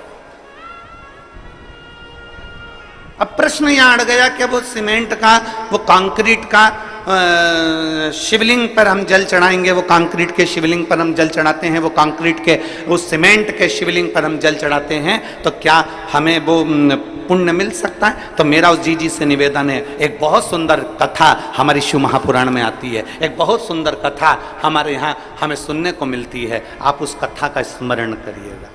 अब प्रश्न यहां अड़ गया कि वो सीमेंट का, वो कंक्रीट का शिवलिंग पर हम जल चढ़ाएंगे, वो कंक्रीट के शिवलिंग पर हम जल चढ़ाते हैं, वो कंक्रीट के उस सीमेंट के शिवलिंग पर हम जल चढ़ाते हैं, तो क्या हमें वो पुण्य मिल सकता है? तो मेरा उस जी से निवेदन है, एक बहुत सुंदर कथा हमारी शिव महापुराण में आती है, एक बहुत सुंदर कथा हमारे यहाँ हमें सुनने को मिलती है, आप उस कथा का स्मरण करिएगा।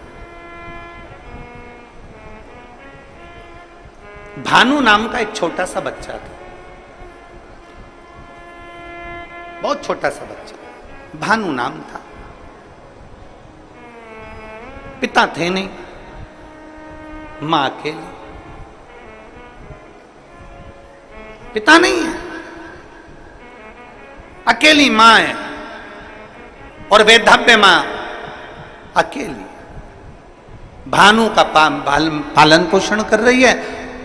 भानु नाम का एक छोटा सा बच्चा था, बहुत छोटा सा बच्चा, भानु नाम था। पिता थे नहीं, मां अकेली, पिता नहीं है, अकेली मां है और वेधव्य मां अकेली। भानु का पालन पोषण कर रही है,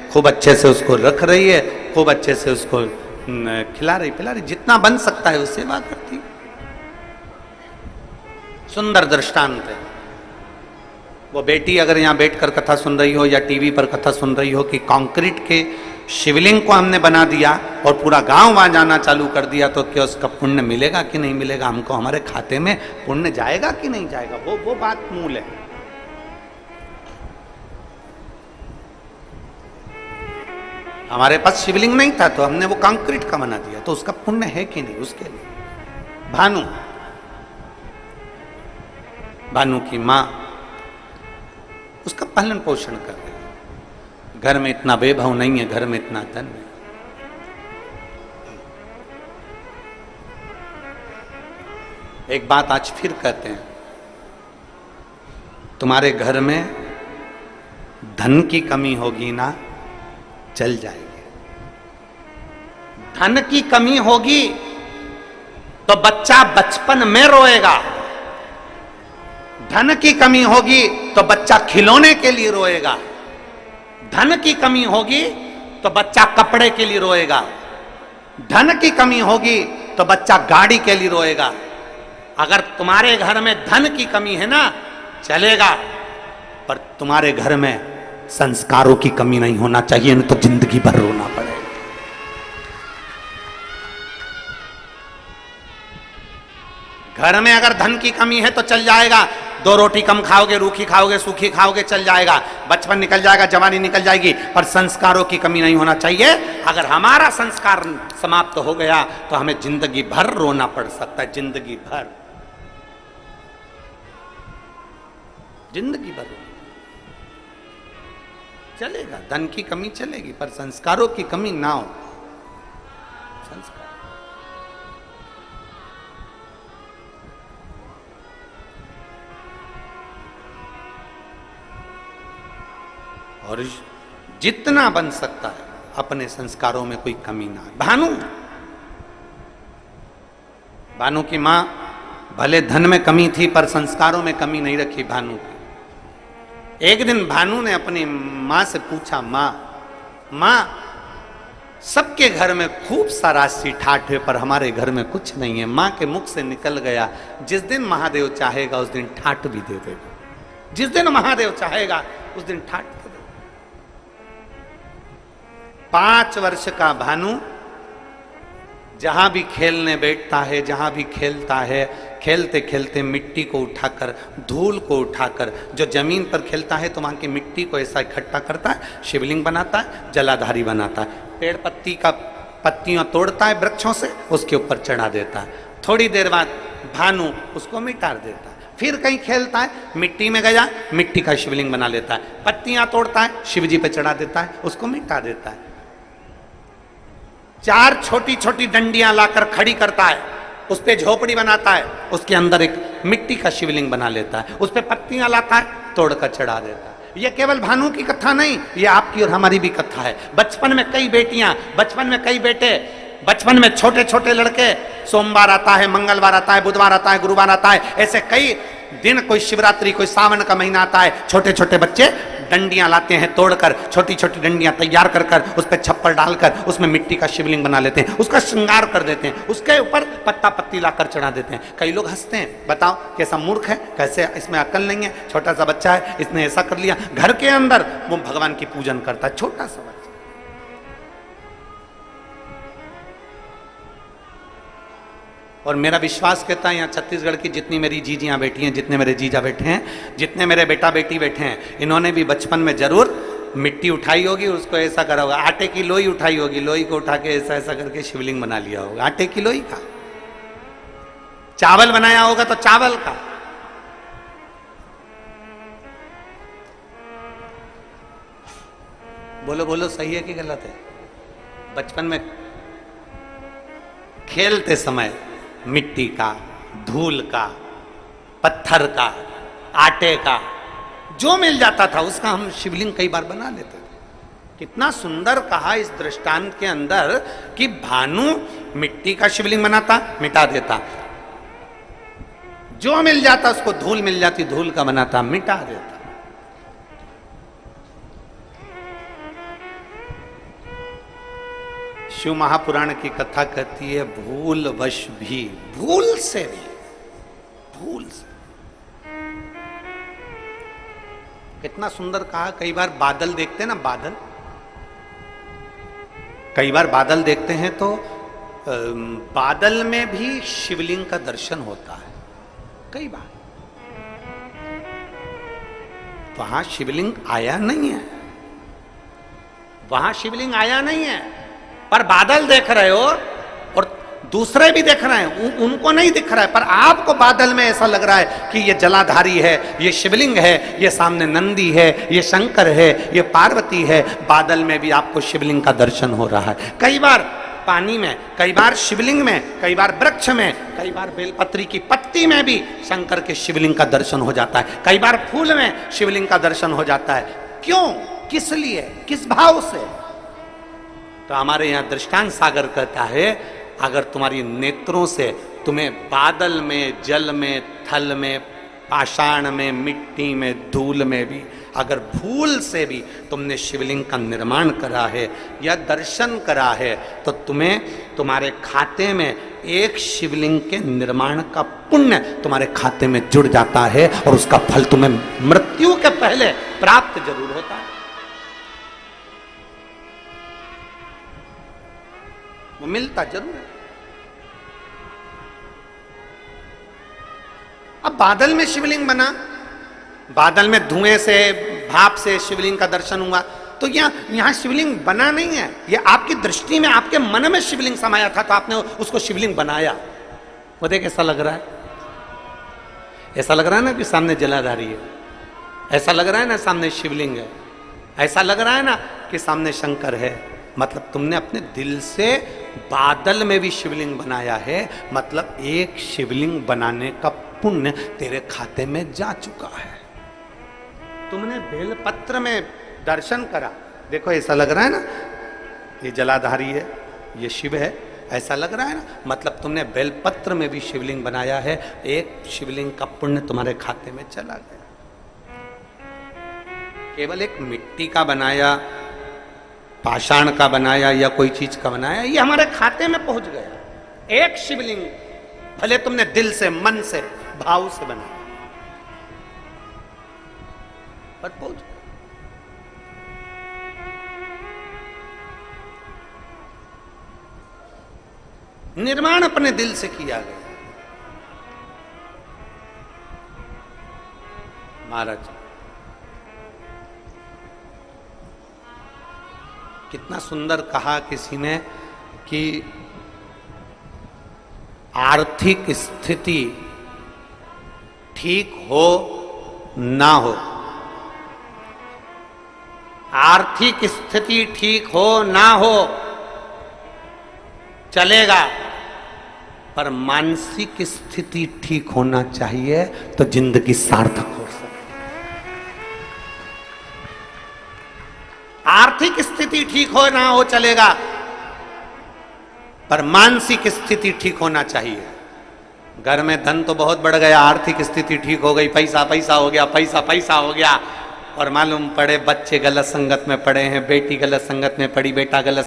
खूब अच्छे से उसको रख रही है, खूब अच्छे से उसको खिला रही पिला रही, जितना बन सकता है उससे बात करती। सुंदर दृष्टांत है। वो बेटी अगर यहां बैठकर कथा सुन रही हो या टीवी पर कथा सुन रही हो कि कंक्रीट के शिवलिंग को हमने बना दिया और पूरा गांव वहां जाना चालू कर दिया, तो क्या उसका पुण्य मिलेगा कि नहीं मिलेगा? हमको हमारे खाते में पुण्य जाएगा कि नहीं जाएगा? वो बात मूल है। हमारे पास शिवलिंग नहीं था तो हमने वो कंक्रीट का बना दिया, तो उसका पुण्य है कि नहीं? उसके लिए भानु की मां उसका पालन पोषण कर रही है। घर में इतना वैभव नहीं है, घर में इतना धन नहीं। एक बात आज फिर कहते हैं, तुम्हारे घर में धन की कमी होगी ना, चल जाएगी। धन की कमी होगी तो बच्चा बचपन में रोएगा, धन की कमी होगी तो बच्चा खिलौने के लिए रोएगा, धन की कमी होगी तो बच्चा कपड़े के लिए रोएगा, धन की कमी होगी तो बच्चा गाड़ी के लिए रोएगा। अगर तुम्हारे घर में धन की कमी है ना, चलेगा, पर तुम्हारे घर में संस्कारों की कमी नहीं होना चाहिए, नहीं तो जिंदगी भर रोना पड़ेगा। घर में अगर धन की कमी है तो चल जाएगा, 2 रोटी कम खाओगे, रूखी खाओगे, सूखी खाओगे, चल जाएगा, बचपन निकल जाएगा, जवानी निकल जाएगी, पर संस्कारों की कमी नहीं होना चाहिए। अगर हमारा संस्कार समाप्त हो गया तो हमें जिंदगी भर रोना पड़ सकता है, जिंदगी भर, जिंदगी भर चलेगा। धन की कमी चलेगी पर संस्कारों की कमी ना हो। संस्कार और जितना बन सकता है अपने संस्कारों में कोई कमी ना है। भानु की मां भले धन में कमी थी पर संस्कारों में कमी नहीं रखी भानु की। एक दिन भानु ने अपनी मां से पूछा, मां सबके घर में खूब सारा राशि ठाठ है पर हमारे घर में कुछ नहीं है। मां के मुख से निकल गया, जिस दिन महादेव चाहेगा उस दिन ठाठ भी दे देगा। जिस दिन महादेव चाहेगा उस दिन ठाठ दे देगा। 5 वर्ष का भानु जहां भी खेलने बैठता है, जहां भी खेलता है, खेलते खेलते मिट्टी को उठाकर, धूल को उठाकर, जो जमीन पर खेलता है तो वहां की मिट्टी को ऐसा इकट्ठा करता है, शिवलिंग बनाता है, जलाधारी बनाता है। पेड़ पत्ती का पत्तियां तोड़ता है वृक्षों से, उसके ऊपर चढ़ा देता है। थोड़ी देर बाद भानु उसको मिटा देता है। फिर कहीं खेलता है, मिट्टी में गया, मिट्टी का शिवलिंग बना लेता है। पत्तियां तोड़ता है, शिवजी पे चढ़ा देता है, उसको मिटा देता है। 4 छोटी छोटी डंडियां लाकर खड़ी करता है, उस पे झोपड़ी बनाता है, उसके अंदर एक मिट्टी का शिवलिंग बना लेता है, उस पे पत्तियां लाता है, तोड़कर चढ़ा देता है। ये केवल भानु की कथा नहीं, ये आपकी और हमारी भी कथा है। बचपन में कई बेटियां, बचपन में कई बेटे, बचपन में छोटे छोटे लड़के, सोमवार आता है, मंगलवार आता है, बुधवार आता है, गुरुवार आता है, ऐसे कई दिन, कोई शिवरात्रि, कोई सावन का महीना आता है, छोटे छोटे बच्चे डंडियां लाते हैं तोड़कर, छोटी छोटी डंडियां तैयार कर कर उस पर छप्पर डालकर उसमें मिट्टी का शिवलिंग बना लेते हैं, उसका श्रृंगार कर देते हैं, उसके ऊपर पत्ता पत्ती लाकर चढ़ा देते हैं। कई लोग हंसते हैं, बताओ कैसा मूर्ख है, कैसे इसमें अकल नहीं है, छोटा सा बच्चा है, इसने ऐसा कर लिया। घर के अंदर वो भगवान की पूजन करता है, छोटा सा बच्चा। और मेरा विश्वास कहता है यहाँ छत्तीसगढ़ की जितनी मेरी जीजियाँ बैठी हैं, जितने मेरे जीजा बैठे हैं, जितने मेरे बेटा बेटी बैठे हैं, इन्होंने भी बचपन में जरूर मिट्टी उठाई होगी, उसको ऐसा करा होगा। आटे की लोई उठाई होगी, लोई को उठा के ऐसा ऐसा करके शिवलिंग बना लिया होगा, आटे की लोई का। चावल बनाया होगा तो चावल का। बोलो बोलो, सही है कि गलत है? बचपन में खेलते समय मिट्टी का, धूल का, पत्थर का, आटे का, जो मिल जाता था उसका हम शिवलिंग कई बार बना लेते थे। कितना सुंदर कहा इस दृष्टांत के अंदर कि भानु मिट्टी का शिवलिंग बनाता, मिटा देता, जो मिल जाता उसको, धूल मिल जाती धूल का बनाता, मिटा देता। शिव महापुराण की कथा कहती है, भूल वश भी, भूल से भी, भूल से। कितना सुंदर कहा। कई बार बादल देखते हैं ना, बादल, कई बार बादल देखते हैं तो बादल में भी शिवलिंग का दर्शन होता है। कई बार वहां शिवलिंग आया नहीं है, वहां शिवलिंग आया नहीं है, पर बादल देख रहे हो और दूसरे भी देख रहे हैं, उनको नहीं दिख रहा है, पर आपको बादल में ऐसा लग रहा है कि ये जलाधारी है, ये शिवलिंग है, ये सामने नंदी है, ये शंकर है, ये पार्वती है। बादल में भी आपको शिवलिंग का दर्शन हो रहा है। कई बार पानी में, कई बार शिवलिंग में, कई बार वृक्ष में, कई बार बेलपत्री की पत्ती में भी शंकर के शिवलिंग का दर्शन हो जाता है। कई बार फूल में शिवलिंग का दर्शन हो जाता है। क्यों, किस लिए, किस भाव से? तो हमारे यहाँ दृष्टांत सागर कहता है, अगर तुम्हारी नेत्रों से तुम्हें बादल में, जल में, थल में, पाषाण में, मिट्टी में, धूल में भी अगर भूल से भी तुमने शिवलिंग का निर्माण करा है या दर्शन करा है, तो तुम्हें तुम्हारे खाते में एक शिवलिंग के निर्माण का पुण्य तुम्हारे खाते में जुड़ जाता है और उसका फल तुम्हें मृत्यु के पहले प्राप्त जरूर होता है। वो मिलता जरूर है। अब बादल में शिवलिंग बना, बादल में धुएं से, भाप से शिवलिंग का दर्शन हुआ, तो यहां शिवलिंग बना नहीं है, ये आपकी दृष्टि में, आपके मन में शिवलिंग समाया था तो आपने उसको शिवलिंग बनाया। वो देख ऐसा लग रहा है, ऐसा लग रहा है ना कि सामने जलाधारी है, ऐसा लग रहा है ना सामने शिवलिंग है, ऐसा लग रहा है ना कि सामने शंकर है। मतलब तुमने अपने दिल से बादल में भी शिवलिंग बनाया है, मतलब एक शिवलिंग बनाने का पुण्य तेरे खाते में जा चुका है। तुमने बेलपत्र में दर्शन करा, देखो ऐसा लग रहा है ना, ये जलाधारी है, ये शिव है, ऐसा लग रहा है ना, मतलब तुमने बेलपत्र में भी शिवलिंग बनाया है, एक शिवलिंग का पुण्य तुम्हारे खाते में चला गया। केवल एक मिट्टी का बनाया, पाषाण का बनाया या कोई चीज का बनाया, ये हमारे खाते में पहुंच गया। एक शिवलिंग भले तुमने दिल से, मन से, भाव से बनाया, पर पहुंच गया। निर्माण अपने दिल से किया गया। महाराज कितना सुंदर कहा किसी ने कि आर्थिक स्थिति ठीक हो ना हो, आर्थिक स्थिति ठीक हो ना हो चलेगा, पर मानसिक स्थिति ठीक होना चाहिए तो जिंदगी सार्थक हो सकती। आर्थिक स्थिति ठीक हो ना हो चलेगा, पर मानसिक स्थिति ठीक होना चाहिए। घर में धन तो बहुत बढ़ गया, आर्थिक स्थिति ठीक हो गई, पैसा पैसा हो गया, पैसा पैसा हो गया, और मालूम पड़े बच्चे गलत संगत में पड़े हैं, बेटी गलत संगत में पड़ी, बेटा गलत